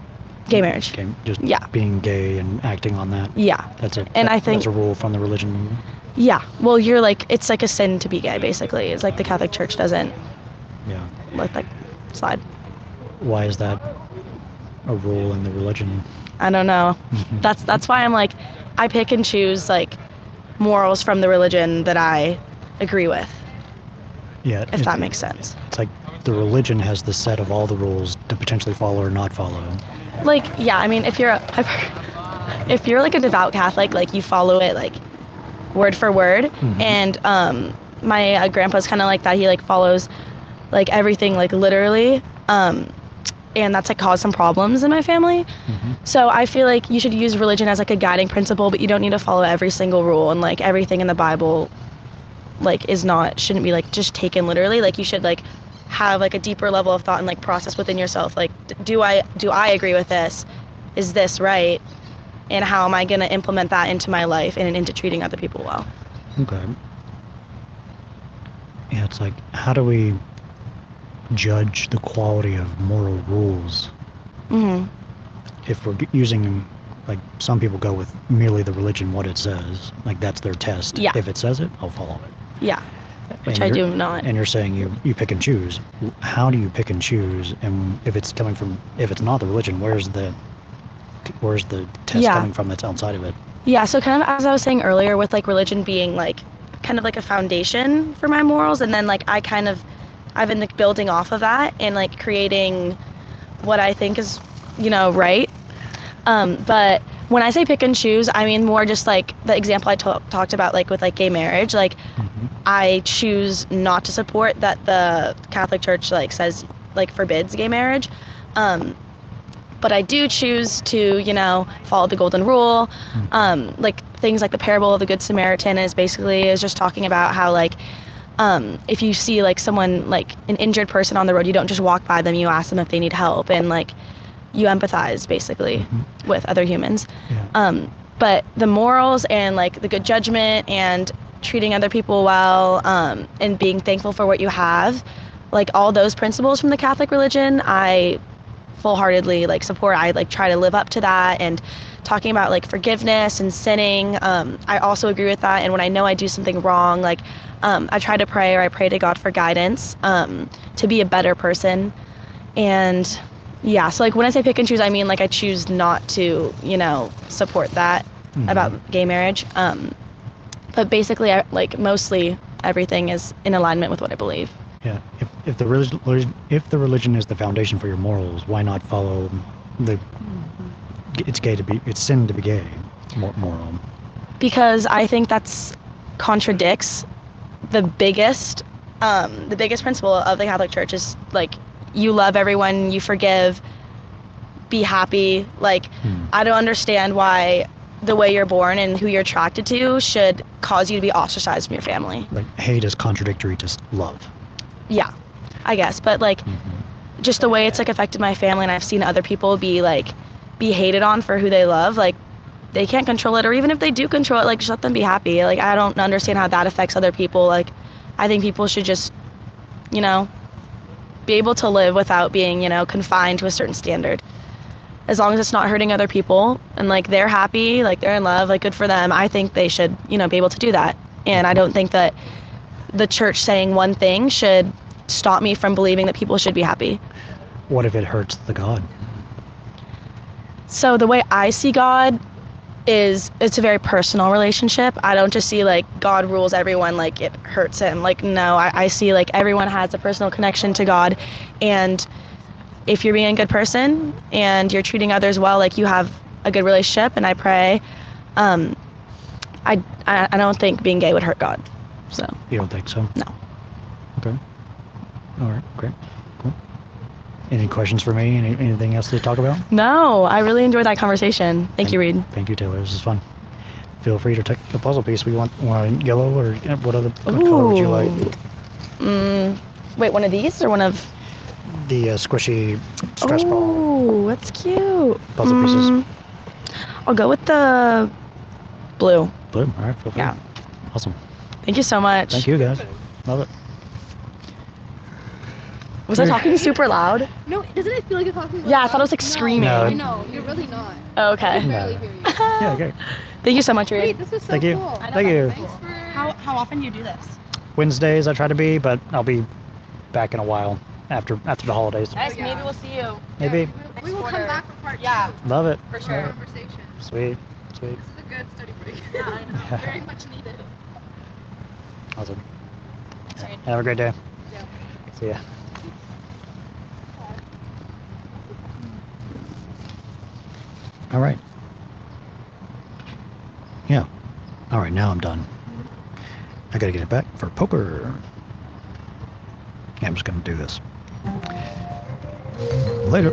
Gay marriage. Just Yeah. being gay and acting on that. Yeah. That's it. And I think that's a rule from the religion. Yeah. Well, you're like, it's like a sin to be gay, basically. It's like the Catholic Church doesn't let that slide. Why is that a rule in the religion? I don't know. That's why I'm like, I pick and choose like morals from the religion that I agree with. Yeah. If that makes sense. It's like the religion has the set of all the rules to potentially follow or not follow. Like, yeah, I mean, if you're like a devout Catholic, like you follow it like word for word. And my grandpa's kind of like that. He like follows like everything like literally. And that's like caused some problems in my family. So I feel like you should use religion as like a guiding principle, but you don't need to follow every single rule, and like everything in the Bible like shouldn't be like just taken literally. Like you should like have like a deeper level of thought and like process within yourself, like do I agree with this? Is this right? And how am I going to implement that into my life and into treating other people well? Okay. Yeah, it's like, how do we judge the quality of moral rules if we're using, like, some people go with merely the religion, what it says, like that's their test. Yeah. If it says it, I'll follow it. Yeah. Which And I you're- do not. And you're saying you pick and choose. How do you pick and choose? And if it's not the religion, where's the test Yeah. coming from that's outside of it? Yeah, so kind of as I was saying earlier, with like religion being like kind of like a foundation for my morals, and then like I've been like building off of that and like creating what I think is, right. But when I say pick and choose, I mean more just like the example I talked about, like with like gay marriage. Like I choose not to support that the Catholic Church like says like forbids gay marriage. But I do choose to, you know, follow the golden rule. Like things like the parable of the Good Samaritan is just talking about how like if you see like someone like an injured person on the road, you don't just walk by them, you ask them if they need help, and like you empathize basically with other humans. But the morals and like the good judgment and treating other people well, and being thankful for what you have, like all those principles from the Catholic religion, I full-heartedly like support. I like try to live up to that, and talking about like forgiveness and sinning, I also agree with that. And when I know I do something wrong, like I try to pray, or I pray to God for guidance to be a better person. And yeah, so like when I say pick and choose, I mean like I choose not to, you know, support that about gay marriage. But basically, I, like mostly everything is in alignment with what I believe. Yeah, if the religion is the foundation for your morals, why not follow the it's sin to be gay moral? Because I think that's contradicts the biggest principle of the Catholic Church is like you love everyone, you forgive, be happy. Like I don't understand why the way you're born and who you're attracted to should cause you to be ostracized from your family. Like hate is contradictory to love. Yeah, I guess, but like just the way it's like affected my family, and I've seen other people be hated on for who they love, like they can't control it, or even if they do control it, like just let them be happy. Like I don't understand how that affects other people. Like I think people should just, you know, be able to live without being, you know, confined to a certain standard. As long as it's not hurting other people and like they're happy, like they're in love, like good for them. I think they should, you know, be able to do that. And I don't think that the church saying one thing should stop me from believing that people should be happy. What if it hurts the God? So the way I see God is it's a very personal relationship. I don't just see like God rules everyone like it hurts him. Like no, I see like everyone has a personal connection to God, and if you're being a good person and you're treating others well, like you have a good relationship, and I pray, I don't think being gay would hurt God. So you don't think so? No. Okay. All right. Great. Cool. Any questions for me? Anything else to talk about? No, I really enjoyed that conversation. Thank you, Reed. Thank you, Taylor. This is fun. Feel free to take the puzzle piece. We want yellow, or what color would you like? Wait, one of these or one of the squishy stress ball? Oh, that's cute. Puzzle pieces. I'll go with the blue. Blue. All right. Feel free. Yeah. Awesome. Thank you so much. Thank you, guys. Love it. Was I talking super loud? No, doesn't it feel like you're talking loud? Yeah, I thought it was like screaming. No. No, you're really not. Oh, okay. I can barely hear you. Yeah, okay. Thank you so much, Reed. Wait, this is so Thank you. cool. Thank you. Thanks for... How often do you do this? Wednesdays I try to be, but I'll be back in a while after the holidays. Guys, maybe we'll see you. Maybe. We will come back for part 2. Yeah. Love it. For sure. Conversation. Sweet. This is a good study break. Yeah, I know. Very much needed. Awesome. Have a great day. Yeah. See ya. All right. Yeah. All right, now I'm done. I gotta get it back for poker. Yeah, I'm just gonna do this. Later.